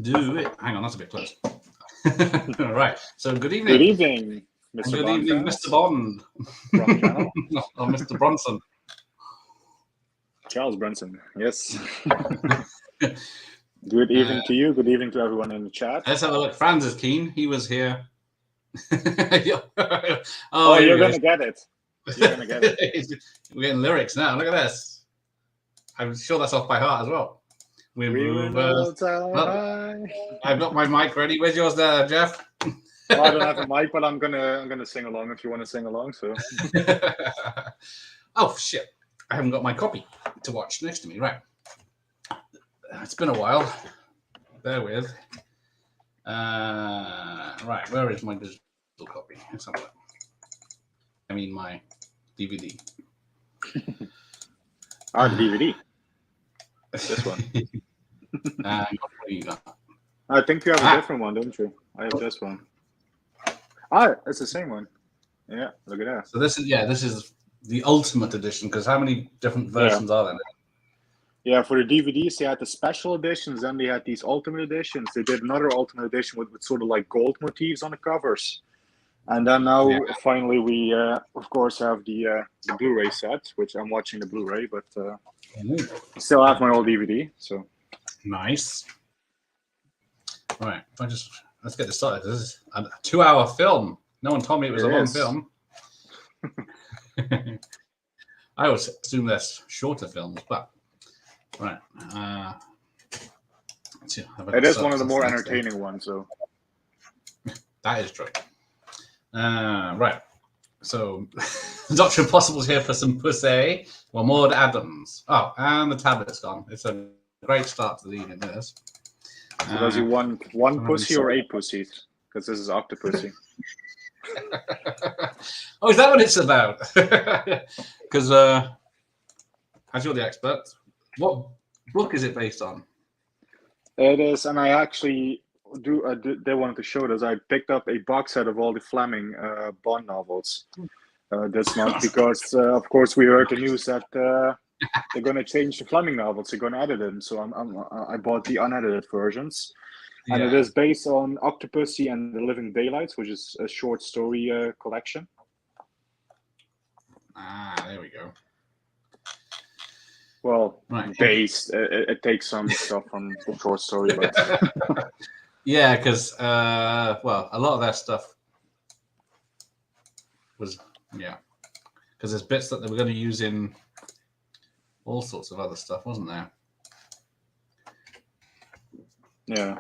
Do it. Hang on, that's a bit close. All right. So good evening. Good evening, Mr. Good Bond evening, fans Mr. Bond. from channel. Or Mr. Bronson. Charles Bronson. Yes. Good evening to you. Good evening to everyone in the chat. Let's have a look. Franz is keen. He was here. Oh, you're gonna get it. You're gonna get it. We're getting lyrics now. Look at this. I'm sure that's off by heart as well. We will I've got my mic ready. Where's yours there, Jeff? Well, I don't have a mic, but I'm gonna sing along if you want to sing along. So. Oh shit! I haven't got my copy to watch next to me. Right. It's been a while. Bear with. Right. Where is my digital copy? Let's have a look. I mean my DVD. The DVD. This one. What do you got? I think you have a different one, don't you? I have this one. It's the same one. Yeah, look at that. So this is the ultimate edition, because how many different versions are there? Yeah, for the DVDs, they had the special editions, then they had these ultimate editions. They did another ultimate edition with sort of like gold motifs on the covers. And then now, finally, we, of course, have the Blu-ray set, which I'm watching the Blu-ray, but still have my old DVD, so. Nice. All right, let's get this started. This is a 2-hour film. No one told me it was a long film. I always assume there's shorter films, but right. It is one of the more entertaining ones, so. That is true. Right. So, Dr. Impossible's here for some pussy. Well, Maud Adams. Oh, and the tablet's gone. It's a great start to the evening, this. So does he want one pussy or 8 pussies? Because this is Octopussy. Oh, is that what it's about? Because, as you're the expert, what book is it based on? It is, and I actually they wanted to show this. I picked up a box set of all the Fleming Bond novels this month because, of course, we heard the news that they're going to change the Fleming novels. They're going to edit them. So I bought the unedited versions. And it is based on Octopussy and the Living Daylights, which is a short story collection. There we go. Well, based. It takes some stuff from the short story. But... yeah, because, a lot of that stuff was, because there's bits that they were going to use in all sorts of other stuff, wasn't there? Yeah.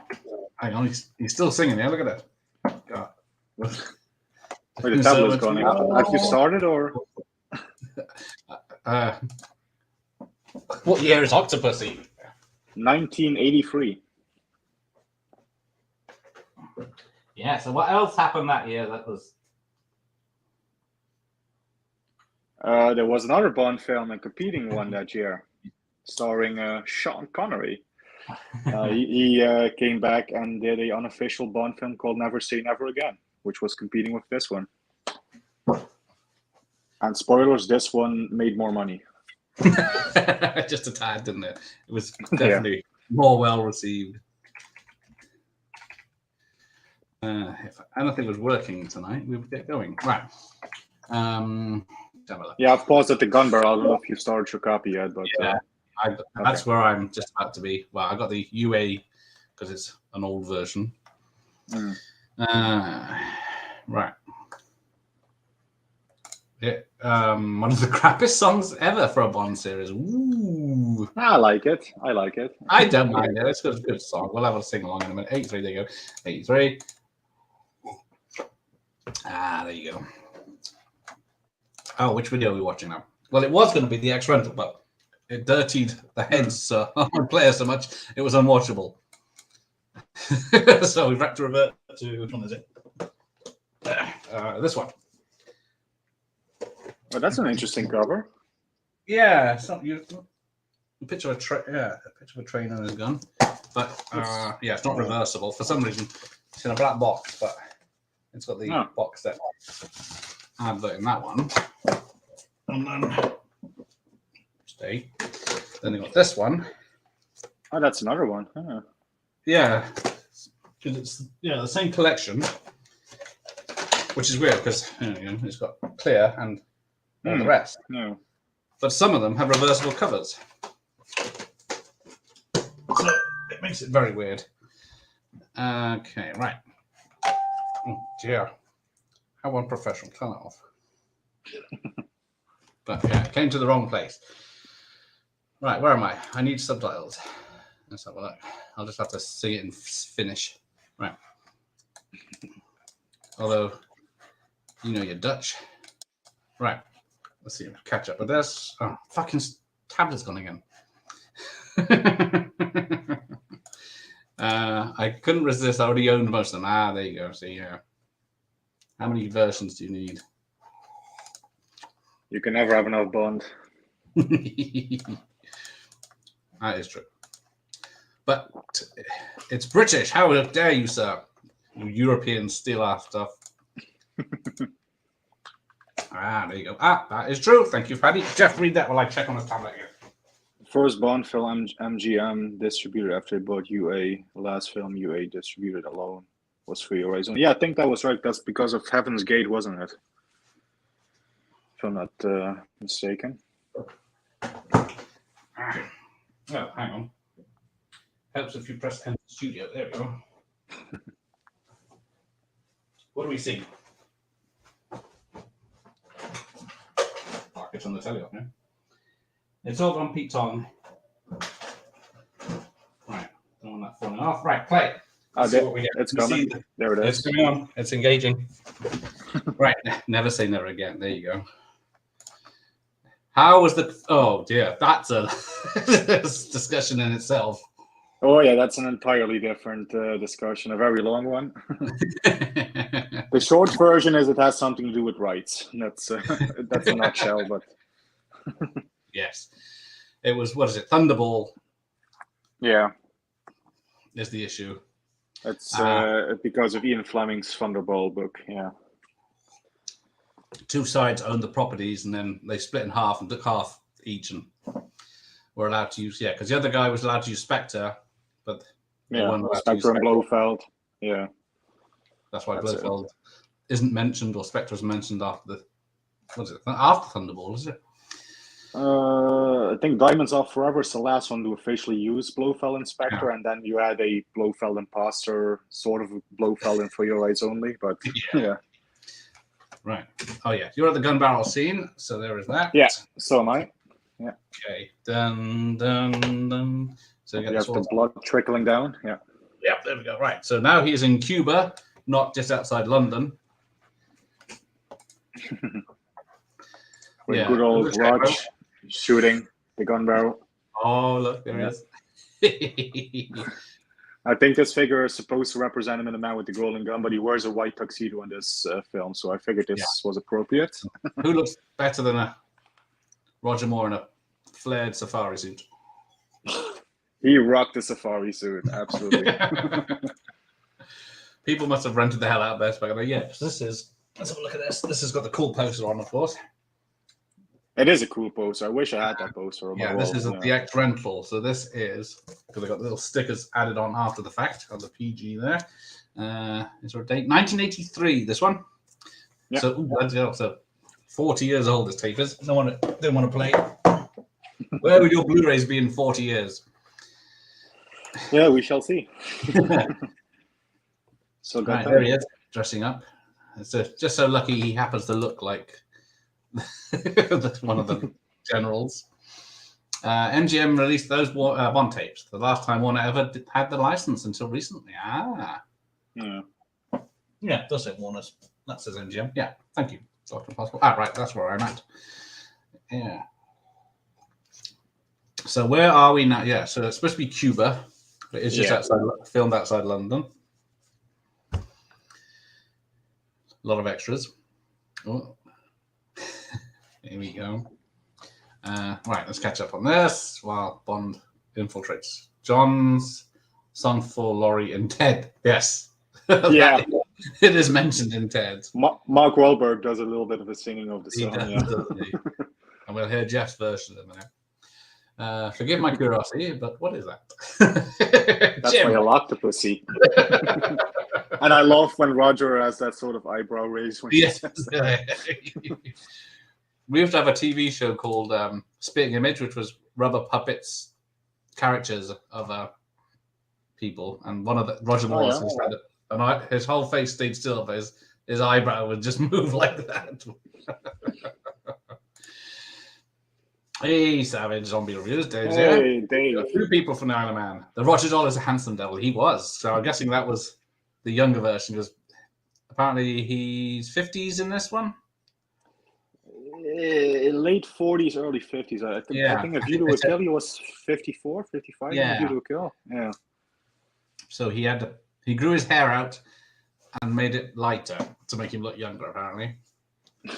Hang on, he's still singing there. Look at that. God. Wait, the tablet's going out. Have you started, or? What year is Octopussy? 1983. Yeah, so what else happened that year that was... There was another Bond film, a competing one that year, starring Sean Connery. He came back and did an unofficial Bond film called Never Say Never Again, which was competing with this one. And spoilers, this one made more money. Just a tad, didn't it? It was definitely more well received. If anything was working tonight, we would get going. Right. Yeah, I've paused at the gun barrel. I don't know if you started your copy yet, but that's where I'm just about to be. Well, I got the UA because it's an old version. Right. One of the crappiest songs ever for a Bond series. Ooh. I like it. I don't mind it. It's a good song. We'll have a sing along in a minute. 83, there you go. 83. There you go. Oh, which video are we watching now? Well, it was going to be the X Rental, but it dirtied the heads on player so much it was unwatchable. So we've had to revert to, which one is it? This one. Oh, that's an interesting cover. Yeah, a picture of a train on his gun, but it's not reversible for some reason. It's in a black box, but it's got the box set advert in that one. And then stay. Then they got this one. Oh, that's another one. Yeah, because it's the same collection, which is weird because it's got clear and all the rest. Yeah. But some of them have reversible covers, so it makes it very weird. Okay, right. Oh dear, how unprofessional! Turn that off. But yeah, it came to the wrong place. Right, where am I? I need subtitles. Let's have a look. I'll just have to see it in Finnish. Right. Although, you're Dutch. Right. Let's see. Catch up with this. Oh, fucking tablet's gone again. I couldn't resist. I already owned most of them. Ah, there you go. See, yeah. How many versions do you need? You can never have enough Bond. That is true. But it's British. How dare you, sir? You Europeans steal our stuff. There you go. That is true. Thank you, Paddy. Jeff, read that while I check on his tablet here. First Bond film MGM distributed after it bought UA. Last film UA distributed alone was for your eyes only. Yeah, I think that was right. That's because of Heaven's Gate, wasn't it? If I'm not mistaken. Oh, hang on. Helps if you press Enter Studio. There we go. What do we see? It's on the telly off now. It's all on Pete Tong. Right. Don't want that falling off. Right, play. See what we get. It's coming. There it is. It's coming on. It's engaging. Right. Never say never again. There you go. How was the... Oh, dear. That's a discussion in itself. Oh, yeah. That's an entirely different discussion. A very long one. The short version is it has something to do with rights. That's a nutshell, but... Yes. It was, what is it? Thunderball. Yeah. Is the issue. It's because of Ian Fleming's Thunderball book, yeah. Two sides owned the properties, and then they split in half and took half each, and were allowed to use, because the other guy was allowed to use Spectre, but Spectre and Blofeld, yeah. That's why Blofeld isn't mentioned, or Spectre is mentioned after after Thunderball, is it? I think Diamonds Are Forever is the last one to officially use Blofeld and Spectre, and then you had a Blofeld imposter, sort of Blofeld in For Your Eyes Only, but yeah. Right. Oh, yeah. You're at the gun barrel scene, so there is that. Yeah, so am I. Yeah. Okay. Dun, dun, dun. So you have the blood trickling down. Yeah. Yeah, there we go. Right. So now he is in Cuba, not just outside London. With good old Raj shooting the gun barrel. Oh, look, there he is. I think this figure is supposed to represent him in the Man with the Golden Gun, but he wears a white tuxedo in this film, so I figured this was appropriate. Who looks better than a Roger Moore in a flared safari suit? He rocked the safari suit, absolutely. People must have rented the hell out of Best Buy. Yes, this is. Let's have a look at this. This has got the cool poster on, of course. It is a cool poster. I wish I had that poster on my wall. This is the X rental. So this is, because I got little stickers added on after the fact on the PG there. Is there a date? 1983, this one. Yep. So 40 years old, this tape is. No one didn't want to play. Where would your Blu-rays be in 40 years? Yeah, we shall see. So there he is, dressing up. It's just so lucky he happens to look like one of the generals. MGM released those Bond tapes. The last time Warner ever had the license until recently. Yeah, it does say Warner's. That says MGM. Yeah, thank you. Dr. Possible. Right, that's where I'm at. Yeah. So where are we now? Yeah, so it's supposed to be Cuba, but it's just filmed outside London. A lot of extras. Oh. Here we go. Right, let's catch up on this while Bond infiltrates. John's song for Laurie and Ted. Yes. Yeah. It is mentioned in Ted. Mark Wahlberg does a little bit of a singing of the song. And we'll hear Jeff's version in a minute. Forgive my curiosity, but what is that? That's Jim. my Octopussy. And I love when Roger has that sort of eyebrow raise when he says that. We used to have a TV show called Spitting Image, which was rubber puppets characters of people, and one of the Roger Moore said it, and his whole face stayed still, but his eyebrow would just move like that. Hey, Savage Zombie Reviews, Dave's Hey, Dave. Two people from the Isle of Man. The Roger Doll is a handsome devil. He was. So I'm guessing that was the younger version, because apparently he's 50s in this one. Late 40s, early 50s. I think A View to a Kill, he was 54, 55. Yeah. A View to a Kill. Yeah. So he grew his hair out and made it lighter to make him look younger, apparently.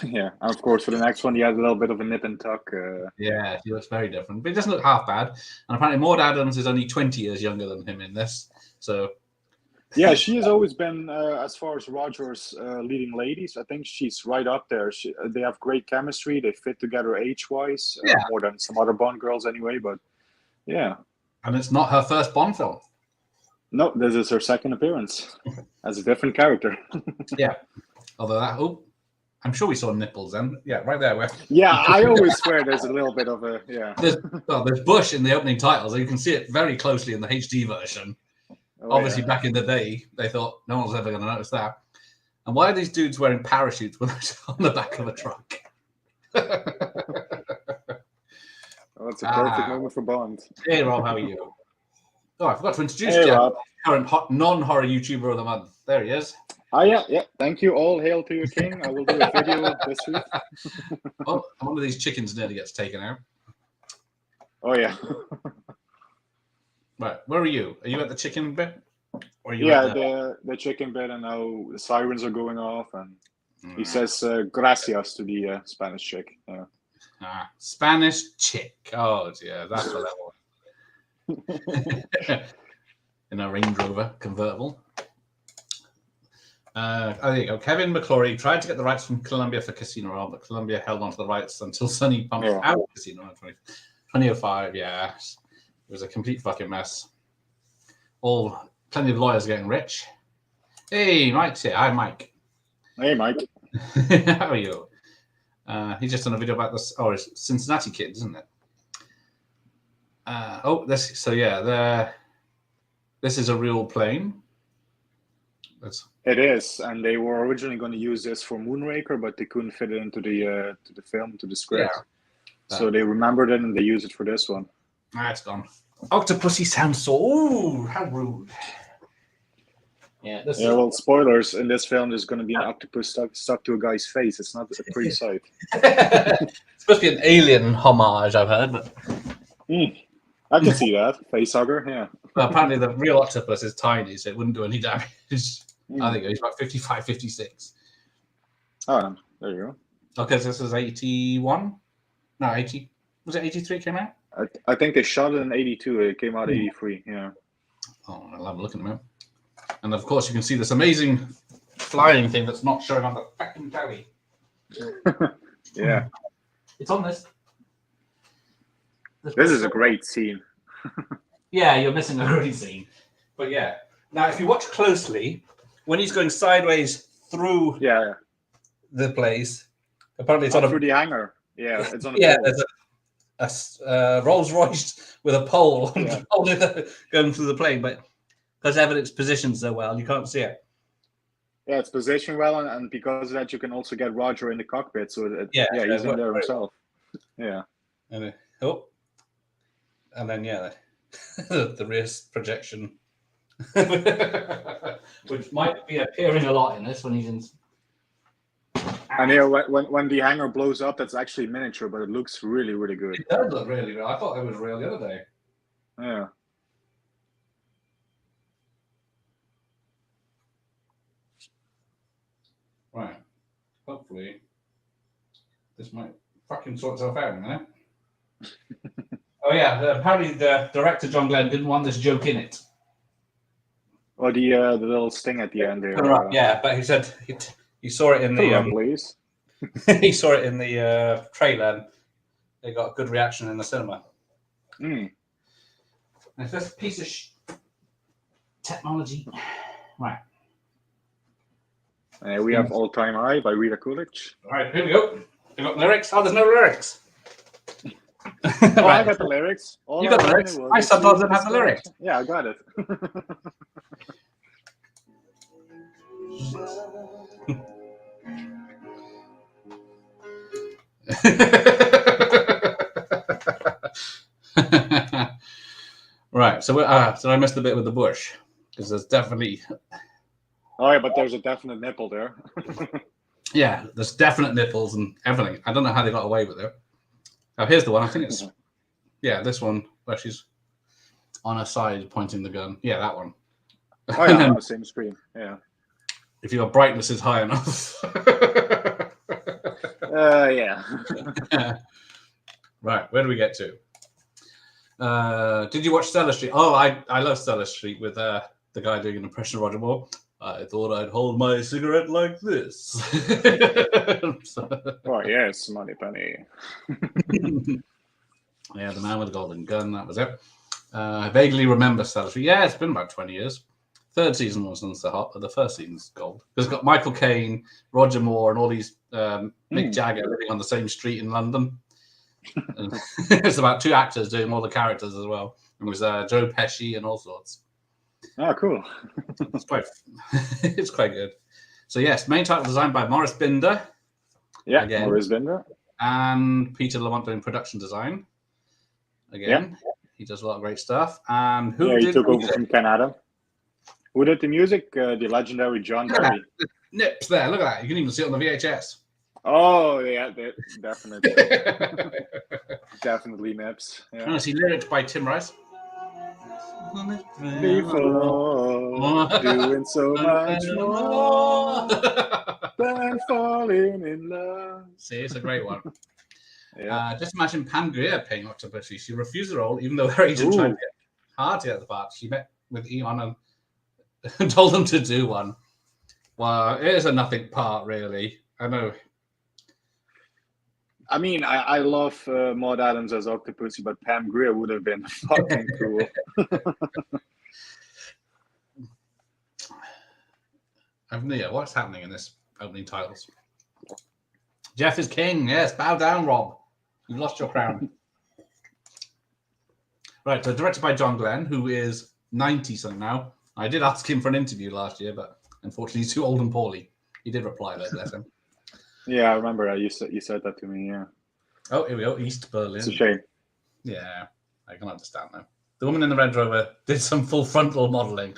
Yeah, and of course, for the next one, he had a little bit of a nip and tuck. Yeah, he looks very different, but he doesn't look half bad. And apparently, Maud Adams is only 20 years younger than him in this. So, yeah, she has always been, as far as Roger's leading ladies, I think she's right up there. They have great chemistry. They fit together age-wise, more than some other Bond girls anyway. But yeah, and it's not her first Bond film. No, this is her second appearance as a different character. Yeah, although I'm sure we saw nipples then. Yeah, right there. Yeah, I always swear there's a little bit of a, There's Bush in the opening titles. You can see it very closely in the HD version. Obviously, back in the day, they thought no one's ever going to notice that. And why are these dudes wearing parachutes when they're on the back of a truck? It's a perfect moment for Bond. Hey, Rob, how are you? Oh, I forgot to introduce Jeff, current non-horror YouTuber of the month. There he is. Yeah. Thank you. All hail to your king. I will do a video this week. Oh, one of these chickens nearly gets taken out. Oh, yeah. Right, where are you? Are you at the chicken bit? Or are you the chicken bit, and now the sirens are going off, and he says gracias to the Spanish chick. Yeah. Spanish chick. Oh, dear. That's what that was. In a Range Rover convertible. There you go. Kevin McClory tried to get the rights from Columbia for Casino Royale, but Columbia held on to the rights until Sonny pumped out Casino Royale 2005. Yeah. It was a complete fucking mess. Plenty of lawyers getting rich. Hey, Mike's here. Hi, Mike. Hey, Mike. How are you? He's just done a video about this. Oh, it's Cincinnati Kid, isn't it? This is a real plane. It is, and they were originally going to use this for Moonraker, but they couldn't fit it into the film, to the script. Yeah. So they remembered it and they used it for this one. It's gone. Octopussy sounds so... Ooh, how rude. Yeah, well, spoilers. In this film, there's going to be an octopus stuck to a guy's face. It's not a pretty sight. It's supposed to be an alien homage, I've heard. But... I can see that. Facehugger, yeah. Well, apparently the real octopus is tiny, so it wouldn't do any damage. I think he's about 55, 56. Oh, there you go. Okay, so this is 81? No, 80. Was it 83 it came out? I think they shot it in 82. It came out 83, yeah. Oh, I'll have a look at them. And of course, you can see this amazing flying thing that's not showing on the fucking tally. Yeah. It's on this. This is a great scene. Yeah, you're missing a great scene. But yeah. Now, if you watch closely, when he's going sideways through the place, apparently it's on through the hangar. Yeah, it's on a pole. There's a Rolls Royce with a pole going through the plane, but because evidence positioned so well, you can't see it. Yeah, it's positioned well, and because of that, you can also get Roger in the cockpit. So he's in there himself. Yeah. And then the rear projection, which might be appearing a lot in this when he's in. And when the hangar blows up, that's actually miniature, but it looks really, really good. It does look really good. I thought it was real the other day. Yeah. Right. Hopefully, this might fucking sort itself out in a minute. Oh yeah, apparently the director John Glenn didn't want this joke in it. Or the little sting at the end there. Yeah, but he said he saw it in the please. he saw it in the trailer and they got a good reaction in the cinema. It's just a piece of technology. Right. We have All Time High by Rita Coolidge. All right, here we go. You got lyrics? Oh, there's no lyrics. Oh, I got the lyrics. You got the lyrics. I sometimes don't have the lyrics. Yeah, I got it. Right, so I missed the bit with the bush because there's definitely. Oh yeah, but there's a definite nipple there. Yeah, there's definite nipples and everything. I don't know how they got away with it. Oh, here's the one. I think it's this one where she's on her side pointing the gun. Yeah, that one. Oh yeah, on the same screen. Yeah. If your brightness is high enough. Yeah. Right, where do we get to? Did you watch Stella Street? Oh, I love Stella Street with the guy doing an impression of Roger Moore. I thought I'd hold my cigarette like this. Oh yes, Money Penny. Yeah, the man with the golden gun. That was it. I vaguely remember Stella Street. Yeah, it's been about 20 years. Third season wasn't so hot, but the first season's gold. It's got Michael Caine, Roger Moore, and all these Mick Jagger living on the same street in London. It's about 2 actors doing all the characters as well. It was Joe Pesci and all sorts. Oh, cool. It's quite good. So yes, main title designed by Maurice Binder. Yeah, again. Maurice Binder. And Peter Lamont doing production design. Again, he does a lot of great stuff. And he took over from Ken Adam. Who did the music? The legendary John Barry. Nips there, look at that. You can even see it on the VHS. Oh, yeah, definitely. Definitely Nips. Yeah. I want to see lyrics by Tim Rice. Before doing so much more than falling in love. See, it's a great one. Yeah. Just imagine Pam Grier playing Octopussy. She refused the role, even though her agent tried to get hard to get the part. She met with Eon and told them to do one. Well, it is a nothing part, really. I know. I mean, I love Maud Adams as Octopussy, but Pam Grier would have been fucking cool. What's happening in this opening titles? Jeff is king. Yes, bow down, Rob. You've lost your crown. Right, so directed by John Glenn, who is 90-something now. I did ask him for an interview last year, but unfortunately he's too old and poorly. He did reply, though, bless him. Yeah, I remember you said that to me, yeah. Oh, here we go, East Berlin. It's a shame. Yeah, I can understand now. The woman in the Red Rover did some full frontal modelling.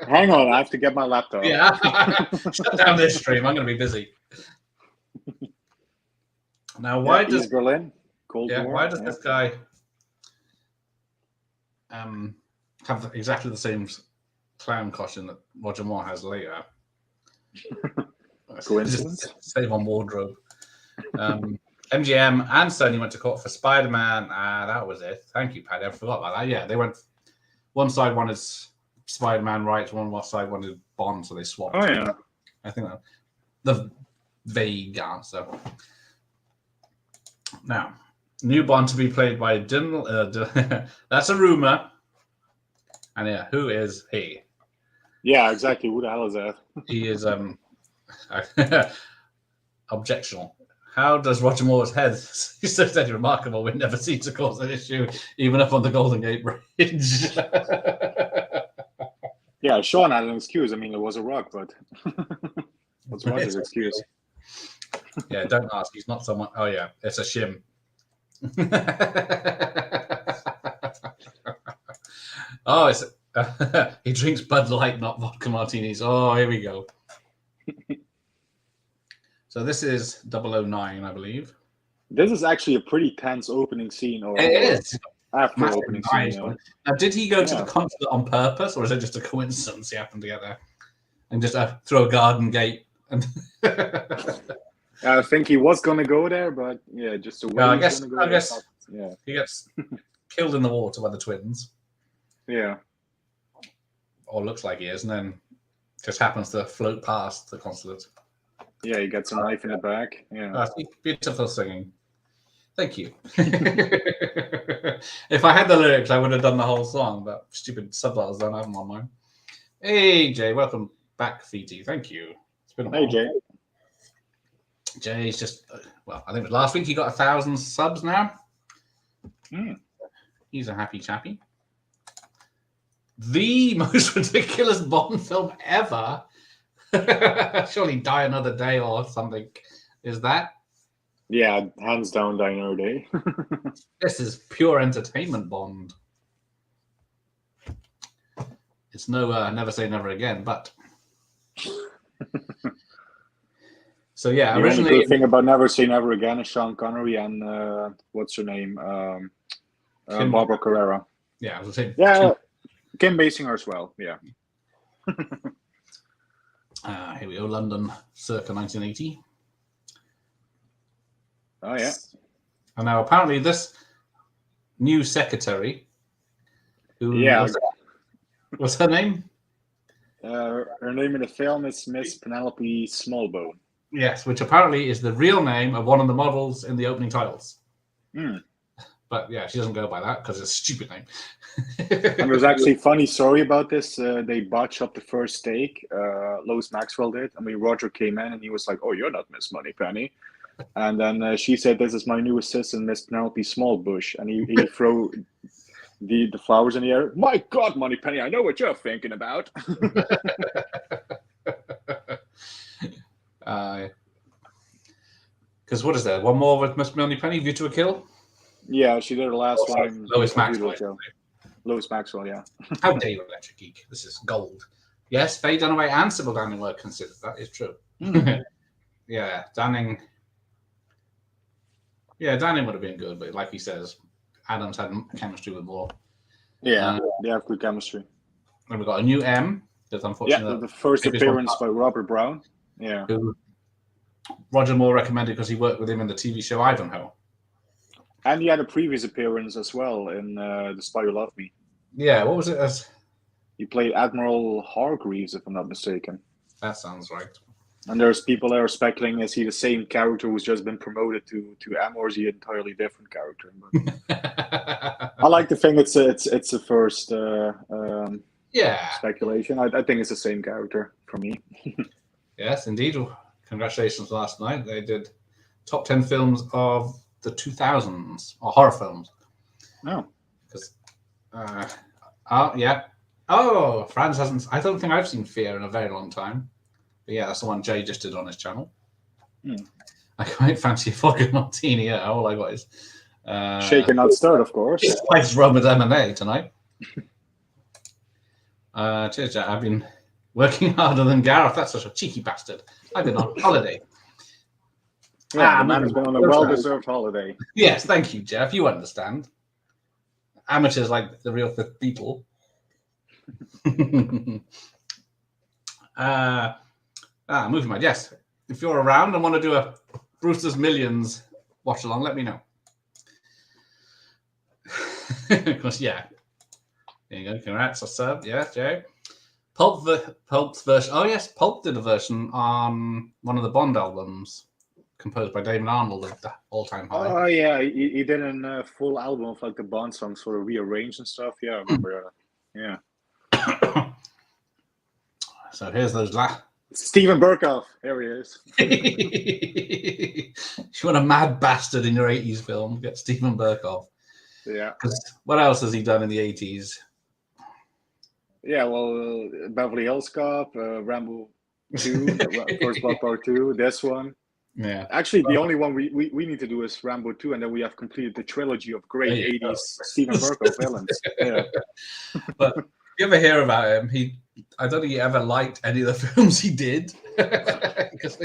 Hang on, I have to get my laptop. Yeah, shut down this stream. I'm going to be busy. Now, why does East Berlin? Cold War. Why does this guy have exactly the same clown costume that Roger Moore has later? Coincidence? Save on wardrobe. MGM and Sony went to court for Spider-Man. That was it. Thank you, Paddy. I forgot about that. Yeah, they went. One side wanted Spider-Man rights, one side wanted Bond, so they swapped. Oh yeah. I think that the vague answer. Now, new Bond to be played by that's a rumor. And yeah, who is he? Yeah, exactly. Who the hell is that? He is objectional. How does Roger Moore's head he's so steady remarkable we never seem to cause an issue, even up on the Golden Gate Bridge? Yeah, Sean had an excuse. I mean, it was a rock, but what's Roger's excuse? Yeah, don't ask. He's not someone. Oh yeah, it's a shim. Oh, it's he drinks Bud Light, not vodka martinis. Oh, here we go. So this is 009, I believe. This is actually a pretty tense opening scene. Or it is. After opening scene. Yeah. Now, did he go to the concert on purpose, or is it just a coincidence he happened to get there and just throw a garden gate? And I think he was going to go there, but yeah, just the way I guess he gets killed in the water by the twins. Yeah. Or looks like he is, and then just happens to float past the consulate. Yeah, he gets a knife in the back. Yeah. Beautiful singing. Thank you. If I had the lyrics, I would have done the whole song, but stupid subtitles don't have them on mine. Hey, Jay, welcome back, Fiti. Thank you. It's been a while. Hey, Jay. Jay's just, well, I think it was last week he got 1,000 subs now. He's a happy chappy. The most ridiculous Bond film ever. Surely Die Another Day or something. Is that? Yeah, hands down, Die Another Day. This is pure entertainment Bond. It's no Never Say Never Again, but... So yeah, the originally... only good thing about Never Say Never Again is Sean Connery and what's her name? Barbara Carrera. Yeah, I was saying. Yeah, Kim Basinger as well. Yeah. Here we go, London, circa 1980. Oh yeah. And now apparently this new secretary, who what's her name? Her name in the film is Miss Penelope Smallbone. Yes, which apparently is the real name of one of the models in the opening titles. But yeah, she doesn't go by that because it's a stupid name. And there's actually a funny story about this. They botched up the first take. Lois Maxwell did. I mean, Roger came in and he was like, "Oh, you're not Miss Moneypenny." And then she said, "This is my new assistant, Miss Penelope Smallbush." And he threw the flowers in the air. "My God, Moneypenny, I know what you're thinking about." Because what is there? One more with Miss Moneypenny, View to a Kill? Yeah, she did her last one. Lois Maxwell. Lois Maxwell, yeah. How dare you, Electric Geek? This is gold. Yes, Faye Dunaway and Sybil Danning were considered. That is true. Yeah, Danning. Yeah, Danning would have been good, but like he says, Adams had chemistry with Moore. Yeah, they have good chemistry. And we've got a new M. That's unfortunate. Yeah, the first appearance by Robert Brown. Yeah. Who Roger Moore recommended because he worked with him in the TV show Ivanhoe. And he had a previous appearance as well in The Spy Who Loved Me. Yeah, what was it as? He played Admiral Hargreaves, if I'm not mistaken. That sounds right. And there's people that are speculating, is he the same character who's just been promoted to M, or is he an entirely different character? But I like to think it's a first speculation. I think it's the same character for me. Yes, indeed. Congratulations last night. They did top 10 films of the 2000s, or horror films. Oh. Because, Franz hasn't, I don't think I've seen Fear in a very long time. But yeah, that's the one Jay just did on his channel. I quite fancy a vodka martini. Yeah, all I got is... Shaken, not stirred, of course. Spice rum with M&A tonight. Cheers, Jack. I've been working harder than Gareth. That's such a cheeky bastard. I've been on holiday. Yeah, the man has been on a well-deserved holiday. Yes, thank you, Jeff. You understand. Amateurs like the real fifth people. Moving on. Yes, if you're around and want to do a Brewster's Millions watch along, let me know. Because yeah, there you go. Congrats, what's up? Yeah, Jay. Pulp's version. Oh yes, Pulp did a version on one of the Bond albums, composed by Damon Arnold at the all-time high. Oh yeah, he did a full album of like the Bond songs sort of rearranged and stuff. Yeah, I remember. Yeah. So here's those Steven Berkoff. Here he is. If you want a mad bastard in your 80s film, get Steven Berkoff. Yeah. Because what else has he done in the 80s? Yeah, well, Beverly Hills Cop, Rambo 2, First Blood Part 2, this one. Yeah. Actually, the only one we need to do is Rambo 2, and then we have completed the trilogy of great 80s Steven Berkoff villains. Yeah. But you ever hear about him? I don't think he ever liked any of the films he did. Because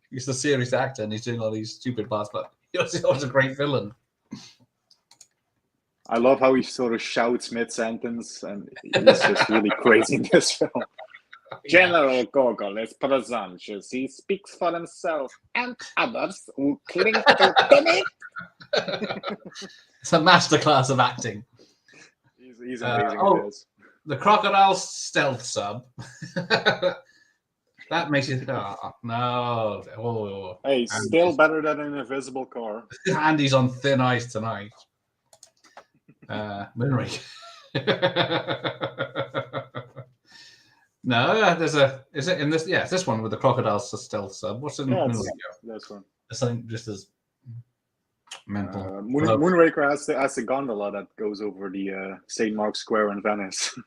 he's a serious actor and he's doing all these stupid parts, but he was a great villain. I love how he sort of shouts mid-sentence, and he's just really crazy in this film. General Gogol is presumptuous. He speaks for himself and others who cling to him. It's a masterclass of acting. He's amazing at this. The Crocodile Stealth sub. That makes you no. Oh, Hey, still better than an invisible car. Andy's on thin ice tonight. Moonrake. No, there's a. Is it in this? Yeah, it's this one with the crocodile stealth sub. What's in Moonraker? This one. It's something just as mental. Moonraker has the gondola that goes over the St. Mark's Square in Venice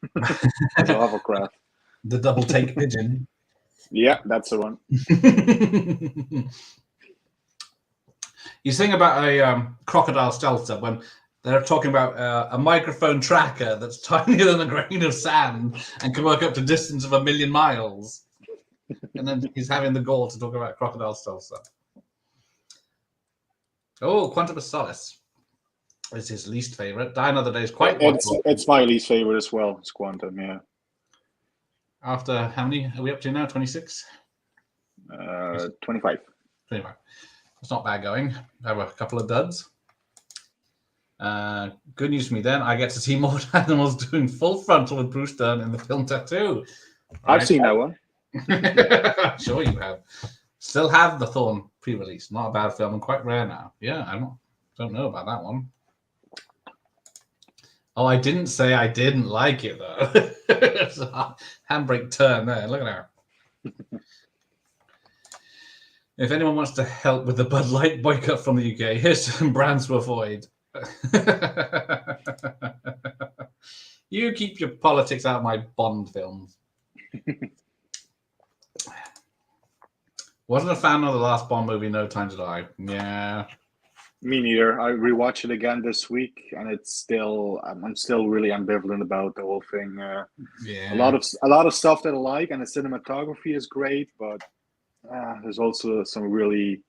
as a hovercraft. The double take pigeon. Yeah, that's the one. You think about a crocodile stealth sub when they're talking about a microphone tracker that's tinier than a grain of sand and can work up to distance of 1 million miles. And then he's having the gall to talk about crocodile stealth sub. Oh, Quantum of Solace is his least favorite. Die Another Day is quite. It's my least favorite as well. It's Quantum, yeah. After how many are we up to now? 26? 25. 25. It's not bad going. I have a couple of duds. Good news for me then. I get to see more animals doing full frontal with Bruce Dern in the film Tattoo. I've seen that one. I'm sure you have. Still have the Thorn pre-release. Not a bad film and quite rare now. Yeah, I don't know about that one. Oh, I didn't say I didn't like it though. It's a handbrake turn there. Look at her. If anyone wants to help with the Bud Light boycott from the UK, here's some brands to avoid. You keep your politics out of my Bond films. Wasn't a fan of the last Bond movie, No Time to Die. Yeah. Me neither. I rewatched it again this week, and I'm still really ambivalent about the whole thing. Yeah. A lot of stuff that I like, and the cinematography is great, but there's also some really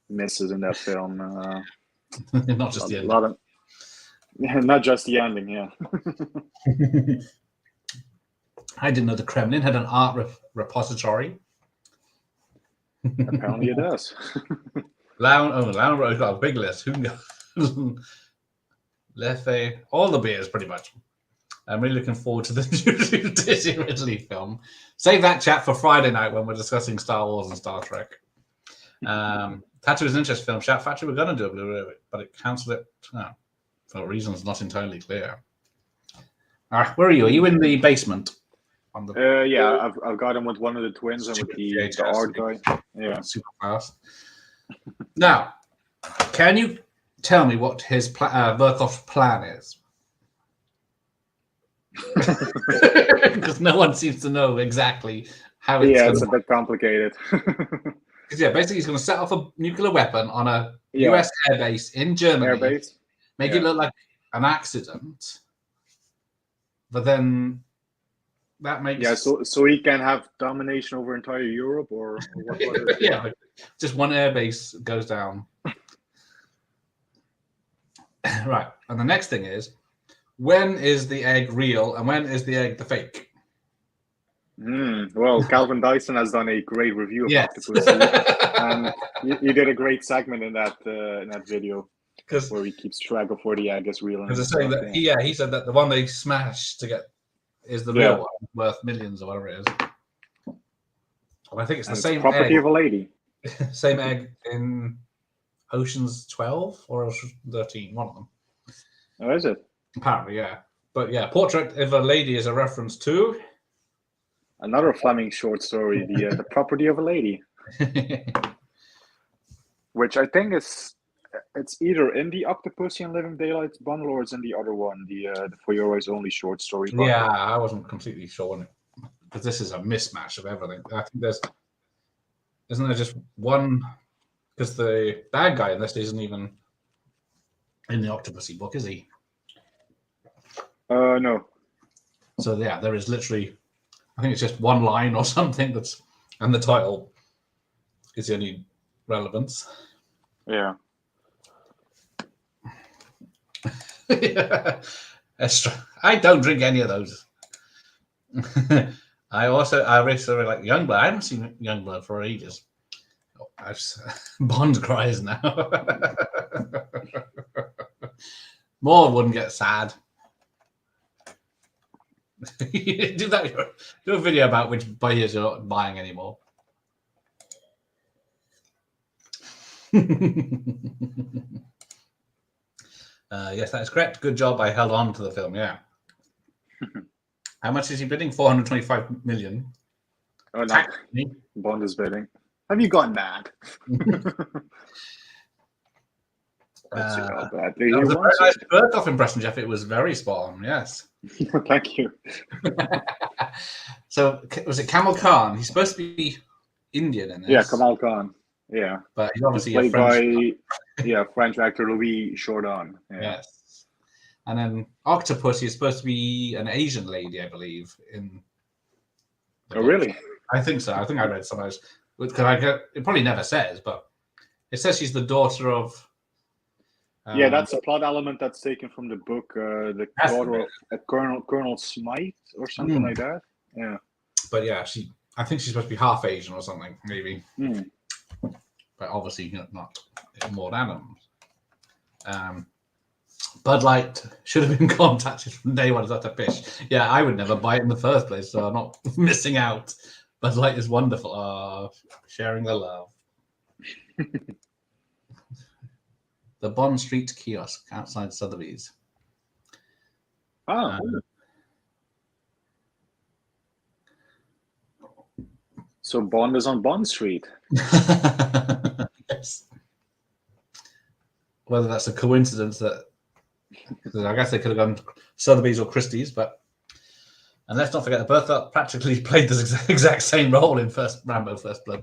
misses in that film. Not just the ending. Not just the ending, yeah. I didn't know the Kremlin had an art repository. Apparently it does. Lounge Road's got a big list. Who knows? Leffe, all the beers pretty much. I'm really looking forward to the new Dizzy Ridley film. Save that chat for Friday night when we're discussing Star Wars and Star Trek. Tattoo is an interesting film. Shout Factory were going to do a Blu-ray, but it cancelled it for reasons not entirely clear. All right, where are you? Are you in the basement? Yeah, I've got him with one of the twins and with the art guy. Yeah, super fast. Now, can you tell me what his Verkov's plan is? Because no one seems to know exactly how it's. Yeah, it's a bit complicated. Yeah, basically he's going to set off a nuclear weapon on a US airbase in Germany, make it look like an accident, but then that makes so he can have domination over entire Europe or what yeah, like just one airbase goes down. Right, and the next thing is, when is the egg real and when is the egg the fake? Well, Calvin Dyson has done a great review of Octopussy, and he did a great segment in that video where he keeps track of where the egg is real. Because saying that he said that the one they smashed to get is the real one, worth millions or whatever it is. And I think it's the same property egg, of a lady. Same egg in Ocean's 12 or Ocean's 13, one of them. Oh, is it? Apparently, yeah. But yeah, Portrait of a Lady is a reference to another Fleming short story, the Property of a Lady, which I think it's either in the Octopussy and Living Daylights bundle or it's in the other one, the For Your Eyes Only short story bundle. Yeah, I wasn't completely sure on it because this is a mismatch of everything. I think isn't there just one? Because the bad guy in this isn't even in the Octopussy book, is he? No. So yeah, there is literally, I think it's just one line or something and the title is the only relevance. Yeah. Yeah. I don't drink any of those. I really like Youngblood. I haven't seen Youngblood for ages. Bond cries now. More wouldn't get sad. Do a video about which beers you're not buying anymore. Yes, that is correct. Good job. I held on to the film. Yeah. How much is he bidding? 425 million. Oh, no. Bond is bidding. Have you gone mad? Let's see how badly that was he a very wants nice it. Berghoff impression, Jeff. It was very spot on. Yes. Thank you. So was it Kamal Khan? He's supposed to be Indian in this. Yeah, Kamal Khan. Yeah, but he's obviously played a French. by French actor Louis Jourdan. Yeah. Yes. And then Octopussy is supposed to be an Asian lady, I believe. Oh, really? I think so. I think I read somewhere because it probably never says, but it says she's the daughter of. Yeah, that's a plot element that's taken from the book, the daughter of Colonel Smythe or something like that. Yeah. But yeah, I think she's supposed to be half Asian or something, maybe. But obviously not more animals. Bud Light should have been contacted from day one. Is that a fish? Yeah, I would never buy it in the first place, so I'm not missing out. Bud Light is wonderful. Sharing the love. The Bond Street kiosk outside Sotheby's. So Bond is on Bond Street. Yes. Whether that's a coincidence I guess they could have gone Sotheby's or Christie's, and let's not forget that Bertha practically played the exact same role in Rambo First Blood.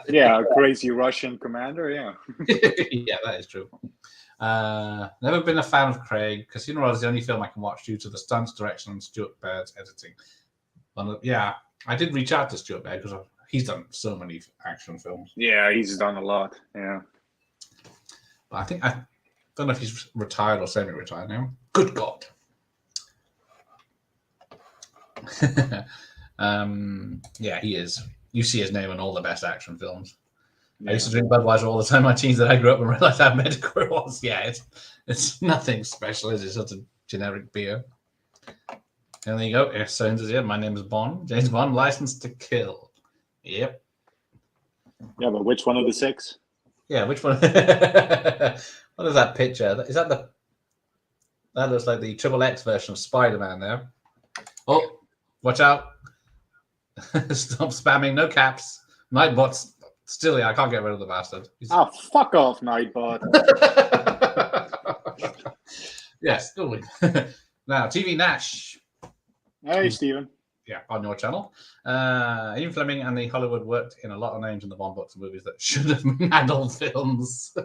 Yeah, a crazy Russian commander. Yeah. Yeah, that is true. Never been a fan of Craig. Casino Royale is the only film I can watch due to the stunts, direction, and Stuart Baird's editing. Yeah, I did reach out to Stuart Baird because he's done so many action films. Yeah, he's done a lot. Yeah. But I don't know if he's retired or semi-retired now. Good God. Yeah, he is. You see his name in all the best action films. Yeah. I used to drink Budweiser all the time in my teens that I grew up and realized how medical it was. Yeah, it's nothing special. It's just a generic beer. And there you go. It sounds yeah, my name is Bond. James Bond, Licensed to Kill. Yep. Yeah, but which one of the six? Yeah, which one? What is that picture? Is that that looks like the XXX version of Spider-Man there. Oh, watch out. Stop spamming, no caps. Nightbot's still here. I can't get rid of the bastard. Fuck off, Nightbot. Yes, still now, TV Nash. Hey, Stephen. Yeah, on your channel. Ian Fleming and the Hollywood worked in a lot of names in the Bond books and movies that should have been adult films.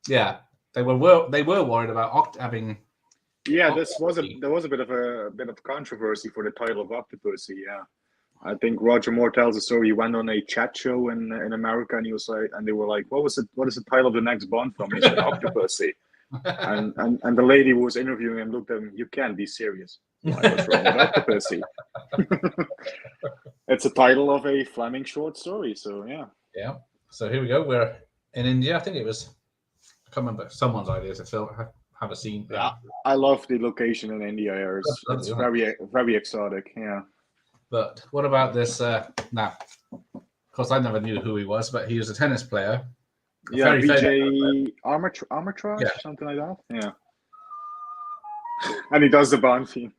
Yeah, they were worried about having. Yeah, there was a bit of controversy for the title of Octopussy. Yeah, I think Roger Moore tells a story. He went on a chat show in America, and he was like, and they were like, "What is the title of the next Bond film?" He said, "Octopussy." and the lady who was interviewing him looked at him. You can't be serious. Why? What's wrong with Octopussy? It's a title of a Fleming short story. So yeah. Yeah. So here we go. We're in India. I think it was. I can't remember someone's idea to film. Have a scene. Yeah, I love the location in India. It's very, very exotic. Yeah. But what about this? Now, of course, I never knew who he was, but he was a tennis player. Yeah, Vijay Armitage, something like that. Yeah. And he does the Bond theme.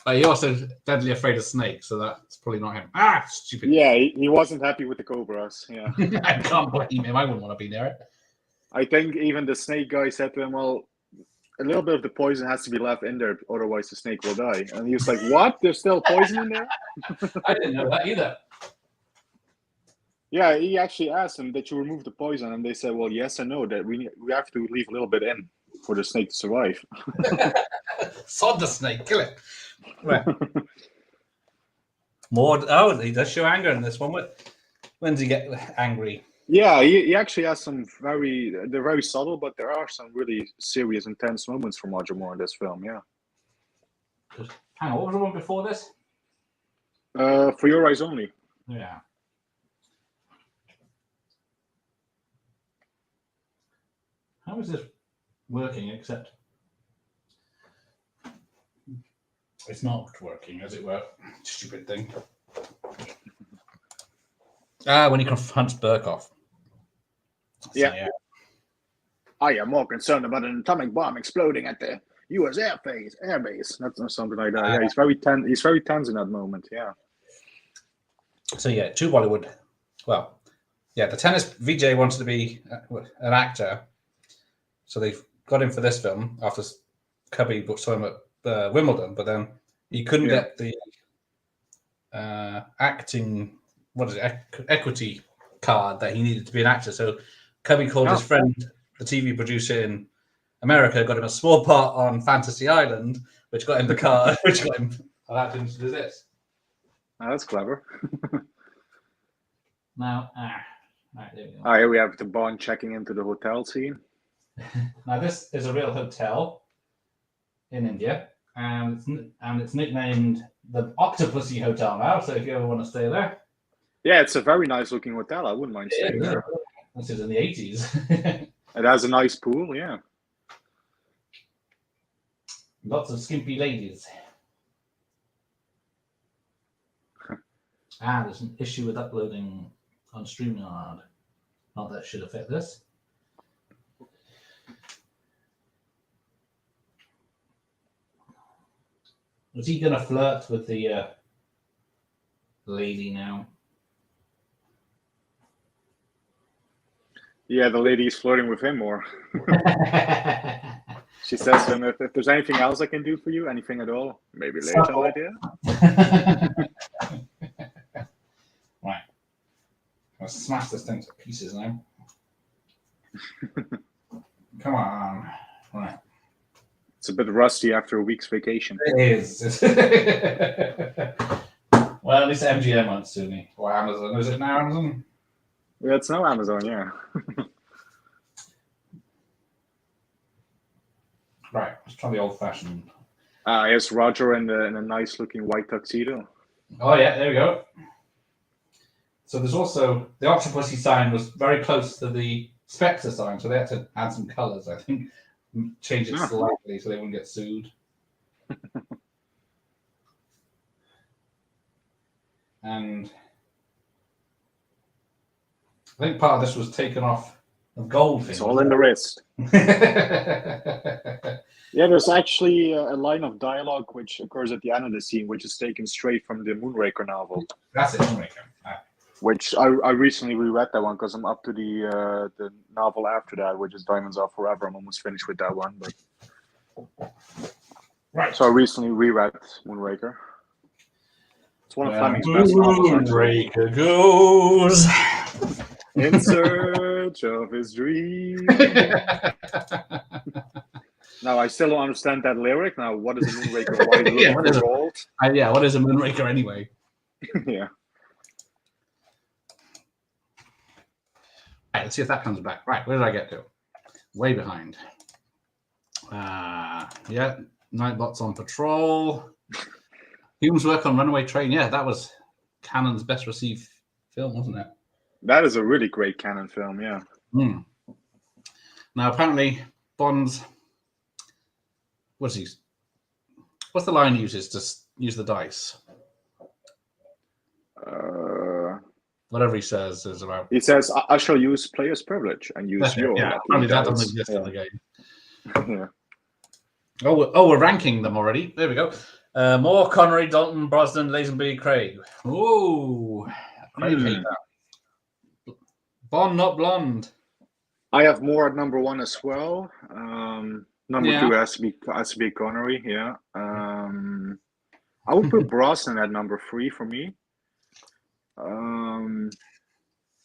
But he also deadly afraid of snakes, so that's probably not him. Stupid. Yeah, he wasn't happy with the cobras. Yeah. I can't blame him. I wouldn't want to be near it. I think even the snake guy said to him, well, a little bit of the poison has to be left in there, otherwise the snake will die. And he was like, what? There's still poison in there? I didn't know that either. Yeah, he actually asked them, did you remove the poison? And they said, well, yes and no, that we have to leave a little bit in for the snake to survive. Sod the snake, kill it. Right. He does show anger in this one. When does he get angry? Yeah, he actually has they're very subtle, but there are some really serious, intense moments from Roger Moore in this film, yeah. Hang on, what was the one before this? For Your Eyes Only. Yeah. How is this working, except it's not working, as it were. Stupid thing. When he confronts Burkoff. Yeah. I am more concerned about an atomic bomb exploding at the U.S. airbase. That's something like that. Yeah, he's very tense. He's very tense in that moment. Yeah. So yeah, to Bollywood. Well, yeah, the tennis VJ wanted to be an actor, so they got him for this film after Cubby saw him at Wimbledon, but then he couldn't get the acting equity card that he needed to be an actor. So Cubby called his friend, the TV producer in America, got him a small part on Fantasy Island, which got him the card, which got him allowed him to do this. Oh, that's clever. Now, right, there we go. Here we have the Bond checking into the hotel scene. Now, this is a real hotel in India, and it's nicknamed the Octopussy Hotel now. So if you ever want to stay there, yeah, it's a very nice looking hotel. I wouldn't mind staying there. This is in the 80s. It has a nice pool. Yeah. Lots of skimpy ladies. There's an issue with uploading on StreamYard. Not that should affect this. Was he going to flirt with the lady now? Yeah, the lady's flirting with him more. She says to him, if there's anything else I can do for you, anything at all, maybe later, my dear. Right. I'll smash this thing to pieces now. Come on. Right. It's a bit rusty after a week's vacation. It is. Well, at least MGM won't sue me. Or Amazon. Is it now Amazon? Yeah, it's now Amazon, yeah. Right, let's try the old-fashioned. Here's Roger in a nice-looking white tuxedo. Oh, yeah, there we go. So there's also... The Octopussy sign was very close to the Spectre sign, so they had to add some colours, I think. Change it slightly so they wouldn't get sued. And I think part of this was taken off of Goldfinger. It's all in the wrist. Yeah, there's actually a line of dialogue which occurs at the end of the scene, which is taken straight from the Moonraker novel. That's it, Moonraker. Which I recently reread that one because I'm up to the novel after that, which is Diamonds Are Forever. I'm almost finished with that one, but right. So I recently reread Moonraker. It's one of Fleming's best novels. Moonraker goes in search of his dream. Now I still don't understand that lyric. Now, what is a Moonraker? Why is it looking for gold? What is a Moonraker anyway? Yeah. Right, let's see if that comes back. Right, where did I get to? Way behind. Yeah, Nightbot's on patrol. Hume's work on Runaway Train. Yeah, that was Cannon's best received film, wasn't it? That is a really great Cannon film, yeah. Now, apparently, Bond's... What's the line he uses to use the dice? Whatever he says is about. He says, "I shall use player's privilege and use your." Yeah, apparently that doesn't exist in the game. Yeah. Oh, we're ranking them already. There we go. Moore, Connery, Dalton, Brosnan, Lazenby, Craig. Ooh, Craig hate that. Bond, not blonde. I have Moore at number 1 as well. Number 2 has to be Connery. Yeah. I would put Brosnan at number 3 for me.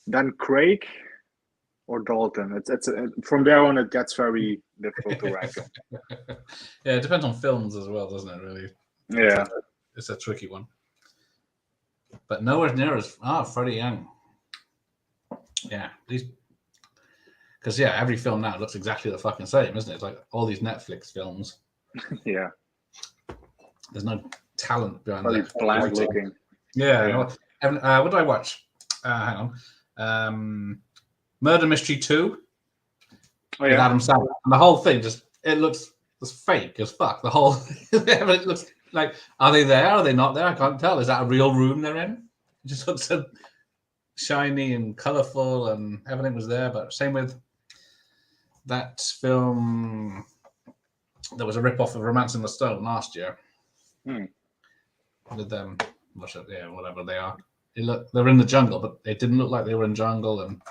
Then Craig or Dalton. It's from there on it gets very difficult to rank. Yeah, it depends on films as well, doesn't it? Really. Yeah, it's a tricky one. But nowhere near as Freddie Young. Yeah, because every film now looks exactly the fucking same, isn't it? It's like all these Netflix films. Yeah. There's no talent behind it. Bland looking. Yeah. What did I watch? Hang on. Murder Mystery 2. Oh, yeah. With Adam Sandler. And the whole thing it looks fake as fuck. The whole it looks like, are they there? Are they not there? I can't tell. Is that a real room they're in? It just looks so shiny and colourful, and everything was there. But same with that film. There was a rip-off of Romance in the Stone last year. With them, whatever they are. They're in the jungle, but it didn't look like they were in jungle. And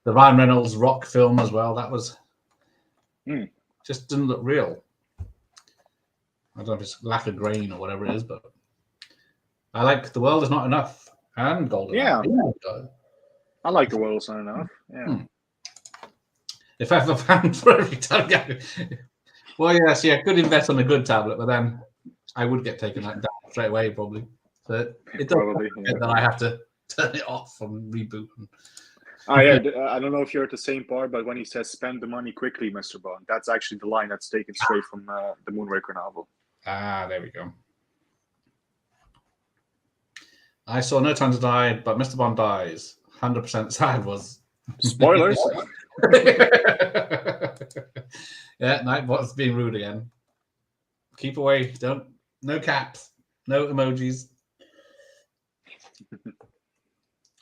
the Ryan Reynolds rock film as well. That was just didn't look real. I don't know if it's lack of grain or whatever it is, but I like The World Is Not Enough and Golden. Yeah, I like The World Is Not Enough. Yeah. If I have a pound for every time, well, yes, could invest on a good tablet, but then I would get taken that down straight away, probably. So it probably that I have to turn it off and reboot. I don't know if you're at the same part, but when he says "spend the money quickly, Mr. Bond," that's actually the line that's taken straight from the Moonraker novel. Ah, there we go. I saw No Time to Die, but Mr. Bond dies. 100% sad was. Spoilers. Yeah, Nightbot's being rude again. Keep away. No caps. No emojis.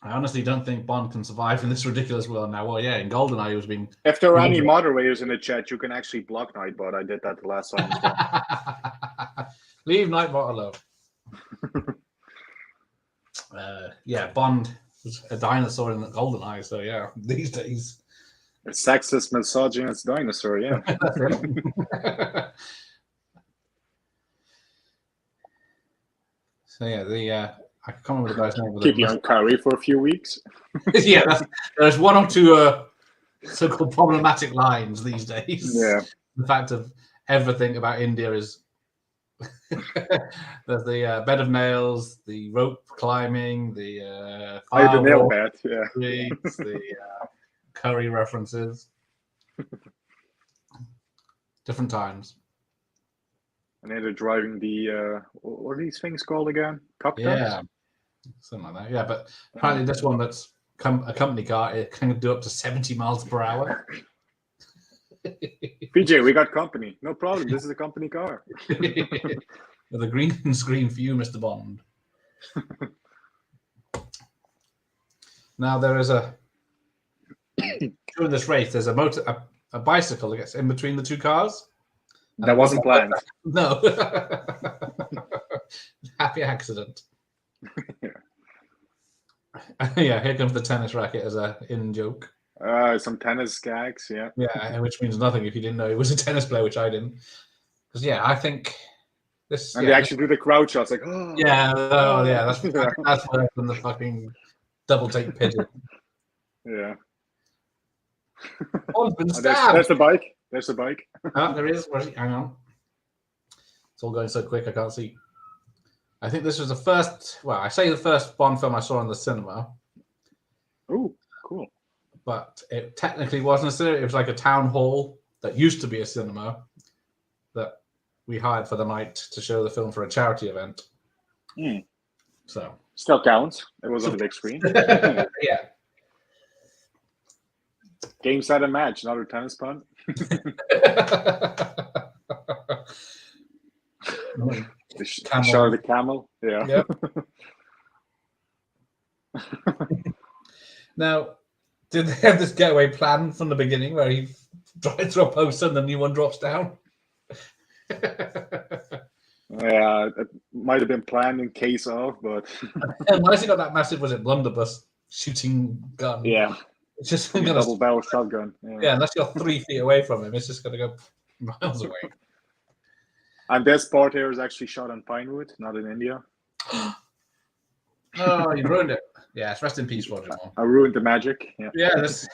I honestly don't think Bond can survive in this ridiculous world now. Well, in GoldenEye he was being... If there are any moderators in the chat, you can actually block Nightbot. I did that the last time as well. Leave Nightbot alone. Bond was a dinosaur in the GoldenEye, so these days... A sexist, misogynist dinosaur, yeah. So I can't remember the guy's name. Keep you on carry for a few weeks. There's one or two so-called problematic lines these days. Yeah. The fact of everything about India is there's the bed of nails, the rope climbing, the nail bed, the curry references, different times. And then they're driving the what are these things called again? Cup trucks? Yeah, something like that. Yeah, but apparently this one that's a company car, it can do up to 70 miles per hour. PJ, we got company. No problem. This is a company car. With a green screen for you, Mr. Bond. Now there is during this race, there's a bicycle that gets in between the two cars. That wasn't planned. No. Happy accident. Here comes the tennis racket as a in joke. Some tennis gags, yeah. Yeah, which means nothing if you didn't know he was a tennis player, which I didn't. Because I think this. And they actually do the crowd shots, like, oh. Yeah, that's worse than the fucking double take pigeon. Yeah. One's been stabbed. There's the bike. There's the bike. There is. Hang on. It's all going so quick, I can't see. I think this was the first. Well, I say the first Bond film I saw in the cinema. Oh, cool. But it technically wasn't a cinema. It was like a town hall that used to be a cinema that we hired for the night to show the film for a charity event. So still counts. It was on the big screen. Yeah. Game, set, and match. Another tennis pun. Charlie Camel. Yeah. Yep. Now, did they have this getaway plan from the beginning where he drives through a poster and the new one drops down? Yeah, it might have been planned in case of, but unless he got that massive, was it blunderbuss shooting gun? Yeah. It's just gonna double barrel shotgun. Yeah, unless you're 3 feet away from him, it's just gonna go miles away. And this part here is actually shot in Pinewood, not in India. Oh, you ruined it. Yeah, rest in peace, Roger Moore. I ruined the magic. Yeah. This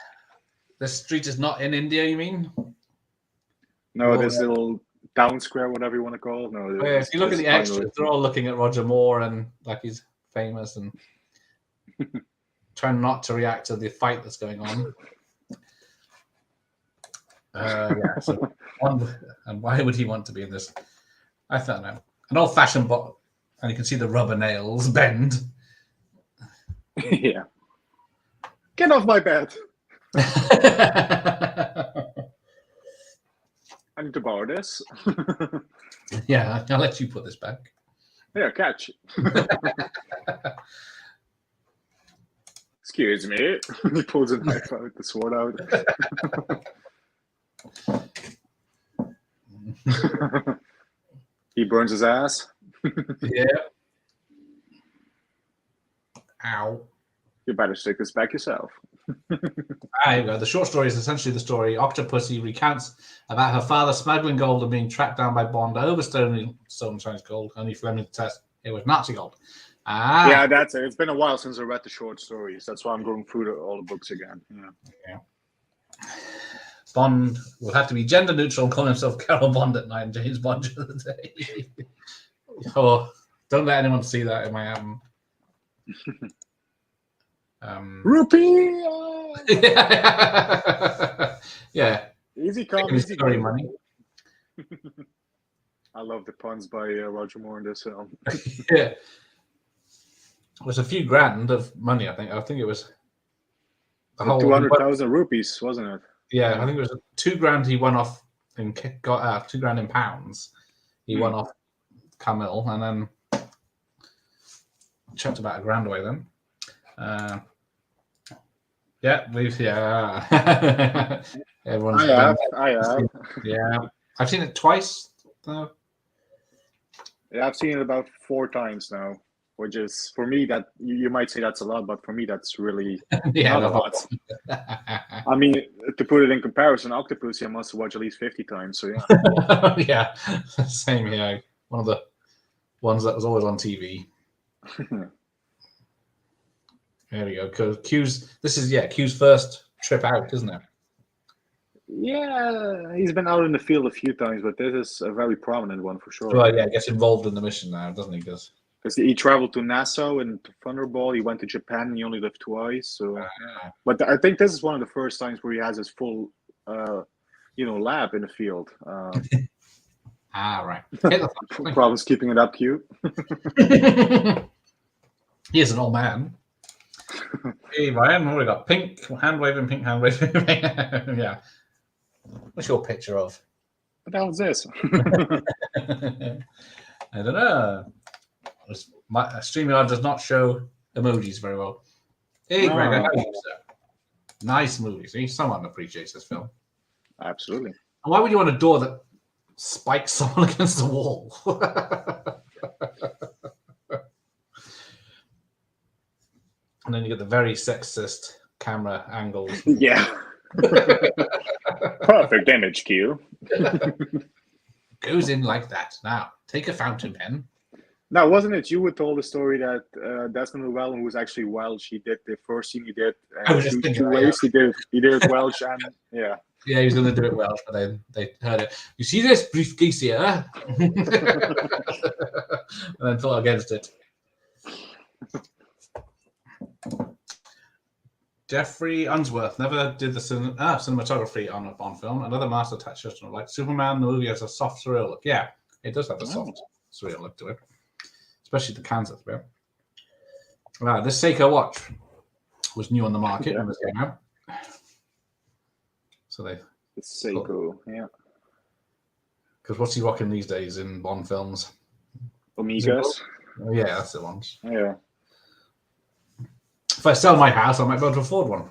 street is not in India, you mean? No, this little town square, whatever you want to call it. No. If you look at the extras, they're all looking at Roger Moore and like he's famous and trying not to react to the fight that's going on. So and why would he want to be in this? I don't know. An old-fashioned bot, and you can see the rubber nails bend. Yeah. Get off my bed. I need to borrow this. Yeah, I'll let you put this back. Yeah, catch. Excuse me. He pulls a knife out, the sword out. He burns his ass. Yeah. Ow. You better stick this back yourself. There you go. The short story is essentially the story. Octopussy recounts about her father smuggling gold and being tracked down by Bond over stolen Chinese gold, only Fleming to test it was Nazi gold. Yeah, that's it. It's been a while since I read the short stories. That's why I'm going through all the books again. Yeah. Bond will have to be gender neutral and call himself Carol Bond at night and James Bond during the day. Oh, don't let anyone see that in my Rupee! Yeah. Easy come, easy story go. money. I love the puns by Roger Moore in this film. Yeah. It was a few grand of money, I think. I think it was the whole 200,000 rupees, wasn't it? Yeah, I think it was $2,000 he won off and got $2,000 in pounds. He won off Camille and then chucked about $1,000 away then. Everyone's I have. Yeah. I've seen it twice though. Yeah, I've seen it about 4 times now, which is for me that you might say that's a lot, but for me that's really not a lot. I mean, to put it in comparison, Octopussy I must watch at least 50 times. So yeah. Yeah, same here. One of the ones that was always on TV. There we go. Q's. This is Q's first trip out, isn't it? Yeah, he's been out in the field a few times, but this is a very prominent one for sure. Well, yeah, he gets involved in the mission now, doesn't he? Because he traveled to Nassau and to Thunderball. He went to Japan and he only lived twice. So, but I think this is one of the first times where he has his full, lab in the field. Right. Problems keeping it up, Q. He is an old man. Hey, Ryan, what have we got? Pink hand waving. Yeah. What's your picture of? What the hell is this? I don't know. My StreamYard does not show emojis very well. Hey, Greg, how are you, sir? Nice movie. See, someone appreciates this film. Absolutely. And why would you want a door that spikes someone against the wall? And then you get the very sexist camera angles. Yeah. Perfect image, Q. Goes in like that. Now, take a fountain pen. Now, wasn't it you who told the story that Desmond Llewellyn, who was actually Welsh, he did the first scene he did two ways. He did it Welsh and yeah. Yeah, he was going to do it Welsh, but they heard it. You see this briefcase here? And then fought against it. Jeffrey Unsworth never did the cinematography on a Bond film. Another master touch, like Superman, the movie has a soft, surreal look. Yeah, it does have a soft, surreal look to it, especially the Kansas bit. This Seiko watch was new on the market when this came out. So the Seiko, yeah. Because what's he rocking these days in Bond films? Omegas. Oh, yeah, that's the ones. Yeah. If I sell my house, I might be able to afford one.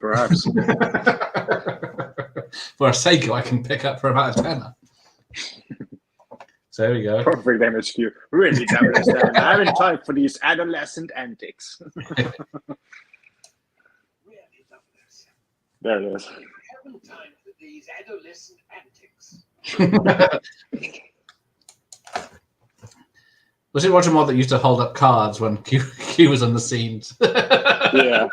Perhaps. For a Seiko, I can pick up for about a tenner. So there we go. Perfect image view. Really don't understand. I haven't time for these adolescent antics. There it is. I haven't time for these adolescent antics. Was it Roger Moore that used to hold up cards when Q was on the scenes? Yeah.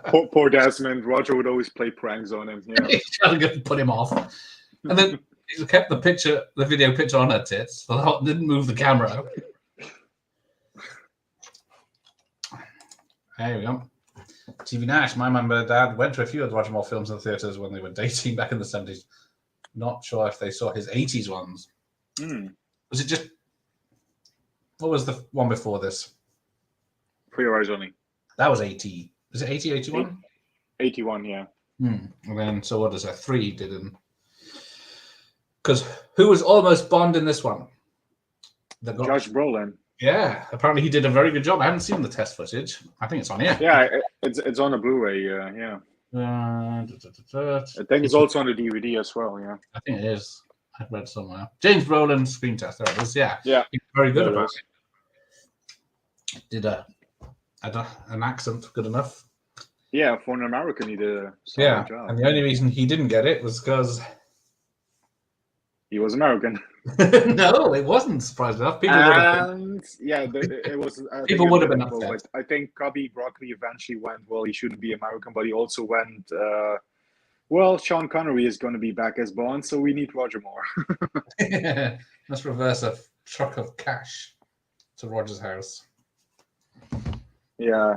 Poor Desmond. Roger would always play pranks on him. Yeah. He's trying to put him off. And then he kept the video picture on her tits. So didn't move the camera. There we go. TV Nash. My mum and dad went to a few of the Roger Moore films in the theatres when they were dating back in the 70s. Not sure if they saw his 80s ones. Was it just... What was the one before this? For Your Eyes Only. That was 80. Is it 80, 81? 81, yeah. And then, so what is that? 3 didn't. Because who was almost Bond in this one? Josh Brolin. Yeah, apparently he did a very good job. I haven't seen the test footage. I think it's on here. Yeah, it's on a Blu-ray. Yeah, I I think it's also on the DVD as well. Yeah. I think it is. I've read somewhere. James Brolin screen test. There it is. Yeah. Yeah. He's very good There it about is. it. Did an accent good enough? Yeah, for an American, he did a solid Yeah. job. And the only reason he didn't get it was because He was American. no, it wasn't. Surprised enough, people would have. And yeah, it was. People would have been upset. But I think Cubby Broccoli eventually went. Well, he shouldn't be American, but he also went. Well, Sean Connery is going to be back as Bond, so we need Roger Moore. Let's reverse a truck of cash to Roger's house. Yeah,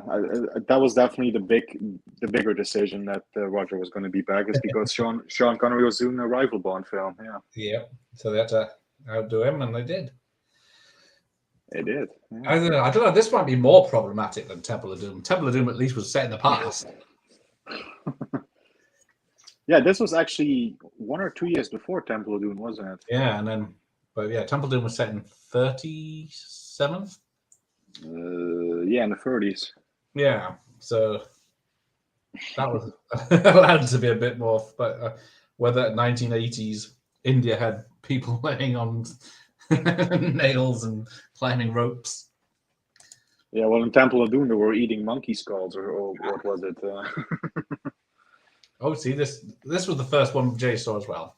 that was definitely the bigger decision that Roger was going to be back, is because Sean Connery was doing a rival Bond film. Yeah. Yeah. So they had to outdo him, and they did. They did. Yeah. I don't know. This might be more problematic than Temple of Doom. Temple of Doom at least was set in the past. Yeah, this was actually 1 or 2 years before Temple of Doom, wasn't it? Yeah, but Temple of Doom was set in 37. Yeah, in the 30s. Yeah, so that was allowed to be a bit more. But whether 1980s India had people laying on nails and climbing ropes. Yeah, well, in Temple of Doom, they were eating monkey skulls, or what was it? Oh, see, this was the first one Jay saw as well.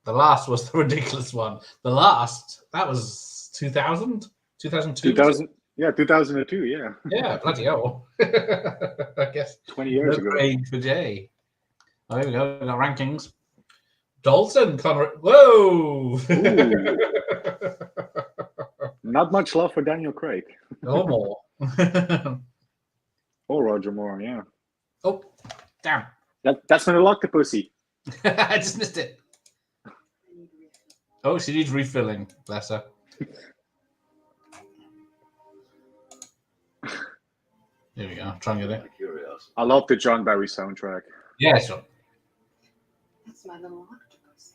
The last was the ridiculous one. The last, that was 2000? 2002? 2002, yeah. Yeah, bloody hell. I guess 20 years ago. Grade for Jay. Oh, here we go. We got rankings. Dalton, Conrad. Whoa! Not much love for Daniel Craig. No more. Or Roger Moore, yeah. Oh, damn. That's an Octopussy. I just missed it. Oh, she needs refilling. Bless her. Here we go. Try and get it. I love the John Barry soundtrack. Yeah, sure. That's my little octopus.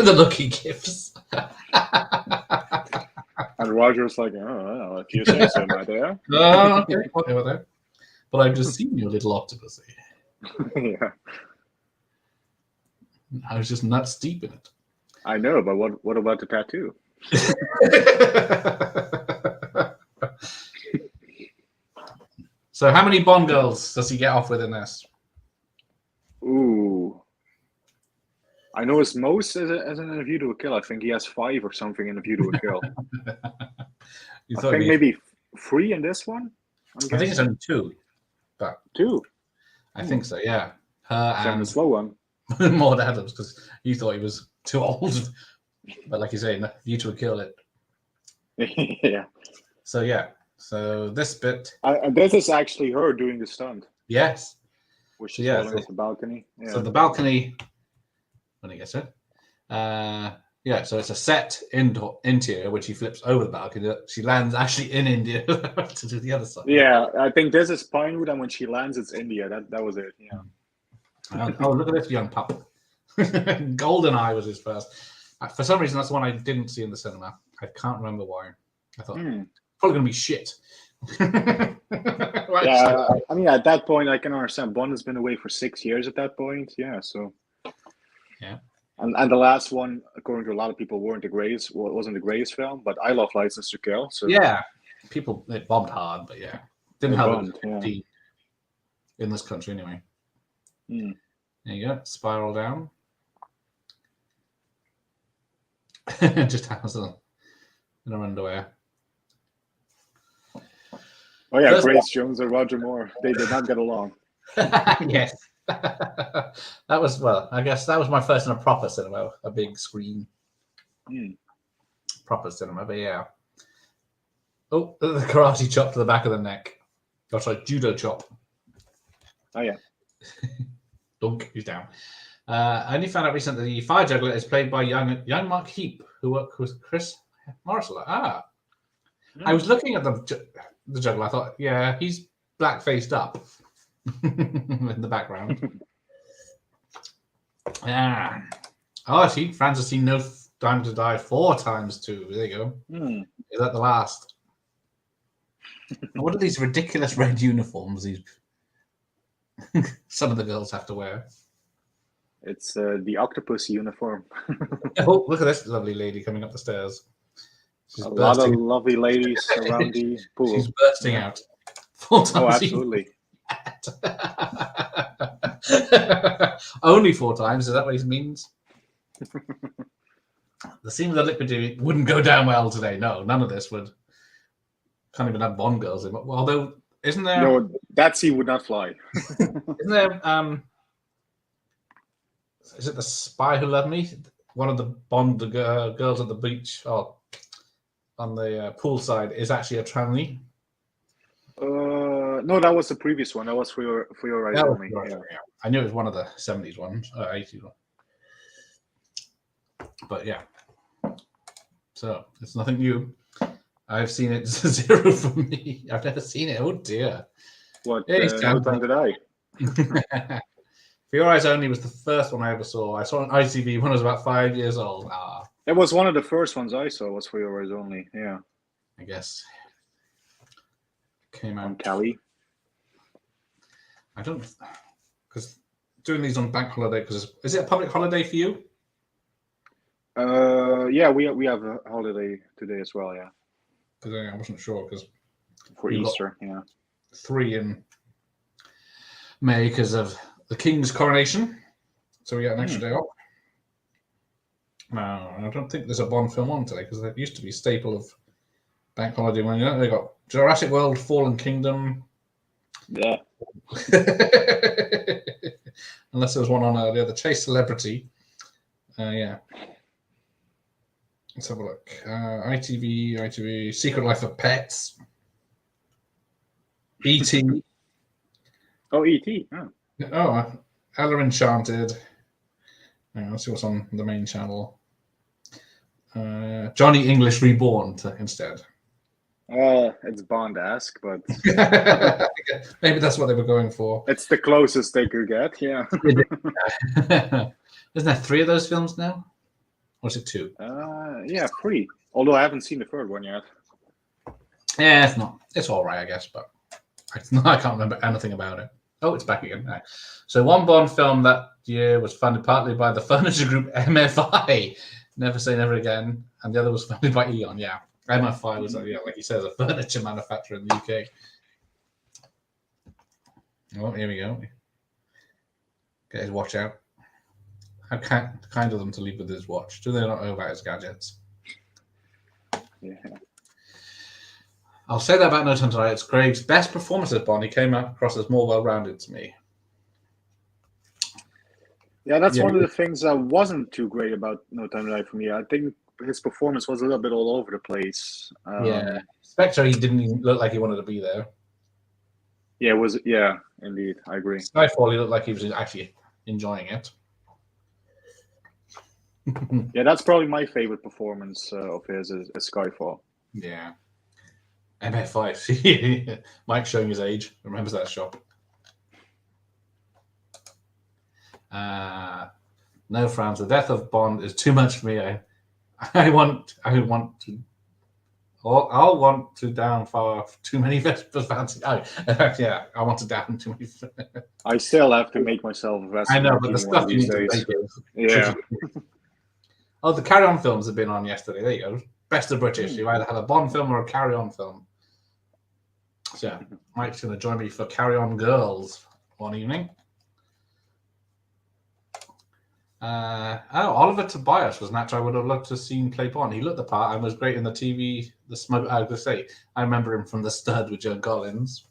The lucky gifts. And Roger's like, oh, well, if you say so, my dear. Okay, whatever. But I've just seen your little octopus. Yeah. I was just nuts deep in it. I know, but what about the tattoo? So how many Bond girls does he get off with in this? Ooh. I know his most as an In A View to a Kill. I think he has 5 or something in A View to a Kill. I think maybe 3 in this one. I think it's only 2. But 2? I think so, yeah. Her and the slow one. Maud Adams, because you thought he was too old. But like you say, View to a Kill it. Yeah. So yeah. So this bit. This is actually her doing the stunt. Yes. Which is falling off the balcony. Yeah. So the balcony, when he gets it, yeah. So it's a set interior, which he flips over the balcony. She lands actually in India to do the other side. Yeah, I think this is Pinewood, and when she lands, it's India. That was it. Yeah. Oh, look at this young pup. GoldenEye was his first. For some reason, that's the one I didn't see in the cinema. I can't remember why. I thought probably gonna be shit. Yeah, I mean, at that point, I can understand. Bond has been away for 6 years at that point. Yeah, so. Yeah. And the last one, according to a lot of people, wasn't the greatest film, but I love License to Kill. So yeah, people it bombed hard, but yeah, didn't have it in this country anyway. There you go, spiral down. Just has in her underwear. Oh yeah, Grace Jones and Roger Moore. They did not get along. Yes. That was, well, I guess that was my first in a proper cinema, a big screen. Proper cinema, but yeah. Oh, the karate chop to the back of the neck. Oh, sorry, judo chop. Oh yeah. Dunk, he's down. I only found out recently the fire juggler is played by young Mark Heap, who worked with Chris Morris. I was looking at the juggler. I thought, yeah, he's black-faced up in the background. Oh, see, fans have seen Time to Die 4 times 2. There you go. Is that the last? What are these ridiculous red uniforms these some of the girls have to wear? It's the Octopussy uniform. Oh, look at this lovely lady coming up the stairs. She's A lot of bursting. lovely ladies around the pool. She's bursting out. 4 times. Oh, absolutely. Only 4 times. Is that what he means? The scene with the liquid wouldn't go down well today. No, none of this would. Can't even have Bond girls in. Although, isn't there? No, that scene would not fly. Isn't there? Is it The Spy Who Loved Me? One of the Bond girls at the beach or on the poolside is actually a tranny. No, that was the previous one. That was For Your Eyes Only. Yeah. I knew it was one of the 70s ones, 80s ones. But yeah. So it's nothing new. I've seen it 0 for me. I've never seen it. Oh dear. What? Hey, No Time to Die. For Your Eyes Only was the first one I ever saw. I saw it on ITV when I was about 5 years old. It was one of the first ones I saw. Was For Your Eyes Only. Yeah. I guess. Came On out. Cali. I don't, because doing these on bank holiday. Because is it a public holiday for you? Yeah, we have a holiday today as well. Yeah. Because I wasn't sure. Because for Easter. Yeah. 3 in May because of the King's coronation, so we get an extra day off. No, I don't think there's a Bond film on today because it used to be a staple of bank holiday when they got Jurassic World, Fallen Kingdom. Yeah. Unless there was one on earlier, The Chase Celebrity. Yeah. Let's have a look. ITV, Secret Life of Pets. E.T. Oh, E.T. Oh, Ella Enchanted. Hang on, let's see what's on the main channel. Johnny English Reborn instead. It's Bond-esque, but maybe that's what they were going for. It's the closest they could get. Yeah. Isn't there 3 of those films now? Or is it 2? Yeah, 3. Although I haven't seen the 3rd one yet. Yeah, it's not. It's all right, I guess, but I can't remember anything about it. Oh, it's back again. Right. So one Bond film that year was funded partly by the furniture group MFI, Never Say Never Again, and the other was funded by Eon. Yeah, MFI was, like he says, a furniture manufacturer in the UK. Oh, here we go. Get his watch out. How kind of them to leave with his watch. Do they not know about his gadgets? Yeah. I'll say that about No Time to Die. It's Craig's best performance as Bond. He came across as more well-rounded to me. Yeah, that's one of the things that wasn't too great about No Time to Die for me. I think his performance was a little bit all over the place. Spectre, he didn't even look like he wanted to be there. Yeah, indeed. I agree. Skyfall, he looked like he was actually enjoying it. Yeah, that's probably my favorite performance of his is Skyfall. Yeah. MF5. Mike showing his age. Remembers that shop. No, Franz. The death of Bond is too much for me. I'll want to down far too many Vespers fancy. Yeah, I want to down too many. I still have to make myself a Vesper. I know, but the stuff you need to make is yeah. Oh, the Carry On films have been on yesterday. There you go. Best of British. You either have a Bond film or a Carry On film. So yeah, Mike's going to join me for Carry On Girls one evening. Oliver Tobias was an actor I would have loved to have seen play Bond. He looked the part and was great in the TV. The Smoke. I was going to say, I remember him from The Stud with Joan Collins.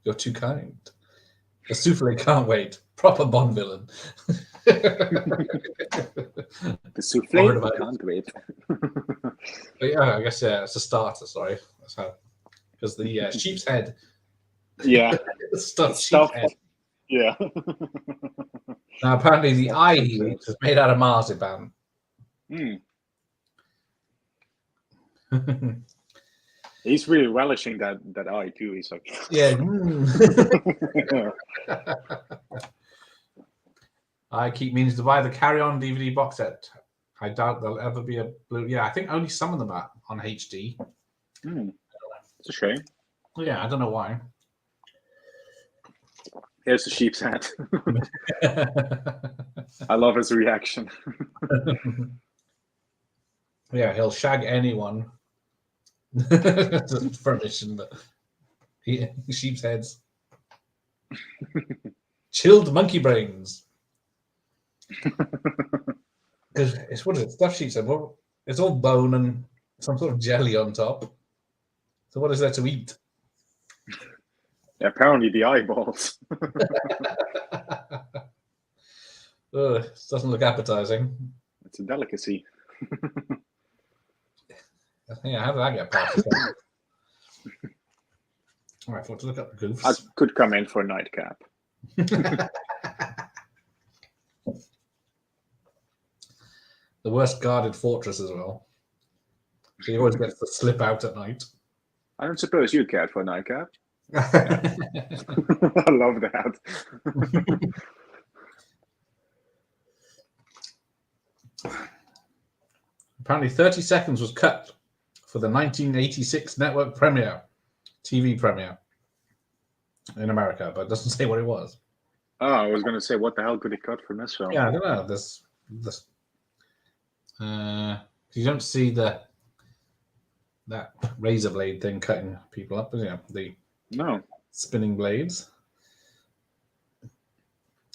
You're too kind. The souffle can't wait. Proper Bond villain. The souffle can't wait. But yeah, I guess it's a starter. Sorry, that's how. Because the sheep's head. Yeah. Stuffed. Head. Yeah. Now apparently the eye he eats is made out of marzipan. He's really relishing that eye too. He's like, Yeah. yeah. I keep meaning to buy the Carry On DVD box set. I doubt there'll ever be a blue. Yeah, I think only some of them are on HD. It's a shame. Yeah, I don't know why. Here's the sheep's head. I love his reaction. Yeah, he'll shag anyone. Just permission, but sheep's heads. Chilled monkey brains. Because it's what is it? Stuffed sheep's head. Well, it's all bone and some sort of jelly on top. So what is there to eat? Yeah, apparently the eyeballs. Ugh, it doesn't look appetizing. It's a delicacy. Yeah, how did I get past this? All right, let's look up the goofs. I could come in for a nightcap. The worst guarded fortress as well. So he always gets to slip out at night. I don't suppose you cared for a nightcap. I love that. Apparently 30 seconds was cut for the 1986 network premiere, TV premiere in America, but it doesn't say what it was. Oh, I was going to say, what the hell could he cut from this film? Yeah, I don't know. This you don't see that razor blade thing cutting people up, you know, the spinning blades.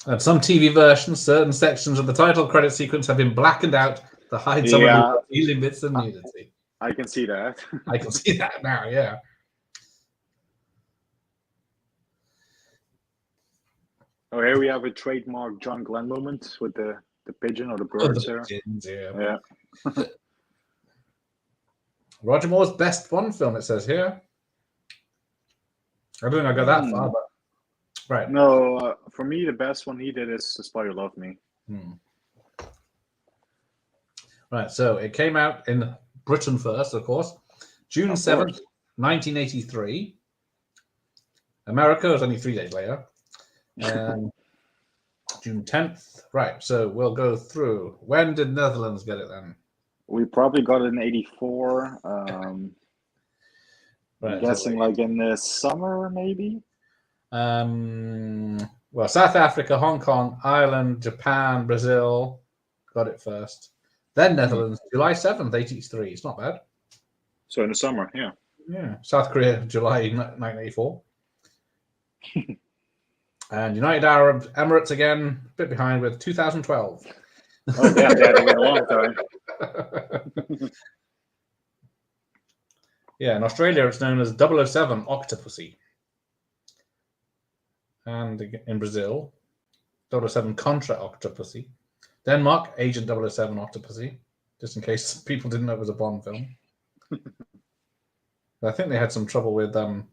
And some TV versions, certain sections of the title credit sequence have been blackened out to hide some of the revealing bits of nudity. I can see that. I can see that now, yeah. Oh, here we have a trademark John Glenn moment with the pigeon or the birds there. Pigeons, Yeah. Roger Moore's best Bond film, it says here. I don't think I got that far, but right. No, for me, the best one he did is The Spy Who Loved Me. Right, so it came out in Britain first, of course. June 7th, 1983. America was only 3 days later. June 10th. Right, so we'll go through. When did Netherlands get it then? We probably got it in 84. Right, I'm guessing like in the summer, maybe? Well, South Africa, Hong Kong, Ireland, Japan, Brazil got it first. Then Netherlands, July 7th, 83. It's not bad. So in the summer, yeah. Yeah. South Korea, July 1984. And United Arab Emirates again, a bit behind with 2012. Oh, yeah, they had to wait a long time. Yeah, in Australia it's known as 007 Octopussy. And in Brazil, 007 Contra Octopussy. Denmark, Agent 007 Octopussy, just in case people didn't know it was a Bond film. I think they had some trouble with The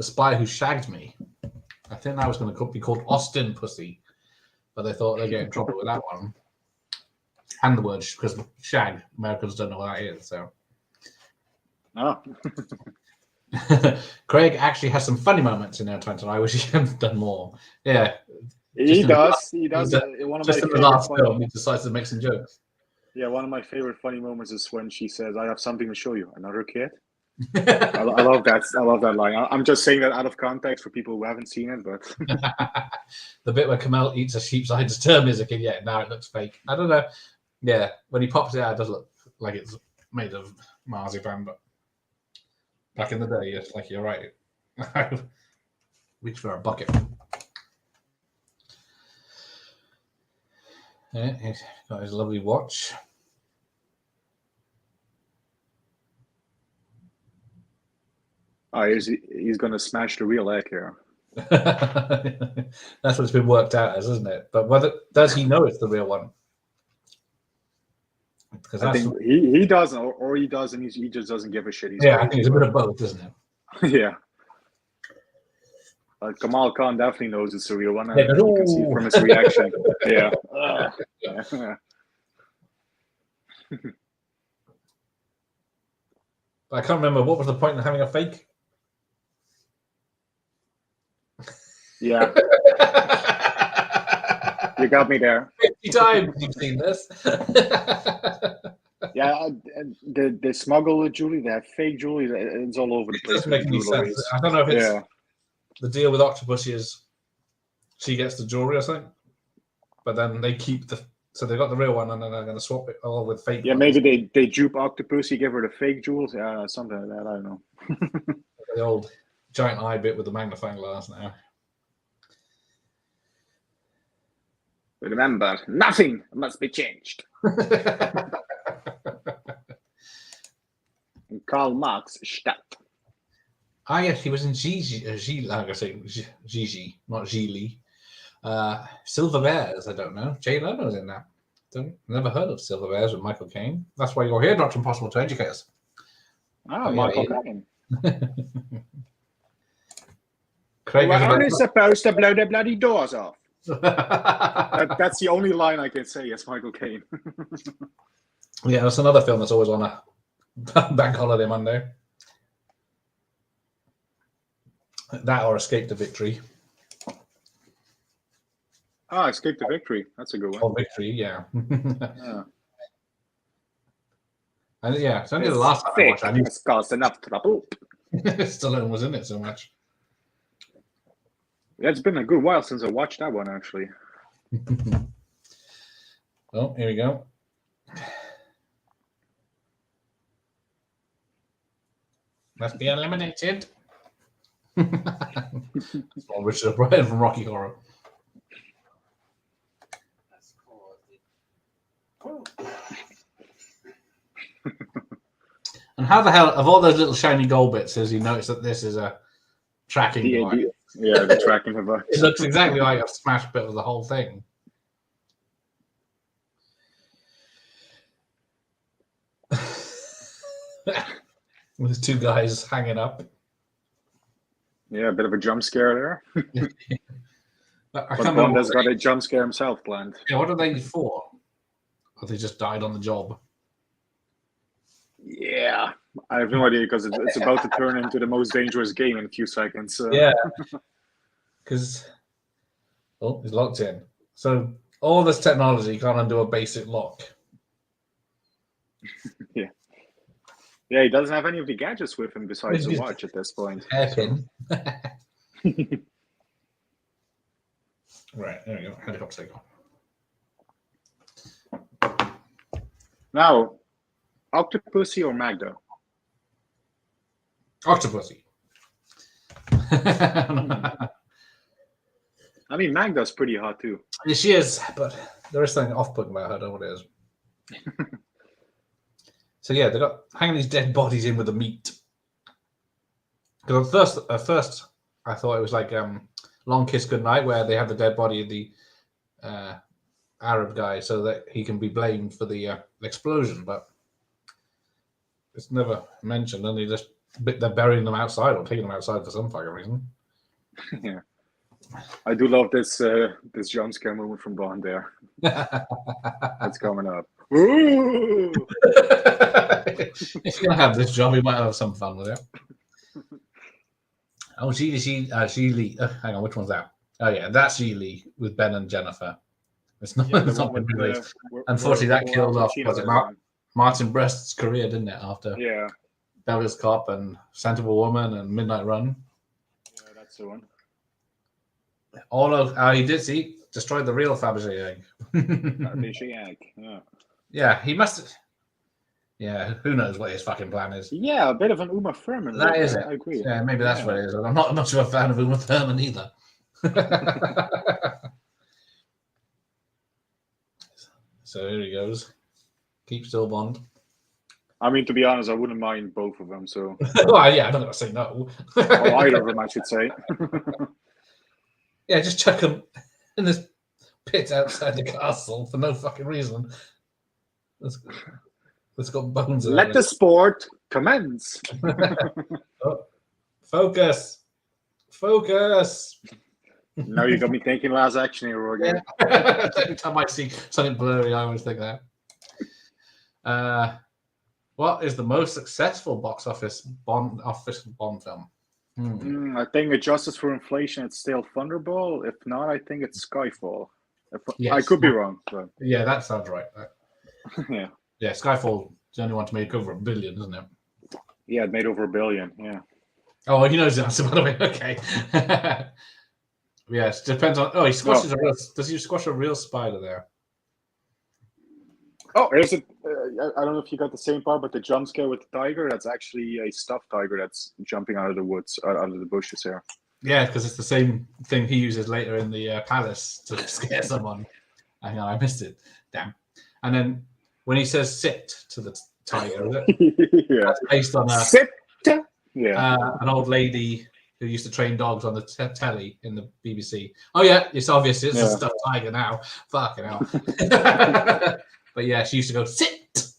Spy Who Shagged Me. I think that was going to be called Austin Pussy, but they thought they'd get in trouble with that one. And the word, because shag, Americans don't know what that is, so. Oh. Craig actually has some funny moments in there, Trenton. I wish he had done more. Yeah. He does. One of just my in the last film, he decides to make some jokes. Yeah, one of my favorite funny moments is when she says, "I have something to show you." Another kid. I love that. I love that line. I'm just saying that out of context for people who haven't seen it, but the bit where Kamel eats a sheep's eye to turn as a kid, yeah, now it looks fake. I don't know. Yeah, when he pops it out, it does look like it's made of marzipan, but back in the day, it's like you're right. Reach for a bucket. Yeah, he's got his lovely watch. oh, he's going to smash the real egg here. That's what it's been worked out as, isn't it? But whether does he know it's the real one? Because I think he doesn't, or he does, and he just doesn't give a shit. I think it's a bit of both, isn't it? Yeah. Kamal Khan definitely knows it's the real one. And you can see it from his reaction. Yeah. But I can't remember what was the point of having a fake. Yeah, you got me there. 50 times you've seen this. Yeah, they smuggle the jewelry, they have fake jewelry. It's all over the It place. doesn't make with any jewelry. sense. I don't know if it's Yeah, the deal with Octopussy is she gets the jewelry or something, but then they keep the. So they got the real one, and then they're going to swap it all with fake. yeah. ones. Maybe they dupe Octopussy, give her the fake jewels. Yeah, something like that. I don't know. The old giant eye bit with the magnifying glass now. Remember, nothing must be changed. Karl Marx, Stadt. Ah, yes, he was in Gigi. Like I say, Gigi, not Gili. Silver Bears, I don't know. Jay Leno's in that. Never heard of Silver Bears with Michael Caine. That's why you're here, Dr. Impossible, to educate us. Ah, Michael Caine. Craig is We're about... supposed to blow the bloody doors off. That's the only line I can say as Michael Caine. Yeah, that's another film that's always on a Bank Holiday Monday. That or Escape to Victory. Ah, Escape to Victory. That's a good one. Oh, Victory, yeah. Yeah. And yeah, it's only the last time I watched it. It's caused enough trouble. Stallone was in it so much. Yeah, it's been a good while since I watched that one, actually. Oh, here we go. Must be eliminated. It's all Richard O'Brien from Rocky Horror. That's called And how the hell, of all those little shiny gold bits, has he noticed that this is a tracking device? The tracking device. It looks exactly like a smash bit of the whole thing. With two guys hanging up. Yeah, a bit of a jump scare there. But But Bond has got a jump scare himself planned. Yeah, what are they for? Or they just died on the job? Yeah, I have no idea because it's about to turn into the most dangerous game in a few seconds. Yeah. Because, oh, he's locked in. So all this technology can't undo a basic lock. Yeah, he doesn't have any of the gadgets with him besides the watch at this point. Hairpin. Right, there we go. Helicopter go. Now, Octopussy or Magda? Octopussy. I mean, Magda's pretty hot too. Yeah, she is, but there is something off-putting about her. I don't know what it is. So yeah, they got hanging these dead bodies in with the meat. Because at first, I thought it was like Long Kiss Goodnight, where they have the dead body of the Arab guy, so that he can be blamed for the explosion. But it's never mentioned, and they're burying them outside or taking them outside for some fucking reason. Yeah, I do love this this jump scare moment from Bond there. It's coming up. Ooh! If you're gonna have this job, you might have some fun with it. Oh, Gili. Hang on, which one's that? Oh yeah, that's Gili with Ben and Jennifer. It's not. It's not been released. Unfortunately, that killed off Martin Brest's career, didn't it? After Beverly's Cop and Scent of a Woman and Midnight Run. Yeah, that's the one. All of he did see destroyed the real Fabergé egg. Fabergé egg. Yeah. Yeah, he must. Yeah, who knows what his fucking plan is? Yeah, a bit of an Uma Thurman. That is it. I agree. Yeah, maybe that's what it is. I'm not much of a fan of Uma Thurman either. So here he goes. Keep still, Bond. I mean, to be honest, I wouldn't mind both of them. So. Well, yeah, I'm not going to say no. Or either of them, I should say. Yeah, just chuck them in this pit outside the castle for no fucking reason. It's got bones in it. Let the sport commence. Oh, focus. Now you got me thinking Last Action Hero again. Every time I see something blurry, I always think that. What is the most successful box office Bond film? I think adjusted for inflation, it's still Thunderball. If not, I think it's Skyfall. I Yes. could be wrong, but Yeah, that sounds right. yeah. Yeah, Skyfall is the only one to make over $1 billion, isn't it? Yeah, it made over $1 billion. Yeah. Oh, he knows the answer, by the way. Okay. Yes, depends on. Oh, he squashes a real. Does he squash a real spider there? Oh, here's a. I don't know if you got the same part, but the jump scare with the tiger, that's actually a stuffed tiger that's jumping out of the woods, out of the bushes here. Yeah, because it's the same thing he uses later in the palace to scare someone. Hang on, I missed it. Damn. And then when he says "sit" to the tiger, Yeah. that's based on Sit. Yeah. an old lady who used to train dogs on the telly in the BBC. Oh yeah, it's obvious it's a stuffed tiger now. Fucking hell. But yeah, she used to go sit,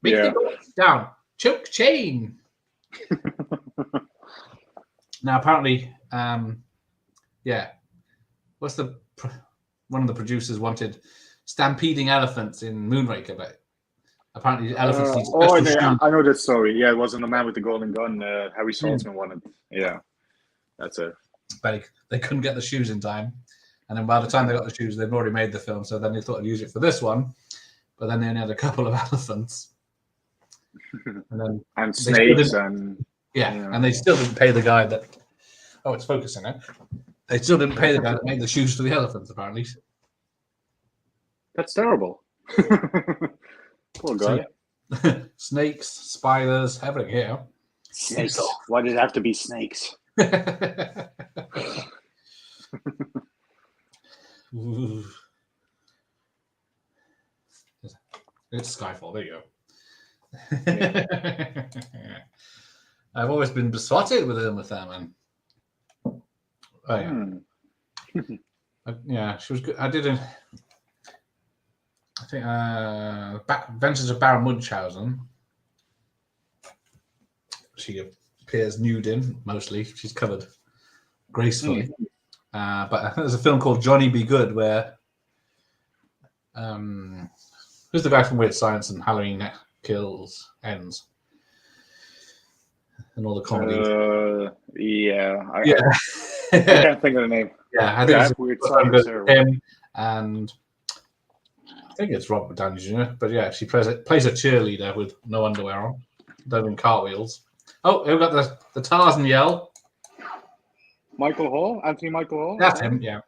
make the dogs down, choke chain. Now apparently, what's one of the producers wanted stampeding elephants in Moonraker, but apparently elephants need special shoes. I know that story. Yeah, it wasn't the man with the golden gun. Harry Saltzman wanted. Yeah, that's it. But they couldn't get the shoes in time, and then by the time they got the shoes, they'd already made the film. So then they thought they'd use it for this one, but then they only had a couple of elephants, and snakes and and they still didn't pay the guy that. Oh, it's focusing it. They still didn't pay the guy that made the shoes for the elephants. Apparently, that's terrible. Poor guy. So, snakes, spiders, everything here. Snakes. Why did it have to be snakes? It's Skyfall. There you go. I've always been besotted with Uma Thurman. Oh yeah, yeah, she was good. I did I think Adventures of Baron Munchausen. She appears nude in mostly. She's covered gracefully. But there's a film called Johnny Be Good where who's the guy from Weird Science and Halloween Kills Ends and all the comedy. I can't think of the name. Yeah, I think it's Weird Science. Him and I think it's Robert Downey Jr. But yeah, she plays a cheerleader with no underwear on, doing cartwheels. Oh, we've got the Tarzan yell. Michael Hall, Anthony Michael Hall. That's him. Yeah.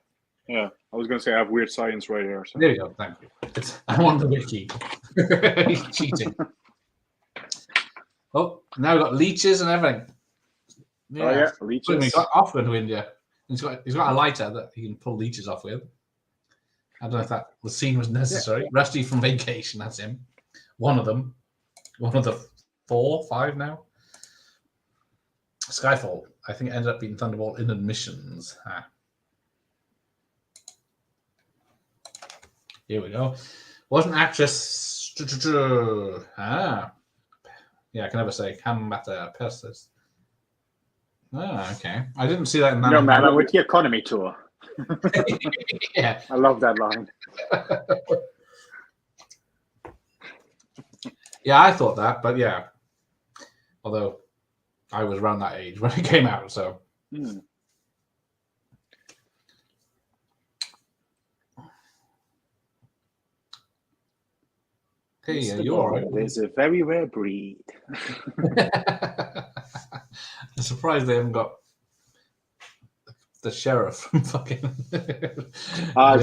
Yeah, I was going to say I have Weird Science right here. So. There you go. Thank you. I'm on the wiki. He's cheating. Oh, now we've got leeches and everything. Yeah. Oh yeah, leeches. He got off going to India. He's got a lighter that he can pull leeches off with. I don't know if the scene was necessary. Yeah. Rusty from Vacation, that's him. One of them. One of the 4, 5 now. Skyfall. I think it ended up being Thunderball in admissions. Here we go. Wasn't actress. Yeah, I can never say Kambata Pestis. Okay. I didn't see that in that. No, man, I went to the economy tour. Yeah. I love that line. Yeah, I thought that, but yeah. Although I was around that age when it came out, so. Hey, you're all right. There's a very rare breed. I'm surprised they haven't got the sheriff from fucking.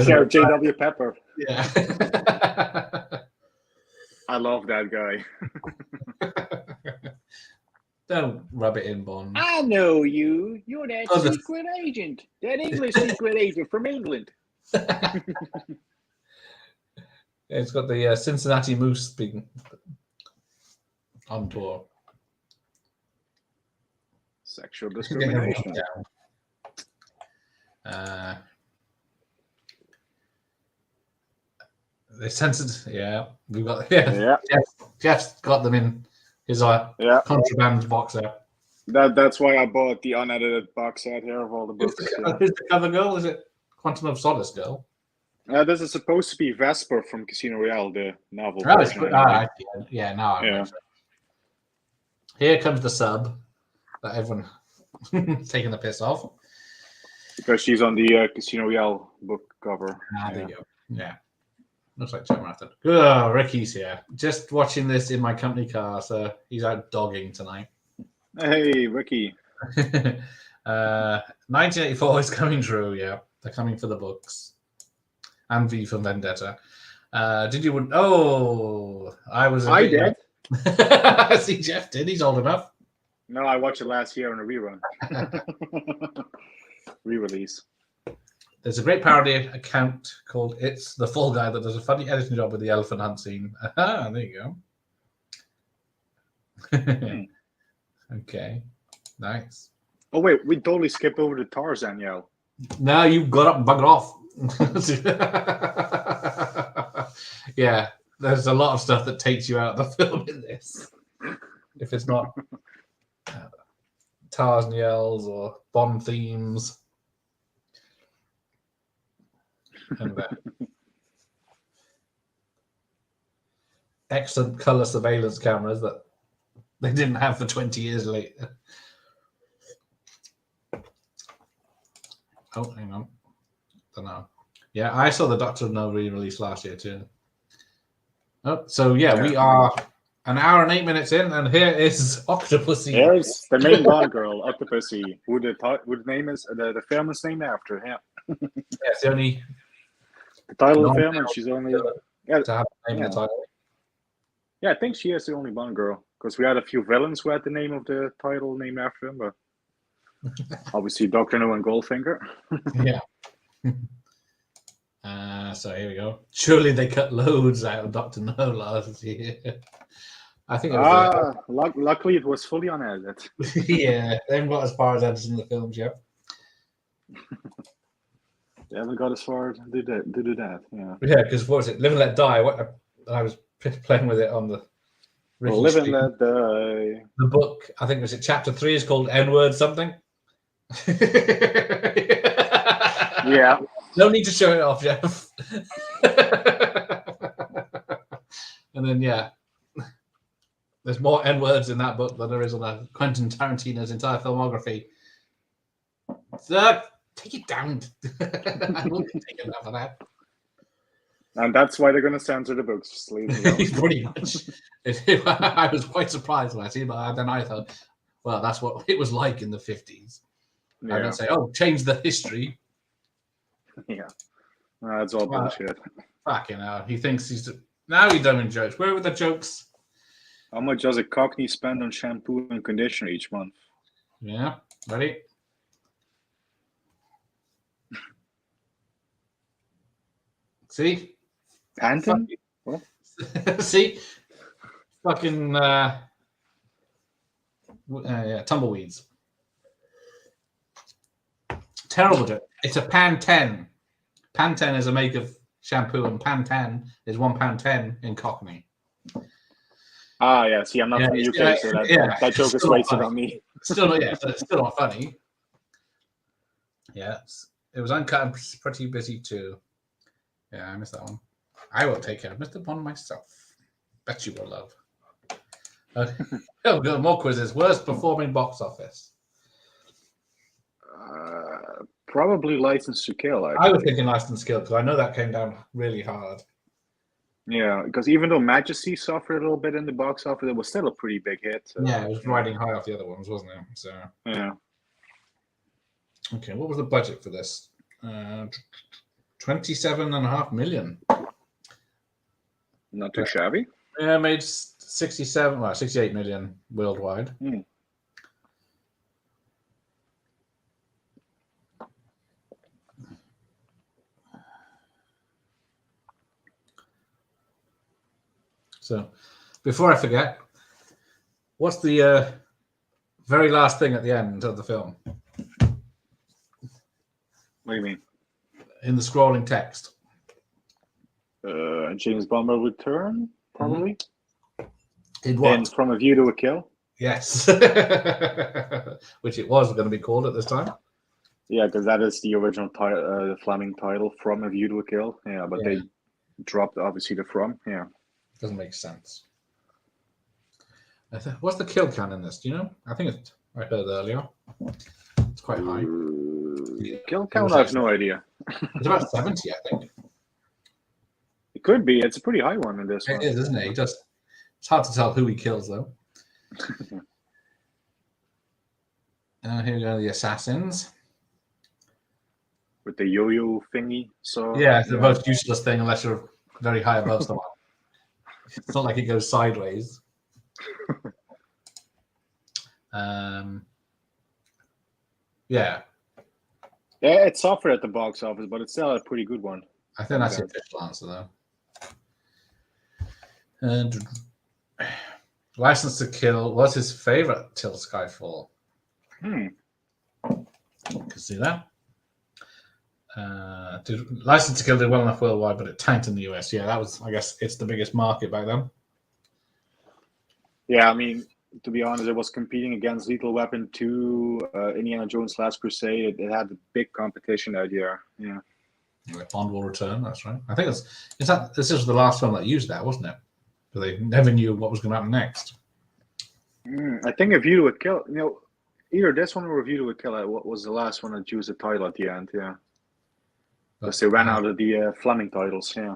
Sheriff J.W. Pepper. Yeah. I love that guy. Don't rub it in, Bond. I know you. You're that secret agent. That English secret agent from England. It's got the Cincinnati Moose being on tour. Sexual discrimination. They censored. Yeah, we've got. Yeah. Jeff's got them in his contraband box set. That's why I bought the unedited box set here of all the books. Who's the cover girl? Is it Quantum of Solace girl? This is supposed to be Vesper from Casino Royale, the novel. Oh, yeah, now I Here comes the sub that everyone taking the piss off. Because she's on the Casino Royale book cover. There you go. Yeah. Looks like Joe Marathon. Oh, Ricky's here. Just watching this in my company car, so he's out dogging tonight. Hey, Ricky. 1984 is coming true, yeah. They're coming for the books. And V for Vendetta. Did you... Oh, I was... I did. See, Jeff did. He's old enough. No, I watched it last year on a rerun. Re-release. There's a great parody account called It's the Fall Guy that does a funny editing job with the elephant hunt scene. There you go. Okay. Nice. Oh, wait. We totally skipped over the Tarzan yell. Now you got up and buggered off. Yeah. There's a lot of stuff that takes you out of the film in this. If it's not Tarzan yells or Bond themes. And excellent color surveillance cameras that they didn't have for 20 years later. Oh, hang on. Don't know. Yeah, I saw the Doctor No re-release last year too. Oh, so yeah, we are an hour and 8 minutes in, and here is Octopussy. Here's the main Bond girl, Octopussy, who the name is the film is named after. Yeah, it's the only title of the film, and she's only to have the name in the title. Yeah, I think she is the only Bond girl because we had a few villains who had the name of the title named after him, but obviously Dr. No and Goldfinger. Yeah. So here we go. Surely they cut loads out of Dr. No last year. I think it was luckily it was fully unedited. Yeah, they haven't got as far as editing the films yet. They haven't got as far to do that. Yeah, because what was it? Live and Let Die. I was playing with it on the Live and Let Die. The book, I think was it chapter 3 is called N-word something. Yeah. No need to show it off, Jeff. And then there's more N-words in that book than there is on Quentin Tarantino's entire filmography. So, take it down. I won't take enough of that. And that's why they're going to censor the books. Just leave them alone. Pretty much. I was quite surprised when I see it, but then I thought, well, that's what it was like in the 50s. Yeah. I don't say, change the history. Yeah. That's all bullshit. Fucking hell. He thinks now he's doing jokes. Where were the jokes? How much does a Cockney spend on shampoo and conditioner each month? Yeah. Ready? See? Panton? What? See? Fucking tumbleweeds. Terrible joke. It's a Pan-10. Pan-10 is a make of shampoo, and Pan-10 is £1.10 in Cockney. Yeah. See, I'm not from the UK, so that joke is wasted on me. Still not funny. Yeah, it was uncut and pretty busy too. Yeah, I missed that one. I will take care of Mr. Bond myself. Bet you will, love. Good. More quizzes. Worst performing box office. Probably License to Kill. I was thinking License to Kill because I know that came down really hard. Yeah, because even though Majesty suffered a little bit in the box office, it was still a pretty big hit. So. Yeah, it was riding high off the other ones, wasn't it? So yeah. Okay, what was the budget for this? 27.5 million. Not too shabby. Yeah, made 68 million worldwide. So, before I forget, what's the very last thing at the end of the film? What do you mean? In the scrolling text. James Bond will return, probably. In what? And From a View to a Kill. Yes. Which it was going to be called at this time. Yeah, because that is the original Fleming title, From a View to a Kill. Yeah, but they dropped obviously the from. Yeah. Doesn't make sense. What's the kill count in this? Do you know? I think I heard earlier. It's quite high. Kill count, I have no idea. It's about 70, I think. It could be. It's a pretty high one in this one. It is, isn't it? It's hard to tell who he kills, though. Here we go, the assassins. With the yo-yo thingy. So Yeah, it's the most useless thing unless you're very high above someone. It's not like it goes sideways. Yeah. Yeah, it's suffered at the box office, but it's still a pretty good one. I think that's the official answer, though. And License to Kill was his favorite till Skyfall. You can see that. License to Kill did well enough worldwide, but it tanked in the US. Yeah, that was, I guess, it's the biggest market back then. Yeah, I mean, to be honest, it was competing against Lethal Weapon 2, Indiana Jones Last Crusade. It had a big competition that year. Yeah. Bond Will Return, that's right. I think this is the last film that used that, wasn't it? But they never knew what was going to happen next. I think A View to a Kill, either this one or A View to a Kill, what was the last one that used the title at the end, yeah. Because they ran out of the Fleming titles, yeah.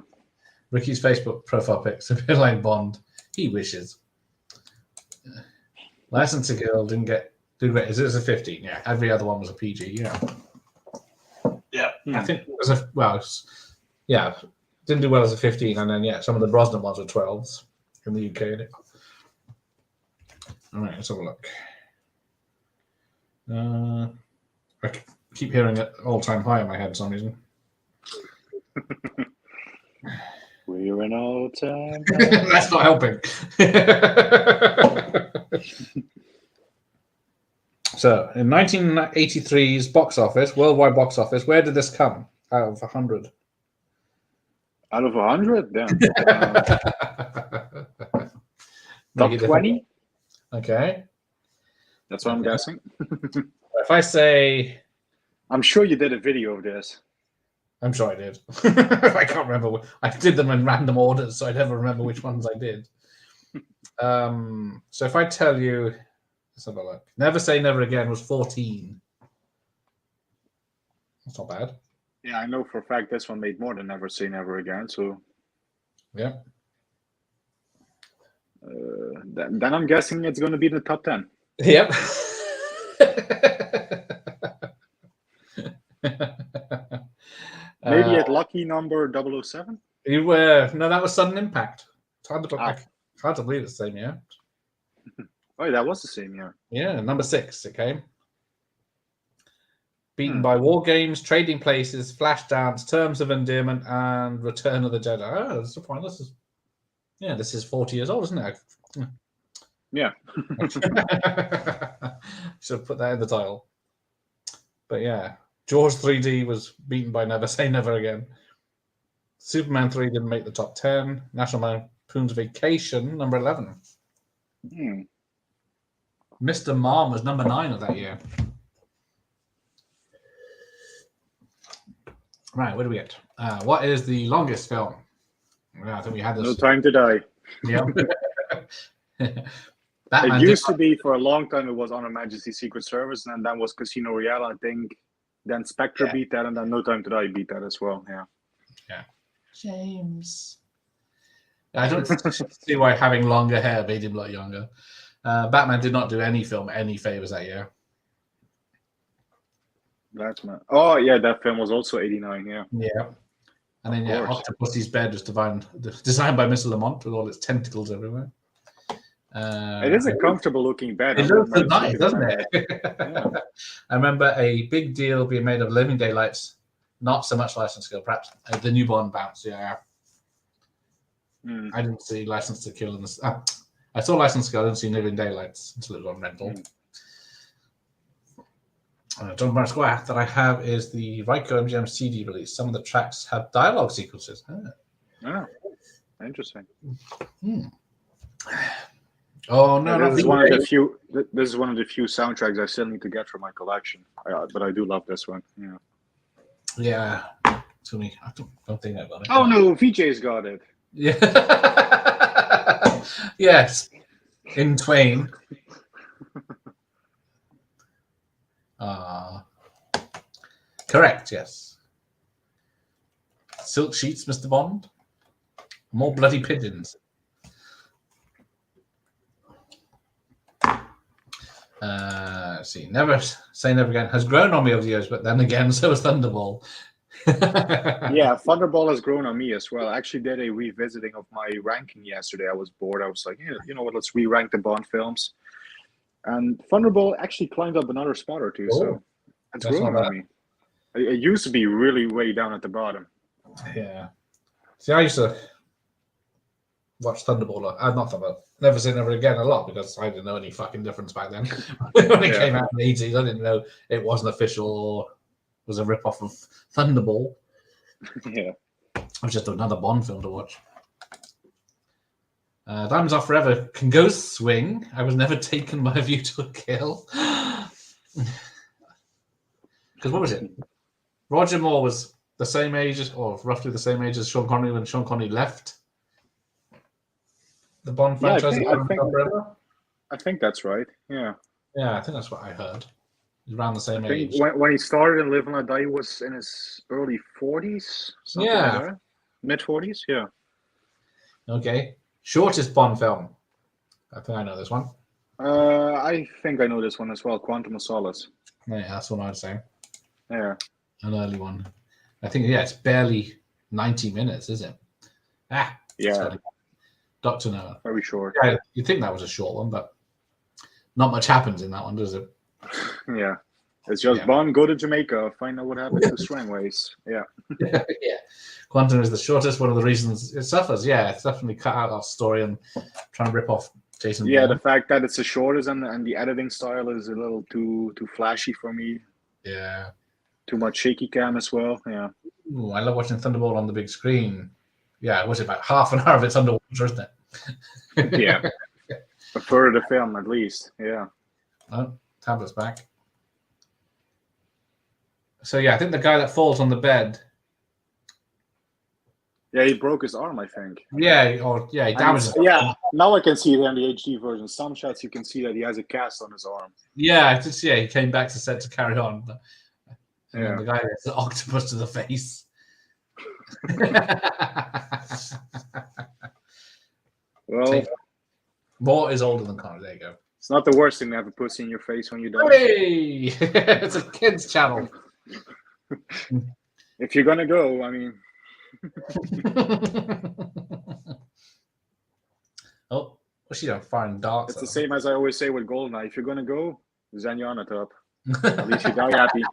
Ricky's Facebook profile pics a bit like Bond. He wishes. License to Kill didn't get do great. Is it a 15? Yeah. Every other one was a PG. Yeah. Yeah. I think it was didn't do well as a 15, and then some of the Brosnan ones were 12s in the UK. All right, let's have a look. I keep hearing it all-time high in my head for some reason. We're an all-time. That's not helping. So, in 1983's box office, worldwide box office, where did this come out of 100? Out of 100? Damn. Top 20? Okay. That's what I'm guessing. If I say... I'm sure you did a video of this. I'm sure I did. I can't remember. I did them in random orders, so I never remember which ones I did. So if I tell you... Let's have a look. Never Say Never Again was 14. That's not bad. Yeah, I know for a fact this one made more than Never Say Never Again, so... Yeah. Then I'm guessing it's going to be in the top 10. Yep. Maybe at lucky number 007? You were... No, that was Sudden Impact. It's hard to believe it's the same year. Oh, that was the same year. Yeah, number 6 it came. Beaten by War Games, Trading Places, Flashdance, Terms of Endearment, and Return of the Jedi. Oh, that's the point. This is 40 years old, isn't it? Yeah. Should put that in the title. But yeah, Jaws 3D was beaten by Never Say Never Again. Superman 3 didn't make the top 10. National Lampoon's Vacation, number 11. Mr. Mom was number 9 of that year. Right, what do we get? What is the longest film? I think we had this. No Time to Die. Yeah. It used to be for a long time. It was On Her Majesty's Secret Service, and then was Casino Royale, I think. Then Spectre beat that, and then No Time to Die beat that as well. Yeah. Yeah. James. I don't see why having longer hair made him look younger. Batman did not do any film any favors that year. Batman. Oh yeah, that film was also 89. Yeah. Yeah. And then Octopussy's bed was designed by Mr. Lamont with all its tentacles everywhere. It is a comfortable looking bed. It looks nice, doesn't it? Yeah. I remember a big deal being made of Living Daylights, not so much License to Kill, perhaps the new Bond bounce. Yeah. I didn't see License to Kill in this. I saw License to Kill, I didn't see Living Daylights until it was on rental. John Barnes Square that I have is the Ryko MGM CD release. Some of the tracks have dialogue sequences. Oh, interesting. Oh no! This is one of the few. This is one of the few soundtracks I still need to get for my collection. But I do love this one. Yeah. Yeah. To me, I don't think I got it. Oh no, VJ's got it. Yeah. Yes. In twain. Correct, yes. Silk sheets, Mr. Bond. More bloody pigeons. Let's see. Never Say Never Again has grown on me over the years, but then again, so has Thunderball. Yeah, Thunderball has grown on me as well. I actually did a revisiting of my ranking yesterday. I was bored. I was like, yeah, you know what? Let's re-rank the Bond films. And Thunderball actually climbed up another spot or two, so it's that's grown not on me. It used to be really way down at the bottom. Yeah. See, I used to watch Thunderball. I've not thought about Never Say Never Again a lot because I didn't know any fucking difference back then. When it came out in the 80s, I didn't know it wasn't official or was a rip-off of Thunderball. Yeah. It was just another Bond film to watch. Diamonds Are Forever. Can ghosts swing? I was never taken by a view to a kill. Because what was it? Roger Moore was the same age, or roughly the same age as Sean Connery when Sean Connery left the Bond franchise. I think that's right. Yeah. Yeah, I think that's what I heard. Around the same I think age. when he started in Live and Let Die, he was in his early 40s. Something like that. Mid 40s, yeah. Okay. Shortest Bond film. I think I know this one. I think I know this one as well. Quantum of Solace. Yeah, that's what I'd say. Yeah. An early one. I think, yeah, it's barely 90 minutes, is it? Yeah. Dr. Noah. Very short. Yeah, you'd think that was a short one, but not much happens in that one, does it? Yeah. It's just Bond, go to Jamaica, find out what happened to Strangways. Yeah. Yeah. Quantum is the shortest. One of the reasons it suffers. Yeah, it's definitely cut out that story and trying to rip off Jason Yeah, Bourne. the fact that it's the shortest and the editing style is a little too flashy for me. Yeah. Too much shaky cam as well. Yeah. Ooh, I love watching Thunderball on the big screen. Yeah, was it about half an hour of it's underwater, isn't it? Yeah. A third of the film, at least. Yeah. Oh, tablet's back. So, yeah, I think the guy that falls on the bed. Yeah, he broke his arm, I think. Yeah, he damaged his arm. Now I can see it in the HD version. Some shots you can see that he has a cast on his arm. Yeah, he came back to set to carry on. But, and yeah. then the guy gets the octopus to the face. Well, Moore is older than Connor. There you go. It's not the worst thing to have a pussy in your face when you die. Hey! It's a kids' channel. If you're gonna go, I mean. Oh, what's she doing? Firing darts. It's the same as I always say with Goldeneye. If you're gonna go, Zen on the top. At least you die happy.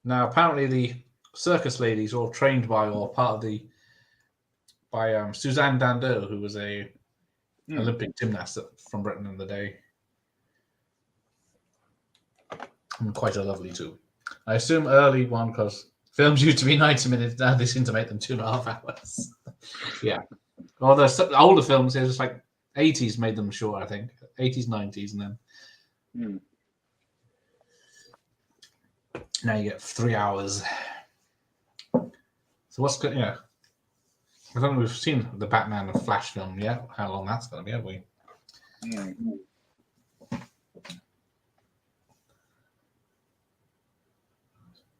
Now, apparently, the circus ladies all trained by or part of Suzanne Dandeau, who was a Olympic gymnast from Britain in the day. And quite a lovely too. I assume early one because films used to be 90 minutes. Now they seem to make them 2.5 hours. Yeah. Well, the older films, it was like 80s made them short, I think. 80s, 90s, and then. Now you get 3 hours. So what's good? Yeah. I don't know. We've seen the Batman and Flash film yet. How long that's going to be, have we?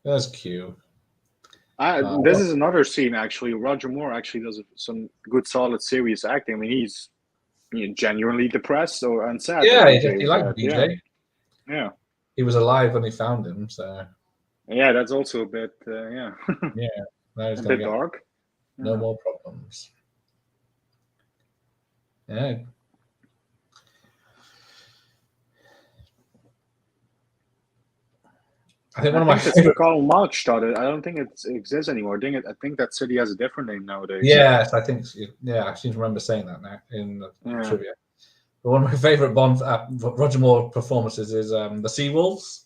That's cute. This is another scene, actually. Roger Moore actually does some good, solid, serious acting. I mean, he's genuinely depressed and sad. Yeah, he liked DJ. Yeah. He was alive when he found him, so. Yeah, that's also a bit, yeah. Yeah. Now he's a bit dark. No more problems. Yeah. I think one of my favorite. Karl Marx started. I don't think it exists anymore. I think that city has a different name nowadays. Yes, I think. Yeah, I seem to remember saying that now in the trivia. But one of my favorite Bond Roger Moore performances is the Seawolves.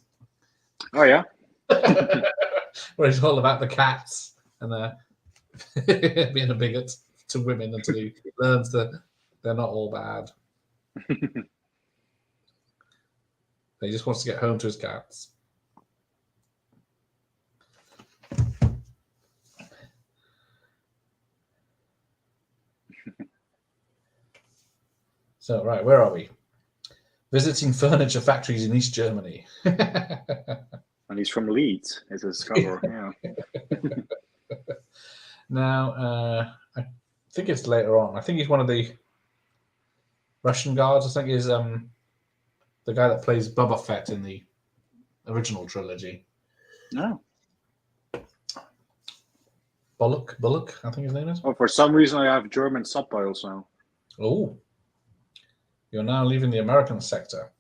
Oh yeah. Where it's all about the cats and being a bigot to women until he learns that they're not all bad. He just wants to get home to his cats. So, right, where are we? Visiting furniture factories in East Germany. And he's from Leeds, is his cover. Yeah. Now, I think it's later on. I think he's one of the Russian guards. I think he's the guy that plays Boba Fett in the original trilogy. No. Bullock, I think his name is. Oh, for some reason I have German subtitles now. Oh, you're now leaving the American sector.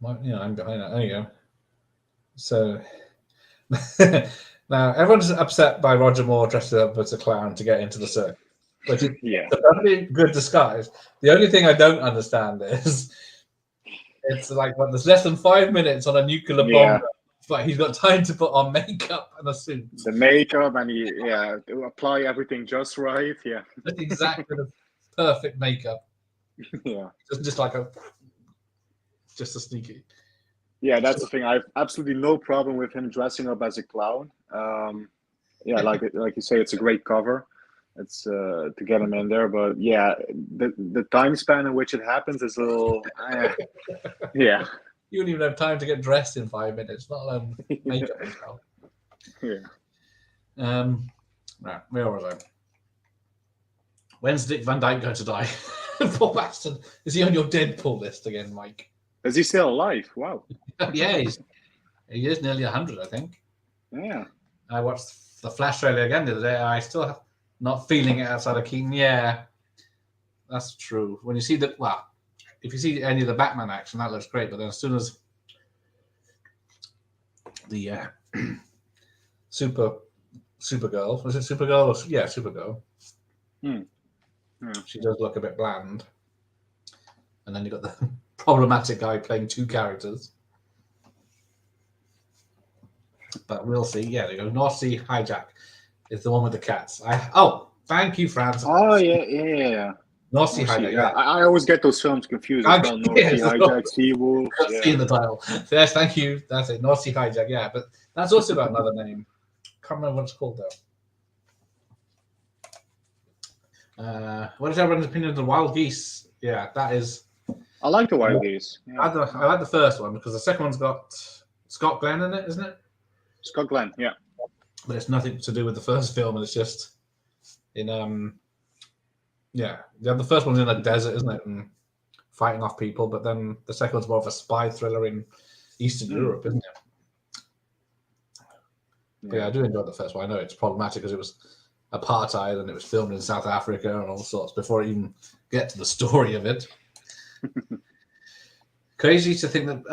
I'm behind that. There you go. So now everyone's upset by Roger Moore dressed up as a clown to get into the circus, which is Yeah. a perfectly good disguise. The only thing I don't understand is it's like there's less than 5 minutes on a nuclear bomb, but he's got time to put on makeup and a suit. The makeup and to apply everything just right. Yeah. Just exactly the perfect makeup. Yeah. Just like a sneaky. Yeah, that's the thing. I have absolutely no problem with him dressing up as a clown. Like you say, it's a great cover. It's to get him in there, but yeah, the time span in which it happens is a little. Yeah. You wouldn't even have time to get dressed in 5 minutes, not alone makeup as well. Yeah. Right, where was I? When's Dick Van Dyke going to die? Poor bastard. Is he on your Deadpool list again, Mike? Is he still alive? Wow. Yeah, he is nearly 100, I think. Yeah. I watched the Flash trailer again the other day. I still have not feeling it outside of Keaton. Yeah, that's true. When you see if you see any of the Batman action, that looks great. But then as soon as the Supergirl, was it Supergirl? Yeah, Supergirl. Yeah. She does look a bit bland. And then you got the problematic guy playing two characters. But we'll see. Yeah, there you go. North Sea Hijack is the one with the cats. Thank you, Franz. Oh yeah. North Sea Hijack. Yeah. I always get those films confused. North Sea Hijack, Sea-Wolf. See in the title. Yes, thank you. That's it. North Sea Hijack. Yeah, but that's also got another name. Can't remember what it's called though. What is everyone's opinion of the Wild Geese? Yeah, that is. I like the Wild Geese. Yeah. I like the first one because the second one's got Scott Glenn in it, isn't it? Scott Glenn, yeah. But it's nothing to do with the first film, and it's just in the first one's in a desert, isn't it, and fighting off people. But then the second one's more of a spy thriller in Eastern Europe, isn't it? But yeah, I do enjoy the first one. I know it's problematic because it was apartheid and it was filmed in South Africa and all sorts before I even get to the story of it. Crazy to think that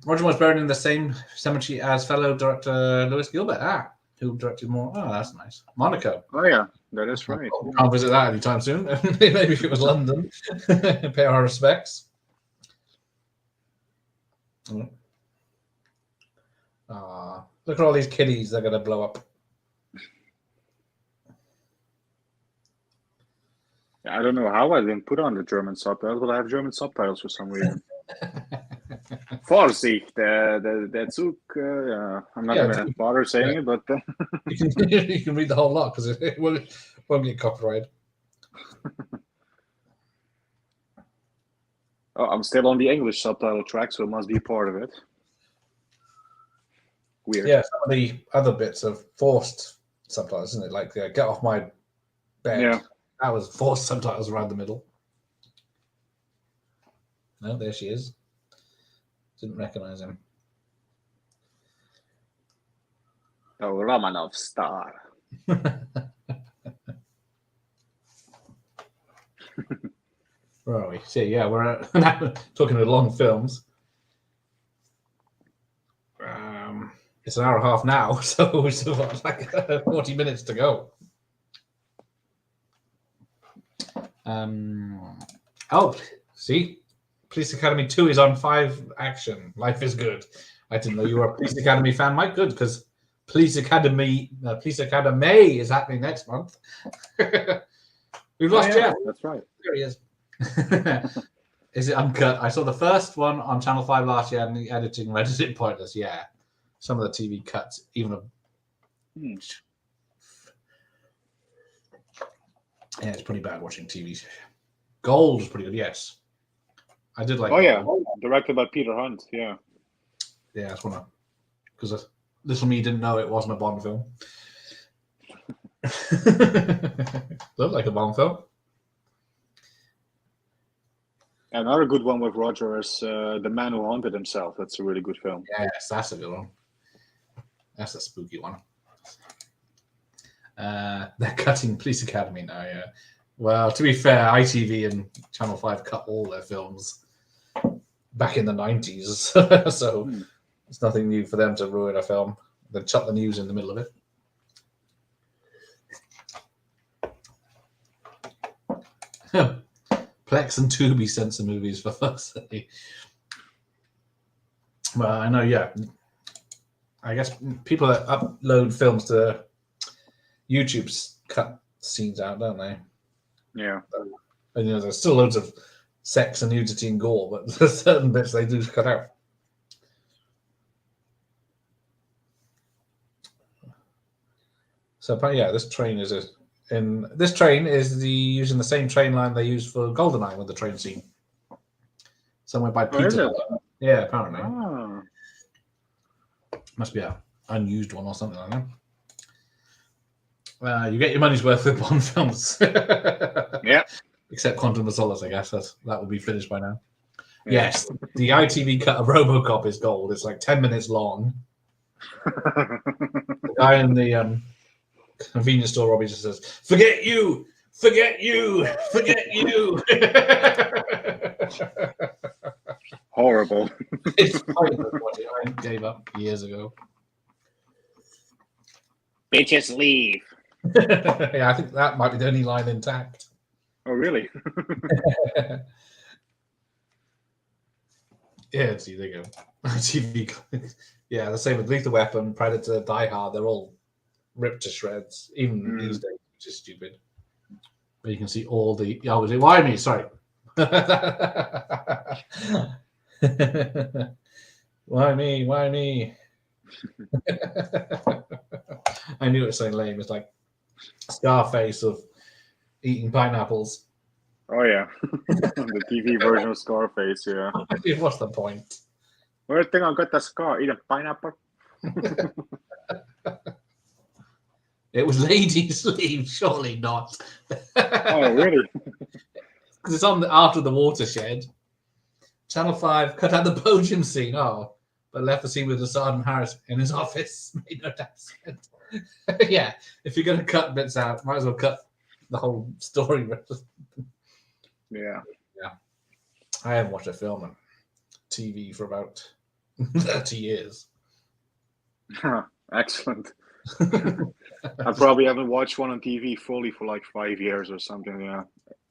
Roger Moore's buried in the same cemetery as fellow director Lewis Gilbert, who directed more. Oh, that's nice. Monaco. Oh yeah, that is right. Can't visit that anytime soon. Maybe if it was London, pay our respects. Look at all these kiddies they're going to blow up. I don't know how I didn't put on the German subtitles, but I have German subtitles for some reason. Vorsicht, the Zug. I'm not going to bother saying it, but you can read the whole lot because it won't get copyrighted. I'm still on the English subtitle track, so it must be part of it. Weird. Yeah, some of the other bits are forced subtitles, isn't it? Like get off my bed. Yeah. That was forced subtitles around the middle. No, there she is. Didn't recognize him. Oh, Romanov star. Where are we? See, yeah, we're talking about long films. It's an hour and a half now, so we've still got like 40 minutes to go. See, Police Academy 2 is on 5 action. Life is good. I didn't know you were a Police Academy fan, Mike. Good, because Police Academy is happening next month. We've lost Jeff. That's right. There he is. Is it uncut? I saw the first one on Channel 5 last year, and the editing rendered it pointless. Yeah, some of the TV cuts, even Yeah, it's pretty bad watching TV. Gold was pretty good. Yes, I did like. Oh yeah, Gold. directed by Peter Hunt. Yeah. Yeah, that's one because little me didn't know it wasn't a Bond film. Looked like a Bond film. Another good one with Roger is The Man Who Haunted Himself. That's a really good film. Yes, that's a good one. That's a spooky one. They're cutting Police Academy now, yeah. Well, to be fair, ITV and Channel 5 cut all their films back in the 90s. So it's nothing new for them to ruin a film. They chuck the news in the middle of it. Plex and Tubi censor movies for fuck's sake. Well, I know, yeah. I guess people that upload films to YouTube cut scenes out, don't they? Yeah. And there's still loads of sex and nudity and gore, but there's certain bits they do cut out. So, but yeah, this train is using the same train line they used for GoldenEye with the train scene. Somewhere by Oh, is Peter. it? Yeah, apparently. Ah. Must be an unused one or something like that. You get your money's worth with Bond films. Yeah. Except Quantum of Solace, I guess. That will be finished by now. Yeah. Yes, the ITV cut of RoboCop is gold. It's like 10 minutes long. The guy in the convenience store, Robbie, just says, "Forget you! Forget you! Forget you!" Horrible. It's pointless. I gave up years ago. Bitches leave. Yeah, I think that might be the only line intact. Oh, really? Yeah, see, there you go. TV. Yeah, the same with Lethal Weapon, Predator, Die Hard. They're all ripped to shreds, even these days, which is stupid. But you can see all the. Oh, was it? Why me? Sorry. Why me? Why me? I knew it was something lame. It's like Scarface of eating pineapples. Oh, yeah. The TV version of Scarface, yeah. What's the point? Where think I got the scar? Eat a pineapple? It was Ladies' Leave, surely not. Oh, really? Because it's on after the watershed. Channel 5 cut out the podium scene. Oh, but left the scene with the Sergeant Harris in his office. Made no damn sense. Yeah, if you're going to cut bits out, might as well cut the whole story. Yeah. I haven't watched a film on TV for about 30 years. Excellent. I probably haven't watched one on TV fully for like 5 years or something, yeah.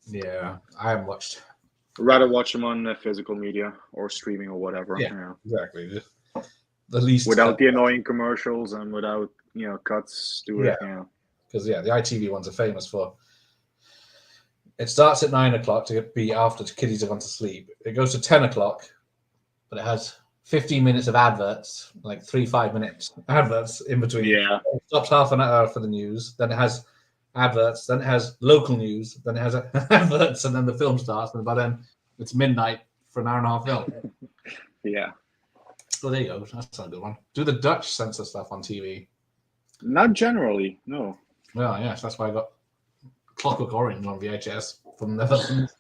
Yeah, I haven't watched. Rather watch them on physical media or streaming or whatever. Yeah. Exactly. The least without the annoying commercials and without cuts to it. Yeah. Because the ITV ones are famous for. It starts at 9 o'clock to be after kiddies have gone to sleep. It goes to 10 o'clock, but it has 15 minutes of adverts, like 5 minutes adverts in between. Yeah. It stops half an hour for the news. Then it has adverts. Then it has local news. Then it has adverts, and then the film starts. And by then it's midnight for an hour and a half film. Yeah. So there you go. That's not a good one. Do the Dutch censor stuff on TV? Not generally, no. Well, yes, that's why I got Clockwork Orange on VHS from the Netherlands.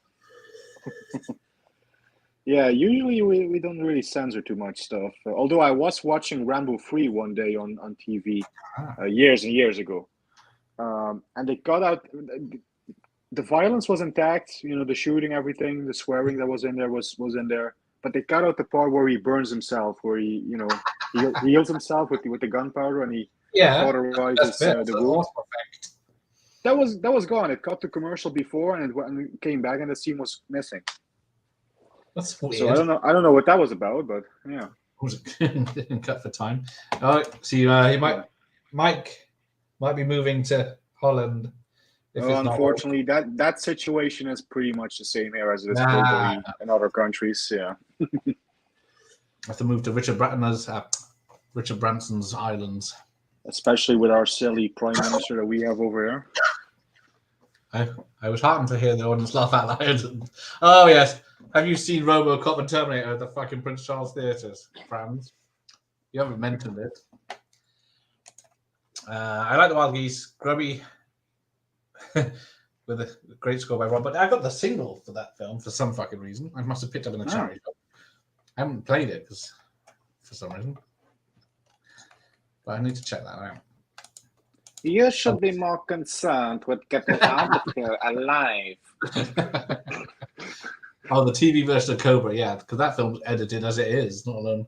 Yeah, usually we don't really censor too much stuff. Although I was watching Rambo 3 one day on TV years and years ago. And they got out... The violence was intact, the shooting, everything, the swearing that was in there was in there. But they cut out the part where he burns himself, where he heals himself with the gunpowder and he cauterizes the wound. That was gone. It cut to commercial before and it came back and the scene was missing. That's weird. So I don't know what that was about, but yeah. Was it cut for time? Mike might be moving to Holland. Unfortunately, that situation is pretty much the same here as it is globally in other countries. Yeah. Have to move to Richard Branson's islands. Especially with our silly prime minister that we have over here. I was heartened to hear the audience laugh out loud. Oh yes, have you seen RoboCop and Terminator at the fucking Prince Charles Theatres, Franz? You haven't mentioned it. I like the Wild Geese, Grubby, with a great score by Rob. But I got the single for that film for some fucking reason. I must have picked up in a charity shop. I haven't played it for some reason, but I need to check that out. You should be more concerned with getting out of here alive. Oh, the TV version of Cobra, yeah, because that film's edited as it is, not alone.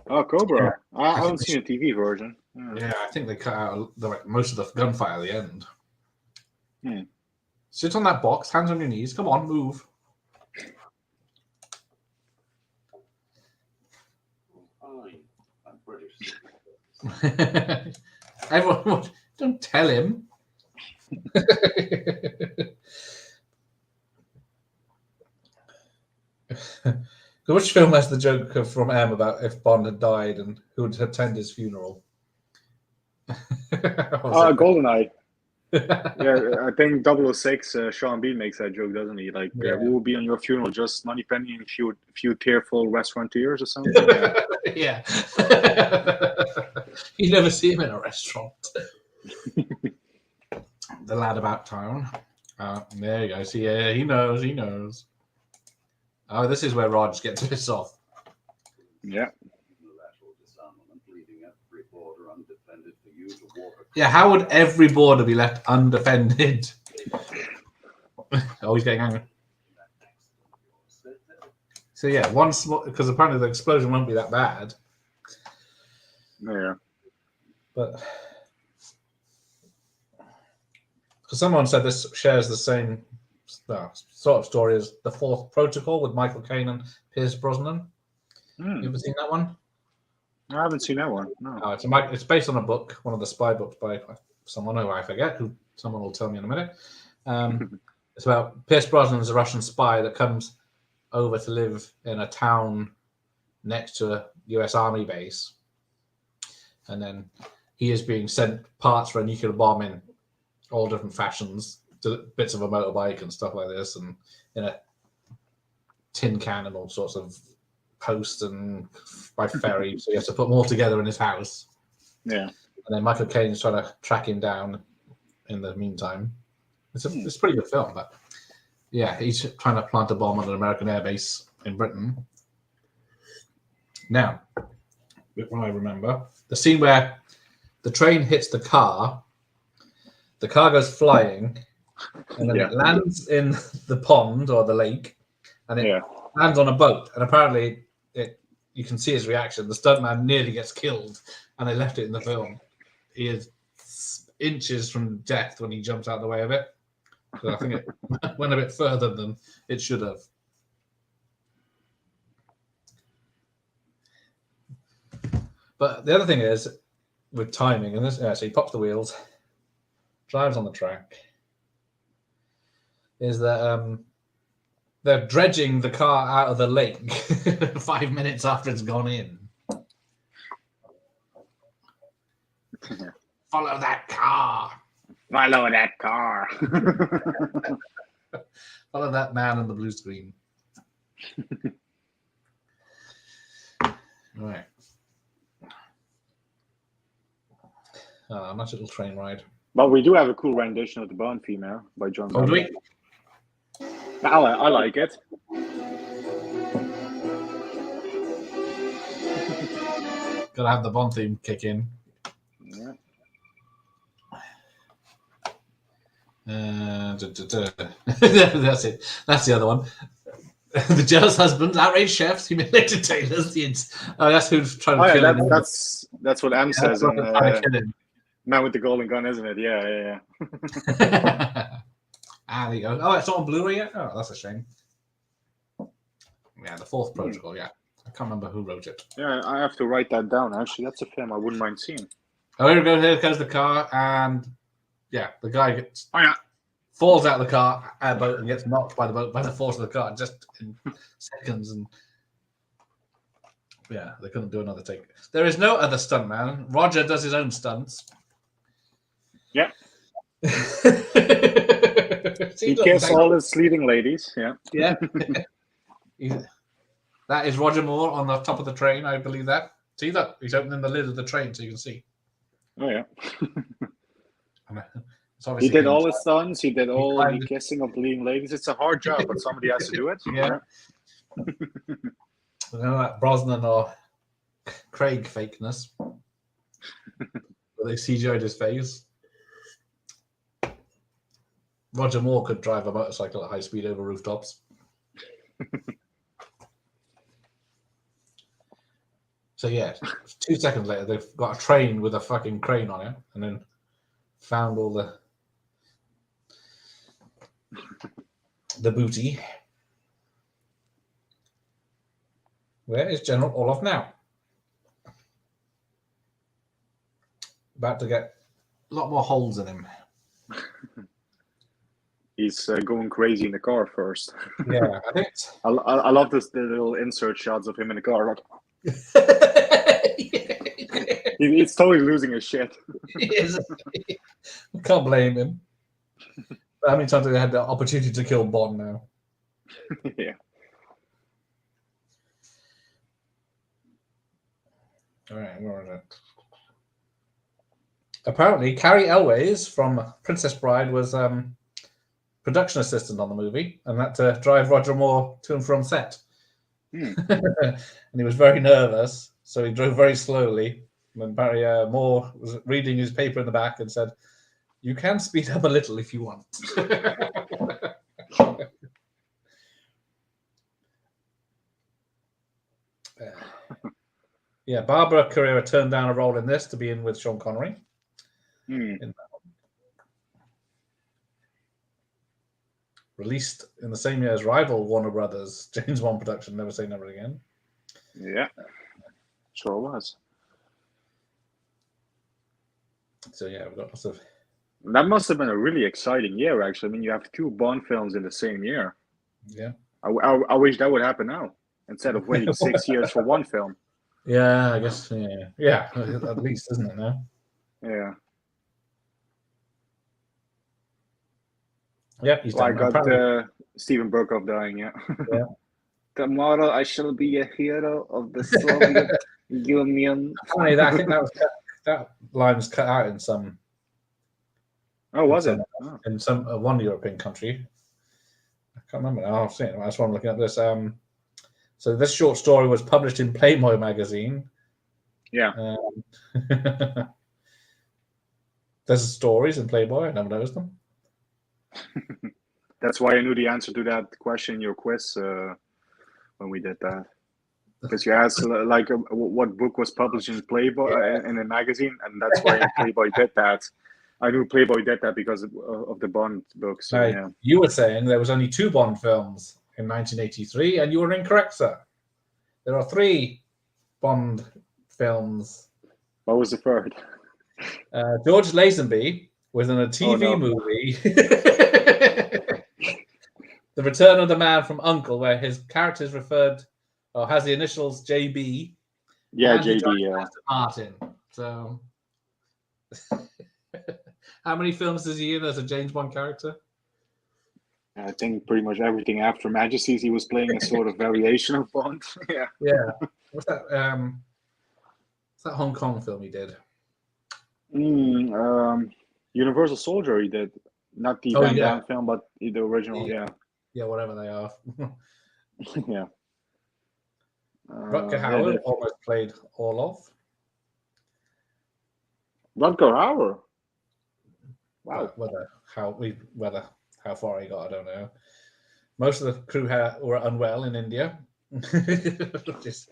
Oh, Cobra. I haven't seen a TV version. Yeah, I think they cut out most of the gunfight at the end. Sit on that box, hands on your knees. Come on, move. Fine. I'm British. Everyone, don't tell him. Which film has the joke from M about if Bond had died and who would attend his funeral? GoldenEye. Yeah, I think 006, Sean Bean makes that joke, doesn't he? Like, who will be on your funeral? Just Moneypenny and a few tearful restaurateurs or something? Yeah. You never see him in a restaurant. The lad about town. There you go. See, yeah, he knows. Oh, this is where Rog gets pissed off. Yeah. Yeah, how would every border be left undefended? Oh, he's getting angry. So yeah, one small, because apparently the explosion won't be that bad. Yeah. But because someone said this shares the same sort of story as The Fourth Protocol with Michael Caine and Pierce Brosnan. You ever seen that one? I haven't seen that one. No. Oh, it's based on a book, one of the spy books by someone who I forget, who someone will tell me in a minute. It's about Pierce Brosnan is a Russian spy that comes over to live in a town next to a US Army base. And then he is being sent parts for a nuclear bomb in all different fashions, bits of a motorbike and stuff like this, and in a tin can and all sorts of post and by ferry, so he has to put them all together in his house. Yeah. And then Michael Caine's trying to track him down in the meantime. It's a pretty good film, but yeah, he's trying to plant a bomb on an American airbase in Britain. Now, what I remember, the scene where the train hits the car goes flying, and then it lands in the pond or the lake, and it lands on a boat, and apparently you can see his reaction. The stuntman nearly gets killed, and they left it in the film. He is inches from death when he jumps out the way of it. So I think it went a bit further than it should have. But the other thing is, with timing, and this, so he pops the wheels, drives on the track, is that they're dredging the car out of the lake 5 minutes after it's gone in. Follow that car. Follow that car. Follow that man on the blue screen. Right. A nice little train ride. But we do have a cool rendition of the Bond Female by John. Oh, do we? I like it. Gotta have the Bond theme kick in. Yeah. That's it. That's the other one. The jealous husbands, outraged chefs, humiliated tailors. That's who's trying to kill him. That's what M says in Man with the Golden Gun, isn't it? Yeah. There you go. Oh, it's not on Blu-ray yet? Oh, that's a shame. Yeah, The Fourth Protocol, yeah. I can't remember who wrote it. Yeah, I have to write that down, actually. That's a film I wouldn't mind seeing. Oh, here we go. Here goes the car, and yeah, the guy falls out of the car boat and gets knocked by the boat by the force of the car just in seconds. And yeah, they couldn't do another take. There is no other stuntman. Roger does his own stunts. Yeah. He kissed all his leading ladies. Yeah. Yeah. That is Roger Moore on the top of the train. I believe that. See that? He's opening the lid of the train so you can see. Oh yeah. It's He did all his stunts. He did all the climbed- kissing of the leading ladies. It's a hard job, but somebody has to do it. Yeah. You know that Brosnan or Craig fakeness. Where they CGI'd his face. Roger Moore could drive a motorcycle at high speed over rooftops. So yeah, 2 seconds later, they've got a train with a fucking crane on it, and then found all the booty. Where is General Orlov now? About to get a lot more holes in him. He's going crazy in the car first. Yeah, I think. I love the little insert shots of him in the car. Like, he's totally losing his shit. He is. Can't blame him. How many times have they had the opportunity to kill Bond now? Yeah. All right, where is it? Apparently, Carrie Elways from Princess Bride was production assistant on the movie, and had to drive Roger Moore to and from set. And he was very nervous, so he drove very slowly. And Barry Moore was reading his paper in the back and said, "You can speed up a little if you want." Yeah, Barbara Carrera turned down a role in this to be in with Sean Connery. Released in the same year as rival Warner Brothers James Bond production, Never Say Never Again. Yeah, sure was. So yeah, we've got lots of. That must have been a really exciting year, actually. I mean, you have 2 Bond films in the same year. Yeah. I wish that would happen now instead of waiting 6 years for one film. Yeah, I guess. Yeah, yeah. At least, isn't it now? Yeah. Yeah, he's Well, I done. got Stephen Burkhoff dying. Yeah. Yeah. Tomorrow I shall be a hero of the Soviet Union. Funny, I think that line was cut out in some. Oh, was it? In some one European country? I can't remember now. I've seen it. That's why I'm looking at this. So this short story was published in Playboy magazine. Yeah. There's stories in Playboy. I never noticed them. That's why I knew the answer to that question in your quiz when we did that. Because you asked like what book was published in Playboy in a magazine, and that's why Playboy did that. I knew Playboy did that because of the Bond books. So, yeah. You were saying there was only 2 Bond films in 1983, and you were incorrect, sir. There are 3 Bond films. What was the third? George Lazenby was in a TV movie, The Return of the Man from U.N.C.L.E., where his character is referred, or has the initials JB. Yeah, JB. Yeah. Martin. So, how many films does he in as a James Bond character? I think pretty much everything after Majesty's, he was playing a sort of variation of Bond. Yeah. Yeah. What's that? What's that Hong Kong film he did? Universal Soldier he did. Not the Van Damme film, but the original, yeah. Yeah, whatever they are. Yeah. Rutger Hauer almost played Orlov. Rutger Hauer? Wow. Whether how far he got, I don't know. Most of the crew were unwell in India. Just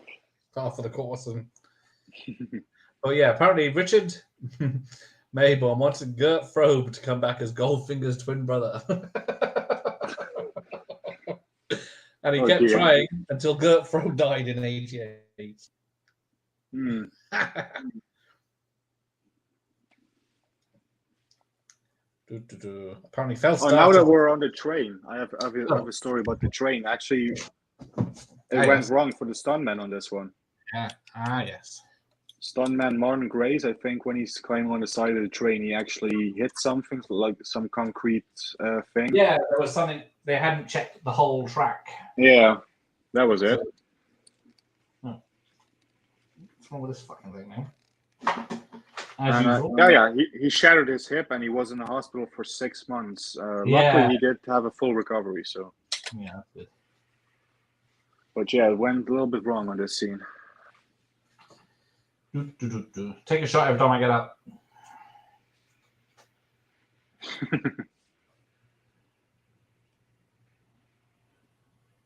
part of the course. Oh yeah, apparently Richard Maybaum wanted Gert Frobe to come back as Goldfinger's twin brother. And he kept trying until Gert Frobe died in 1988. Apparently fell. Now that we're on the train, I have a story about the train. Actually, it went wrong for the stuntman on this one. Yeah. Ah, yes. stuntman Martin Grace, I think when he's climbing on the side of the train, he actually hit something like some concrete thing. Yeah, there was something. They hadn't checked the whole track. Yeah, that was it. What's wrong with this fucking thing, man? As And, usual. he shattered his hip and he was in the hospital for 6 months. Yeah. Luckily, he did have a full recovery. So, Yeah, that's good. but yeah, it went a little bit wrong on this scene. Take a shot every time I get up.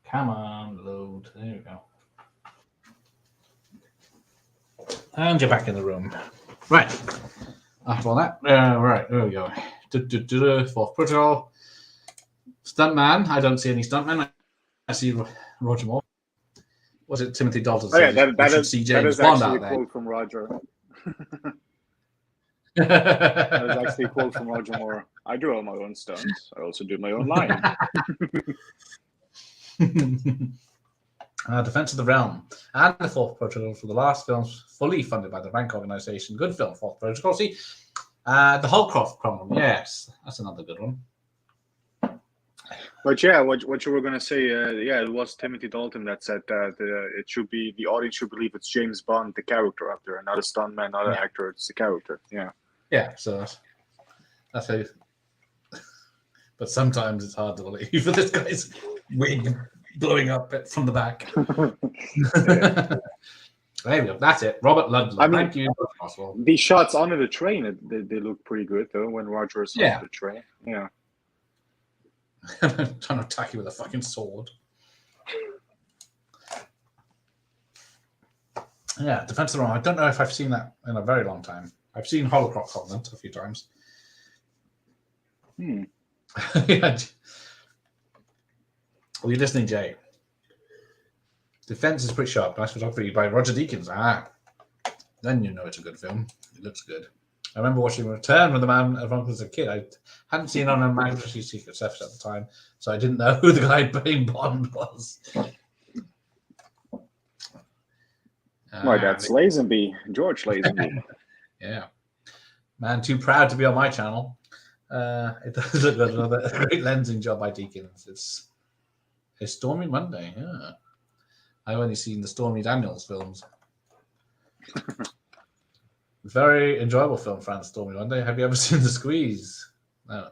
Come on, load. There we go. And you're back in the room. Right. After all that, right, there we go. Fourth protocol. Stuntman. I don't see any stuntman. I see Roger Moore. Was it Timothy Dalton? Oh yeah, that is James Bond actually out a there. quote from Roger. That is actually a quote from Roger Moore. I do all my own stunts. I also do my own line. Defense of the Realm and the Fourth Protocol for the last films fully funded by the Rank Organization. Good film, Fourth Protocol. See, the Holcroft problem. Yes, that's another good one. But yeah, what you were gonna say? Yeah, it was Timothy Dalton that said that it should be the audience should believe it's James Bond, the character up there, not a stuntman, not an actor. It's the character. Yeah. Yeah. So that's how. But sometimes it's hard to believe for this guy's wig blowing up from the back. There we go. That's it. Robert Ludlum. Thank you. The shots under the train, they look pretty good though. When Roger is on the train. Yeah. Trying to attack you with a fucking sword. Yeah, Defense of the Realm. I don't know if I've seen that in a very long time. I've seen Holocron Covenant a few times. Yeah. Are you listening, Jay? Defense is pretty sharp. Nice photography by Roger Deakins. Then you know it's a good film. It looks good. I remember watching Return with the Man of Uncle as a kid. I hadn't seen on a Majesty's Secret Service at the time, so I didn't know who the guy playing Bond was. Why, that's Lazenby, George Lazenby. Yeah. Man, too proud to be on my channel. It does look good. Another great lensing job by Deakins. It's a Stormy Monday. Yeah. I've only seen the Stormy Daniels films. Very enjoyable film, Franz, Stormy Monday. Have you ever seen The Squeeze? No.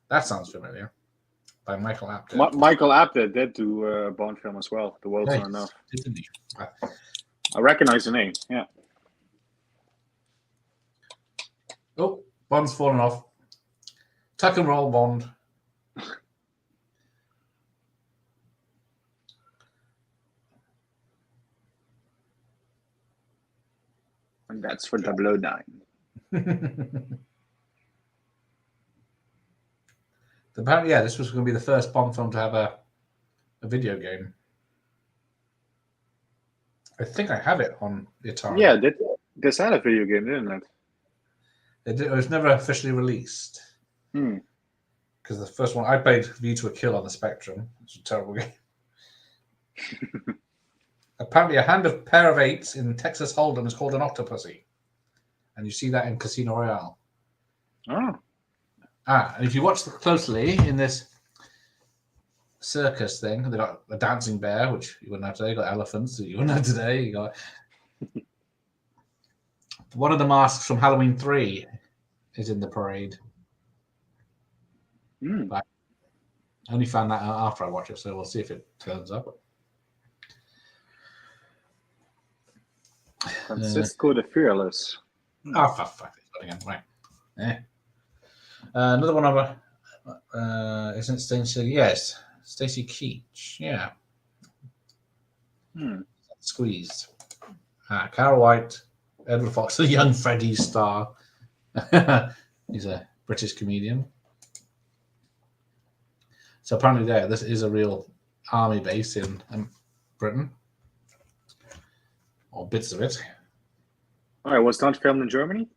That sounds familiar. By Michael Apted. Michael Apted did do a Bond film as well. The World's Not Enough. Didn't he? I recognize the name. Yeah. Oh, Bond's fallen off. Tuck and roll, Bond. And that's for 009. Apparently, yeah, this was going to be the first Bond film to have a video game. I think I have it on the Atari. Yeah, this had a video game, didn't it? It was never officially released. Because the first one I played, View to a Kill on the Spectrum. It's a terrible game. Apparently, a pair of eights in Texas Hold'em is called an Octopussy, and you see that in Casino Royale. Oh. And if you watch closely in this circus thing, they got a dancing bear, which you wouldn't have today. You got elephants, that you wouldn't have today. You got one of the masks from Halloween 3 is in the parade. But I only found that out after I watched it, so we'll see if it turns up. Francisco the Fearless. Oh, fuck it again. Right. Yeah. Another one over. Isn't Stacey? Yes. Stacey Keach. Yeah. Squeezed. Carol White. Edward Fox, the young Freddie star. He's a British comedian. So apparently this is a real army base in Britain. Or bits of it. All right, was not filmed in Germany?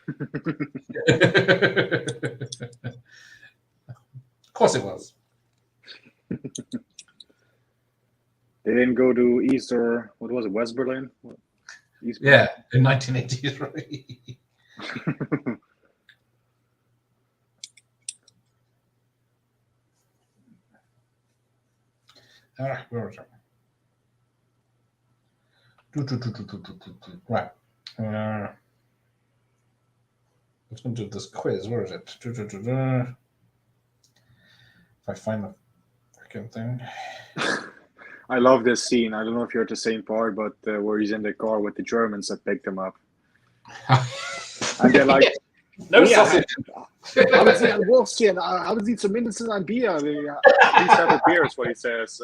Of course it was. They didn't go to East or, what was it, West Berlin? Yeah, in 1983. Where was it? Right. Let's go do this quiz. Where is it? If I find the freaking thing. I love this scene. I don't know if you're at the same part, but where he's in the car with the Germans that picked him up, and they're like, No "Yeah, sausage. haben Sie ein Wurstchen? Haben Sie zumindest ein Bier? Please have a beer," is what he says.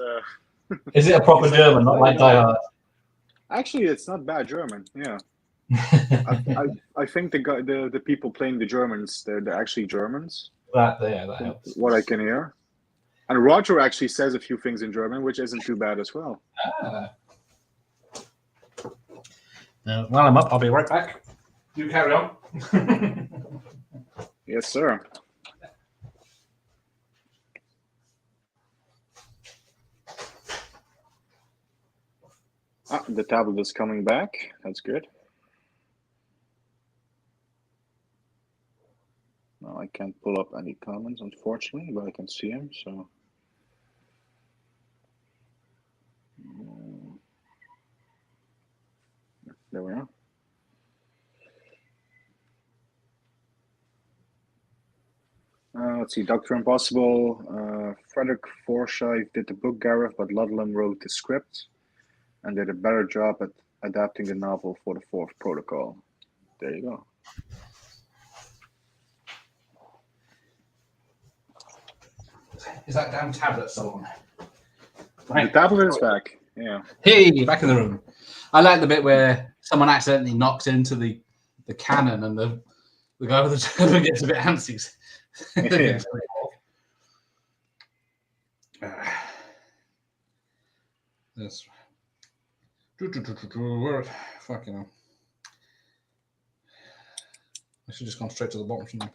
Is it a proper German, not like Die Hard? Actually, it's not bad German. Yeah, I think the people playing the Germans, they're actually Germans. that helps. What I can hear. And Roger actually says a few things in German, which isn't too bad as well. While I'm up, I'll be right back. You carry on. Yes, sir. The tablet is coming back. That's good. No, I can't pull up any comments, unfortunately, but I can see them, so. There we are. Let's see, Dr. Impossible. Frederick Forsyth did the book, Gareth, but Ludlam wrote the script and did a better job at adapting the novel for the fourth protocol. There you go. Is that damn tablet still on? The tablet is back. Yeah. Hey, back in the room. I like the bit where someone accidentally knocks into the cannon and the guy with the turban gets a bit antsy. Yeah. This. Where? Fucking hell. I should just gone straight to the bottom, shouldn't I?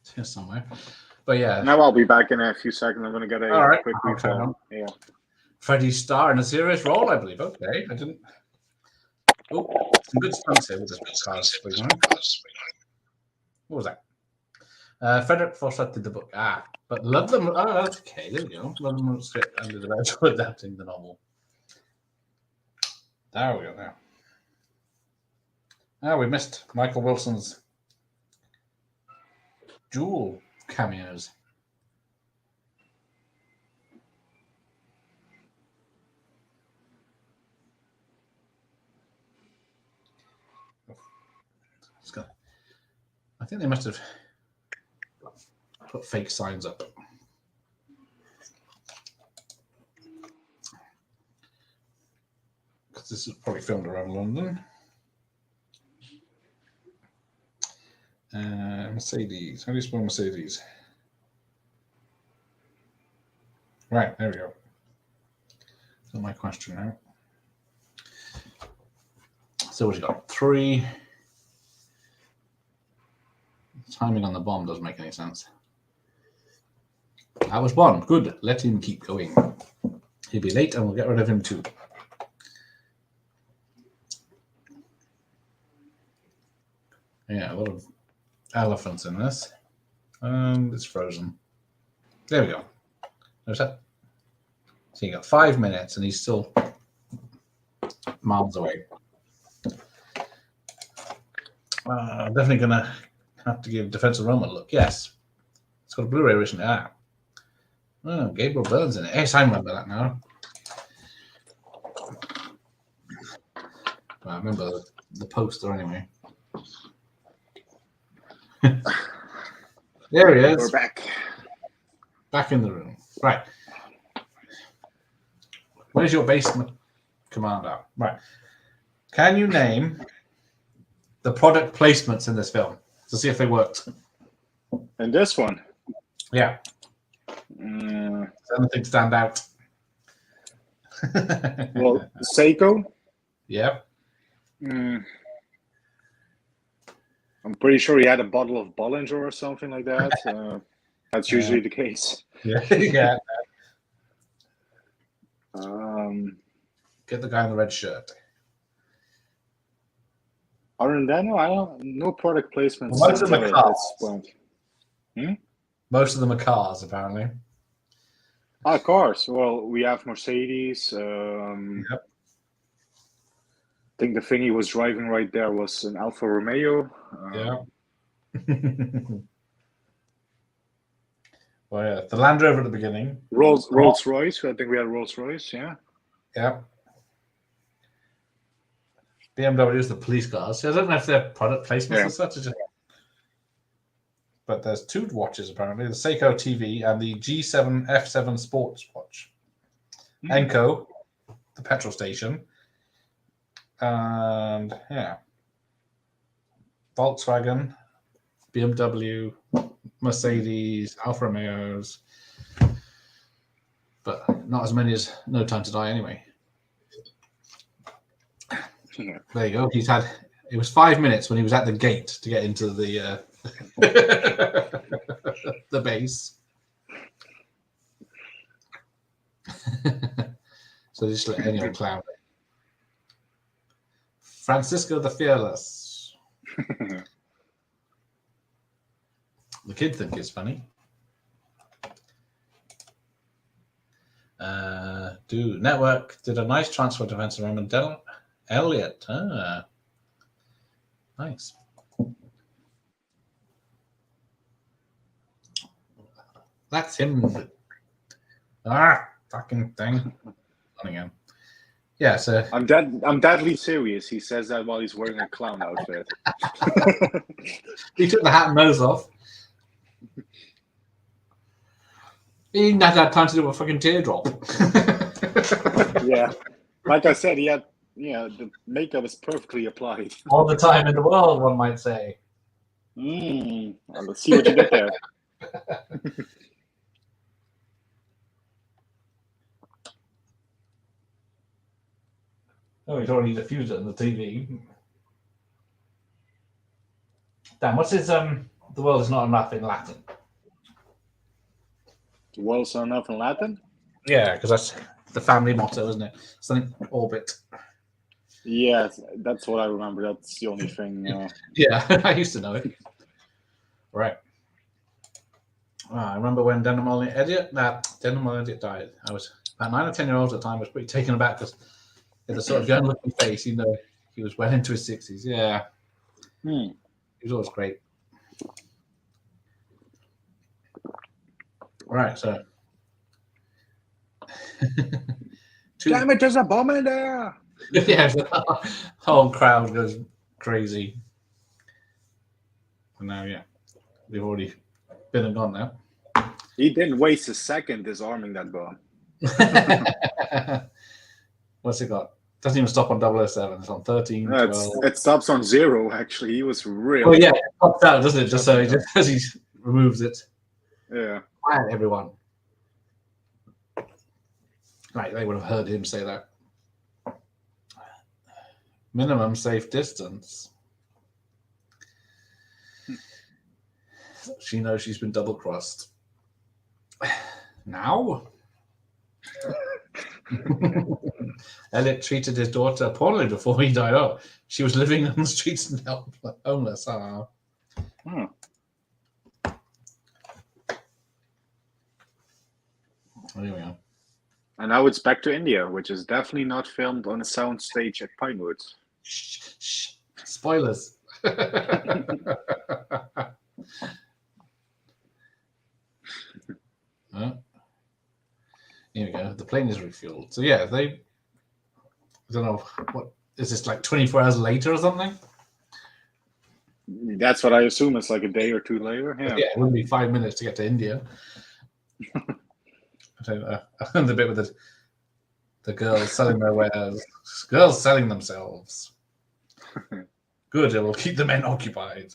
It's here somewhere. But yeah. Now I'll be back in a few seconds. I'm going to get a quick I'll try refill. on. Yeah. Freddie's star in a serious role, I believe. Okay, I didn't. Oh, some good stunts here with this cars. What was that? Frederick Forsyth did the book. But Ludlam. Oh, that's okay. There we go. Ludlam wrote the script and did eventually adapting the novel. There we go. Now. We missed Michael Wilson's dual cameos. I think they must have put fake signs up. Because this is probably filmed around London. Mercedes. How do you spell Mercedes? Right, there we go. That's my question now. So what you got? 3. Timing on the bomb doesn't make any sense. That was 1. Good. Let him keep going. He'll be late and we'll get rid of him too. Yeah, a lot of elephants in this. And it's frozen. There we go. There's that. So you got 5 minutes and he's still miles away. I'm definitely going to have to give Defense of Rome a look. Yes. It's got a Blu-ray originally. Oh, Gabriel Byrne's in it. Yes, I remember that now. Well, I remember the poster anyway. There he is. We're back. Back in the room. Right. Where's your basement commander? Right. Can you name the product placements in this film to see if they worked? And this one? Yeah. Does anything stand out? Well, Seiko. Yep. I'm pretty sure he had a bottle of Bollinger or something like that. That's usually the case. Yeah, yeah. Get the guy in the red shirt. Other than that, no product placements Well, most of them are at cars. this point. Most of them are cars, apparently. Cars. Well, we have Mercedes. Yep. I think the thing he was driving right there was an Alfa Romeo. Yeah. Well, yeah, the Land Rover at the beginning. Rolls Royce. I think we had Rolls Royce. Yeah. Yeah. BMW is the police cars. So I don't know if they're product placements or such. But there's two watches apparently: the Seiko TV and the G7 F7 sports watch. Enco, the petrol station, and yeah, Volkswagen, BMW, Mercedes, Alfa Romeos, but not as many as No Time to Die anyway. There you go. It was 5 minutes when he was at the gate to get into the the base. So just let any old clown. Francisco the Fearless. The kid think it's funny. Network did a nice transfer defense to Raymond Elliott. Nice. That's him. Fucking thing. On again. Yeah, so I'm deadly serious. He says that while he's wearing a clown outfit. he took the hat and nose off. He didn't have time to do a fucking teardrop. Yeah. Like I said, he had the makeup is perfectly applied. All the time in the world, one might say. Well, let's see what you get there. Oh, he's already diffused it on the TV. Dan, what's his the world is not enough in Latin? The world's not enough in Latin? Yeah, because that's the family motto, isn't it? Something orbit. Yeah, that's what I remember. That's the only thing. Yeah, I used to know it. Right. I remember when Denham Elliott died. I was about 9 or 10 years old at the time. I was pretty taken aback because he had a sort of young-looking face, even though he was well into his 60s. Yeah. He was always great. Right, so. Damn it, there's a bomb in there! Yeah, the whole crowd goes crazy. And now, yeah, we've already been and gone now. He didn't waste a second disarming that bomb. What's it got? Doesn't even stop on 007. It's on 13, 12. It stops on 0, actually. He was real. Oh, yeah, it pops out, doesn't it? Just so as he removes it. Yeah. Quiet, everyone. Right, they would have heard him say that. Minimum safe distance. She knows she's been double-crossed. Now? Elliot treated his daughter poorly before he died. Oh, she was living on the streets and homeless. Oh. There we go. And now it's back to India, which is definitely not filmed on a sound stage at Pinewood. Shh. Spoilers. Here we go. The plane is refueled. So yeah, I don't know, what is this, like 24 hours later or something? That's what I assume. It's like a day or two later. Yeah, it wouldn't be 5 minutes to get to India. And the bit with the girls selling their wares. Girls selling themselves. Good, it will keep the men occupied.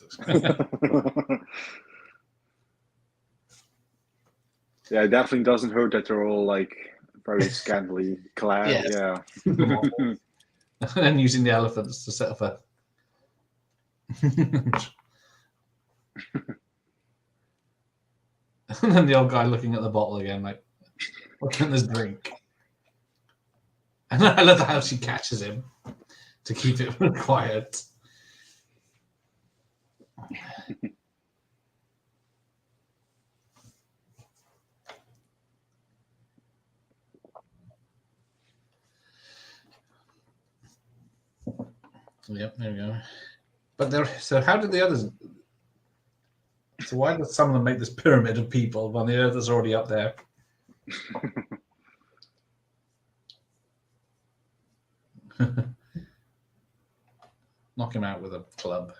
Yeah, it definitely doesn't hurt that they're all like very scantily clad. Yes. Yeah. And then using the elephants to set up a. And then the old guy looking at the bottle again, like, what can this drink? And I love how she catches him to keep it quiet. Yep, there we go. But there, so how did the others? So why did some of them make this pyramid of people when the others already up there? Knock him out with a club.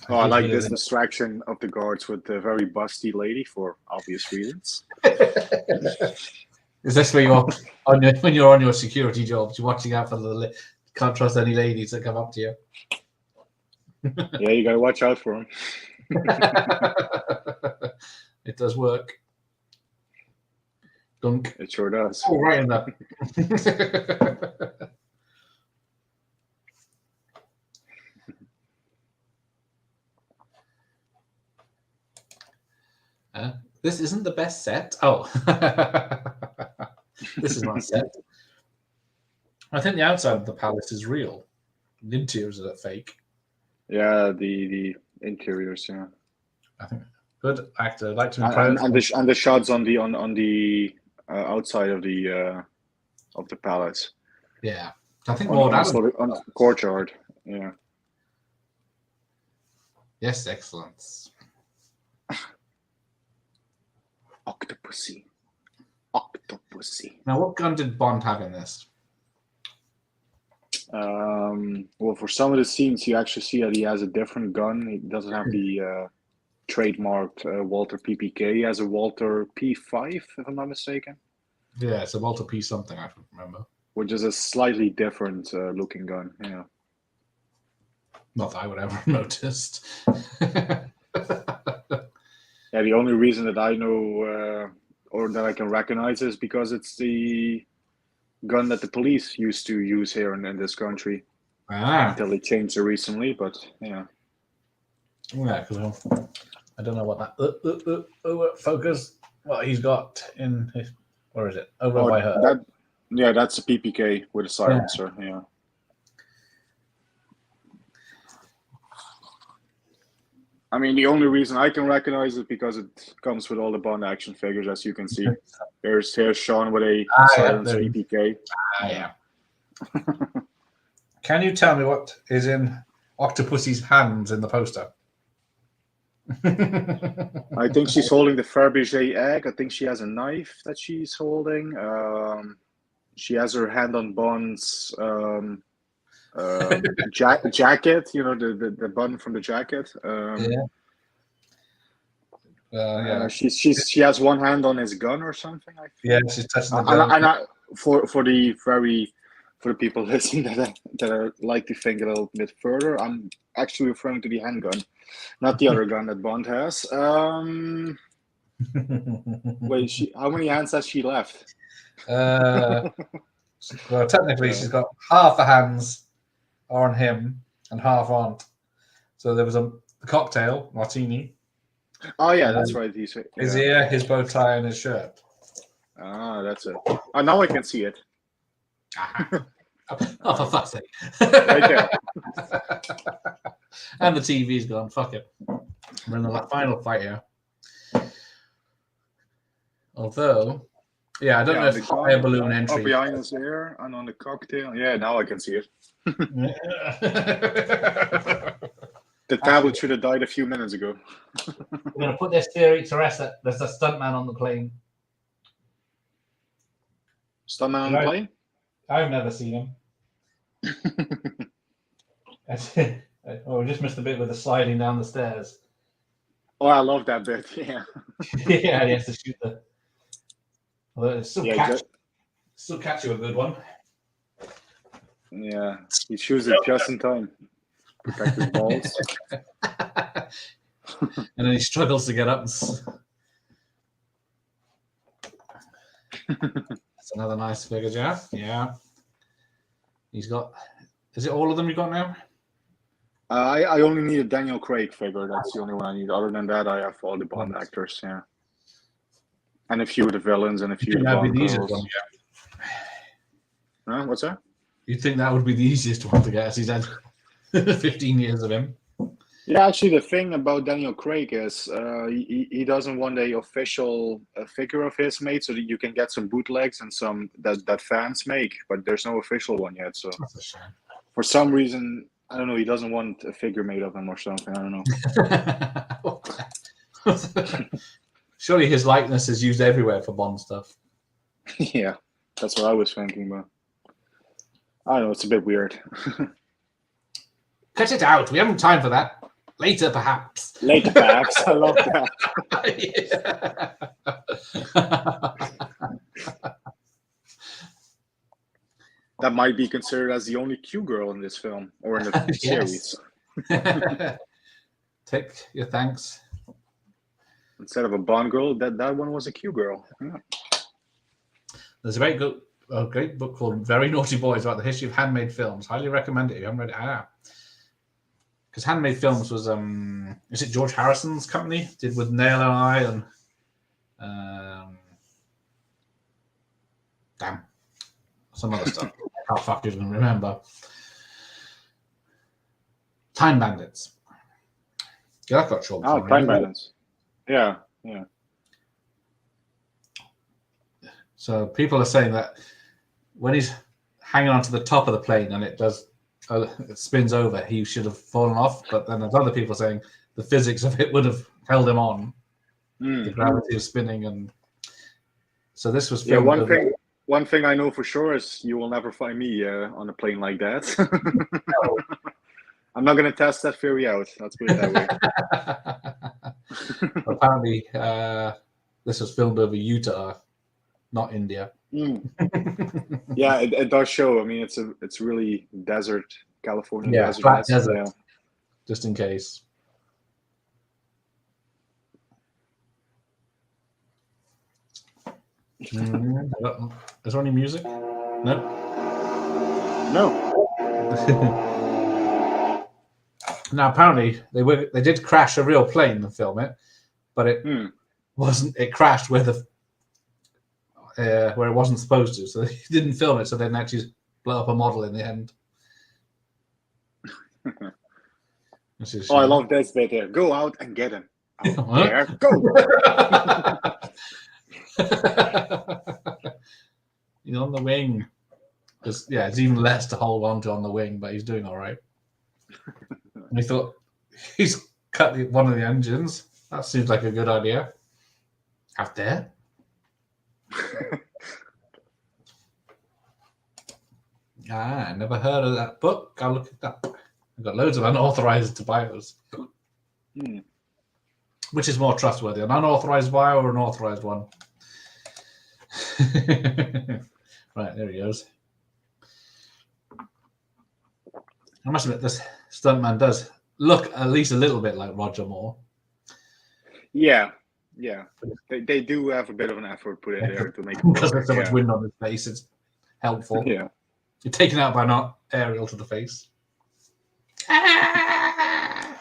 Oh, I like this distraction of the guards with the very busty lady for obvious reasons. Is this where you're on your, when you're on your security jobs? You're watching out for the. Can't trust any ladies that come up to you. Yeah, you gotta watch out for them. It does work. Dunk. It sure does. Oh, right in that. This isn't the best set. Oh, this is not set. I think the outside of the palace is real. The interiors are fake. Yeah, the interiors. Yeah, I think good actor. I'd like to be proud. and the shots on the outside of the palace. Yeah, I think on the courtyard. Yeah. Yes, excellence. Octopussy. Now, what gun did Bond have in this? Well, for some of the scenes, you actually see that he has a different gun. He doesn't have the trademarked Walter PPK. He has a Walter P5, if I'm not mistaken. Yeah, it's a Walter P something, I don't remember. Which is a slightly different looking gun, yeah. Not that I would ever have noticed. Yeah, the only reason that I know or that I can recognize is because it's the gun that the police used to use here in this country. Until they changed it recently, but yeah. Yeah, because I don't know what that focus. What he's got in his, where is it? Over by her. That's a PPK with a silencer. Yeah. I mean, the only reason I can recognize it because it comes with all the Bond action figures, as you can see. Here's Sean with a silenced PPK. Yeah. Can you tell me what is in Octopussy's hands in the poster? I think she's holding the Fabergé egg. I think she has a knife that she's holding. She has her hand on Bond's jacket. You know, the button from the jacket. She has one hand on his gun or something. I think. Yeah, she's touching the gun. For the people listening that I like to think a little bit further, I'm actually referring to the handgun, not the other gun that Bond has. Wait, how many hands has she left? Well, technically, she's got half the hands are on him and half aren't. So there was a cocktail martini. Oh yeah, that's right. His ear, his bow tie, and his shirt. Ah, that's it. Oh, now I can see it. Oh, for fuck's sake. Right there. And the TV's gone. Fuck it. We're in the final fight here. Although, yeah, I don't know if fire balloon entry. Oh, behind us there and on the cocktail. Yeah, now I can see it. The tablet should have died a few minutes ago. We're going to put this theory to rest. There's a stuntman on the plane. Stuntman on the plane? I've never seen him. We just missed the bit with the sliding down the stairs. Oh, I love that bit. Yeah. Yeah, he has to shoot the. Although it's still catch you a good one. Yeah, he shoots it just in time. Protect his balls. And then he struggles to get up. That's another nice figure, Jeff. Yeah. He's got. Is it all of them you got now? I only need a Daniel Craig figure. That's the only one I need. Other than that, I have all the Bond actors. Yeah, and a few of the villains and a few of the That'd be Bond the easiest girls. one to get. Huh? What's that? You'd think that would be the easiest one to get, as he's had 15 years of him. Yeah, actually, the thing about Daniel Craig is he doesn't want a official figure of his made, so that you can get some bootlegs and some that fans make, but there's no official one yet. So That's a shame. for some reason, I don't know, he doesn't want a figure made of him or something. I don't know. Surely his likeness is used everywhere for Bond stuff. Yeah, that's what I was thinking, but I don't know, it's a bit weird. Cut it out. We haven't time for that. Later, perhaps. Later, perhaps. I love that. That might be considered as the only Q girl in this film or in the series. Take your thanks. Instead of a Bond girl, that one was a Q girl. Yeah. There's a great book called Very Naughty Boys about the history of handmade films. Highly recommend it if you haven't read it. Because Handmade Films was is it George Harrison's company? Did with Nail and I and damn, some other stuff. I can't fucking remember. Time Bandits. Yeah, that got short. Oh, Time Bandits. Yeah. So people are saying that when he's hanging onto the top of the plane and it spins over, he should have fallen off. But then there's other people saying the physics of it would have held him on. The gravity of spinning, and so this was filmed. Yeah, one thing I know for sure is you will never find me on a plane like that. I'm not going to test that theory out. Let's put it that way. Apparently, this was filmed over Utah, not India. Yeah, it does show. I mean, it's really desert, California desert. Flat desert. Yeah. Just in case. Is there any music? No. Now, apparently, they did crash a real plane and film it, but it wasn't. It crashed where it wasn't supposed to, so they didn't film it. So they didn't actually blow up a model in the end. I love this bit here. Go out and get him. Out there, go. He's on the wing. It's even less to hold on to on the wing, but he's doing all right. And he thought he's cut one of the engines. That seems like a good idea. Out there. I never heard of that book. I'll look it up. I've got loads of unauthorized bios. Which is more trustworthy, an unauthorized bio or an authorized one? Right, there he goes. I must admit, this stuntman does look at least a little bit like Roger Moore. Yeah. They do have a bit of an effort put in there to make it because there's so much wind on his face. It's helpful. Yeah. You're taken out by an aerial to the face.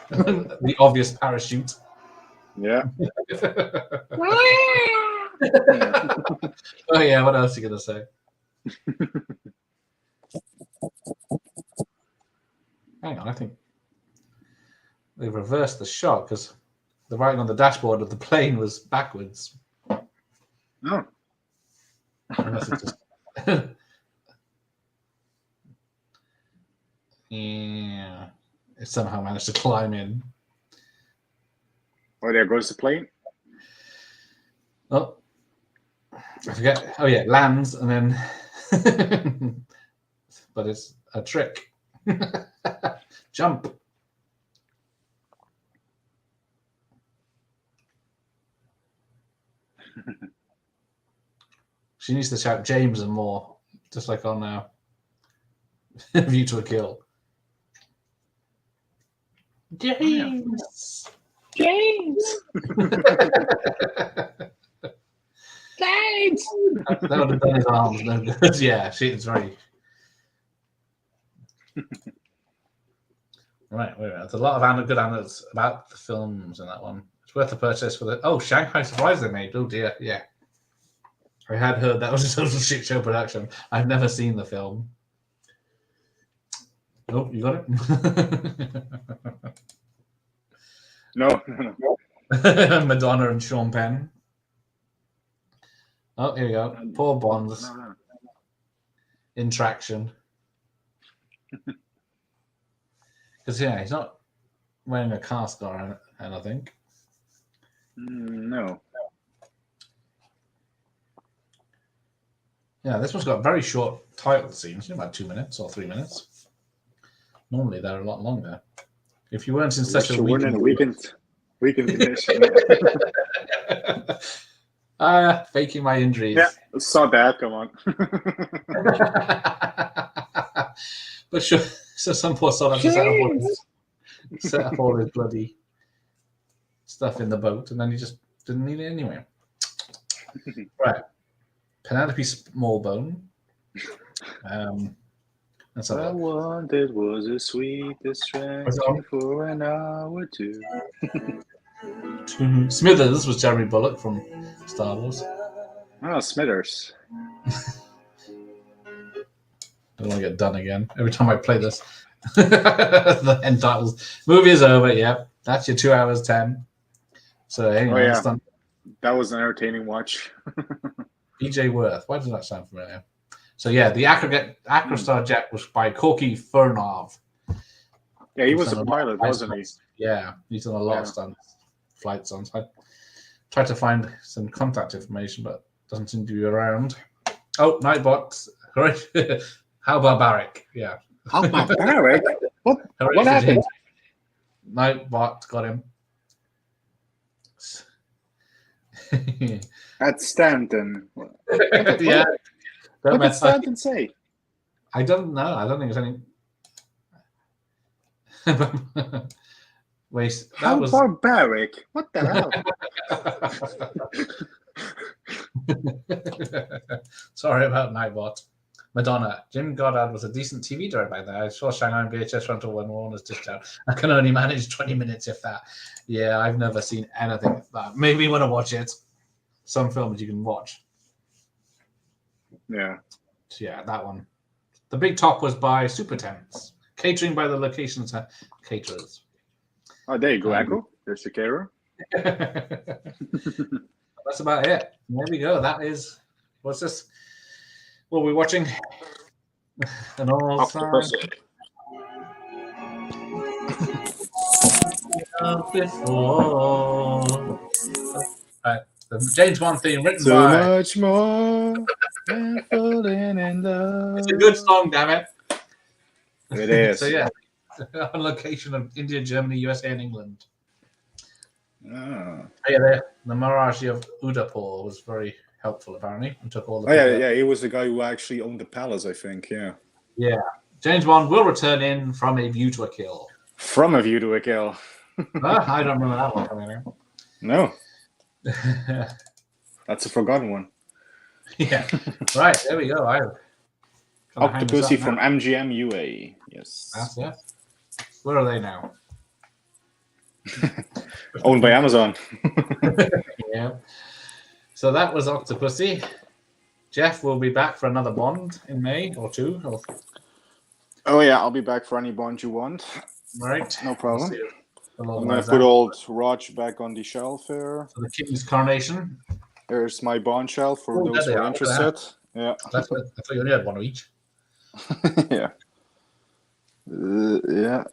The obvious parachute. Yeah. Oh yeah, what else are you gonna say? Hang on, I think they've reversed the shot because the writing on the dashboard of the plane was backwards. No. Unless it's just yeah, it somehow managed to climb in. Oh, there goes the plane. Oh, I forget. Oh yeah, it lands and then, but it's a trick. Jump. She needs to shout James and more, just like on View to a Kill. James. James. James. That would have done his arms no good. Yeah, it's very. Right, wait a minute. There's a lot of good anecdotes about the films in that one. It's worth the purchase for the Shanghai Surprise they made. Oh dear, yeah. I had heard that was a total shit show production. I've never seen the film. Oh, you got it? No. Madonna and Sean Penn. Oh, here we go. Poor Bonds. No. In traction. Because, yeah, he's not wearing a cast on it, I think. No. Yeah, this one's got very short title scenes, about 2 minutes or 3 minutes. Normally they're a lot longer. If you weren't in such a weekend condition. Faking my injuries. Yeah, saw that. Come on. But sure, so some poor sod had to set up all his bloody stuff in the boat, and then he just didn't need it anyway. Right. Penelope Smallbone. That's I wanted was a sweet distraction for an hour or two. Smithers was Jeremy Bullock from Star Wars. Oh, Smithers. I don't want to get done again. Every time I play this, the end titles. Movie is over. Yep, that's your 2 hours 10. So anyway, that was an entertaining watch. BJ Worth. Why does that sound familiar? So yeah, the Acrostar jet was by Corky Furnov. Yeah, he was a pilot, wasn't he? Yeah, he's done a lot of stunts, flights on. So I tried to find some contact information, but doesn't seem to be around. Oh, Nightbot. How barbaric. Yeah. How barbaric? What happened? Nightbot got him. At Stanton. Yeah. What did Stanton say? I don't know. I don't think it's any. Wait, How barbaric? What the hell? Sorry about Nightbot. Madonna. Jim Goddard was a decent TV director back then. I saw Shanghai and VHS rental when Warner's dished out. I can only manage 20 minutes, if that. Yeah, I've never seen anything like that. Maybe when I watch it. Some films you can watch. Yeah. Yeah, that one. The big top was by Super Tents. Catering by the location caterers. Oh, there you go, Echo. There's the caterer. That's about it. There we go. That is. What's this? What are we watching? An Octopussy. Right. The James Bond theme written so by. Much more than falling in love. It's a good song, damn it. It is. So yeah, on location of India, Germany, USA, and England. Oh. Yeah, the Maharaji of Udaipur was very helpful, apparently, and took all the. Yeah. He was the guy who actually owned the palace, I think. Yeah. Yeah. James Bond will return in from A View to a Kill. From A View to a Kill. I don't remember that one coming out. No. That's a forgotten one. Yeah. Right, there we go. Octopussy from MGM UA. Yes. Yeah. Where are they now? Owned by Amazon. Yeah. So that was Octopussy. Jeff will be back for another Bond in May or two. Oh yeah, I'll be back for any Bond you want. Right. No problem. I'm going to put old Raj back on the shelf here. So the King's Coronation. There's my Bond shelf for those who are interested. Yeah. I thought you only had one of each. Yeah. Yeah.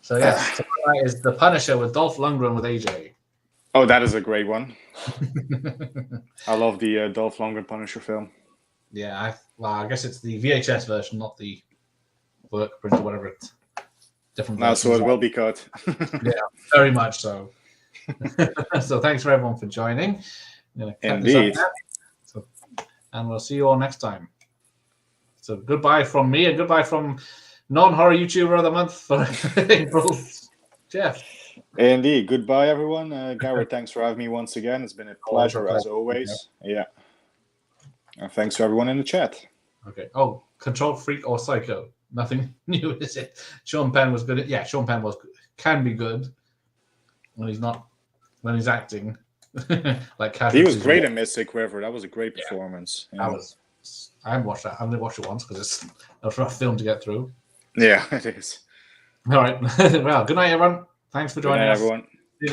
So yes, tonight is The Punisher with Dolph Lundgren with AJ. Oh, that is a great one. I love the Dolph Lundgren Punisher film. Yeah, I guess it's the VHS version, not the work print or whatever. It's different. No, so it will be cut. Yeah, very much so. So thanks for everyone for joining. Indeed. And we'll see you all next time. So goodbye from me and goodbye from non-horror YouTuber of the month for April, Jeff. Indeed. Goodbye, everyone. Gareth, thanks for having me once again. It's been a pleasure as always. Yeah. And thanks to everyone in the chat. Okay. Oh, control freak or psycho? Nothing new, is it? Sean Penn was good. Yeah, Sean Penn can be good when he's acting. Like He was great in Mystic River. That was a great performance. I haven't watched that. I only watched it once because it's a rough film to get through. Yeah, it is. All right. Well, good night, everyone. Thanks for joining us. Everyone.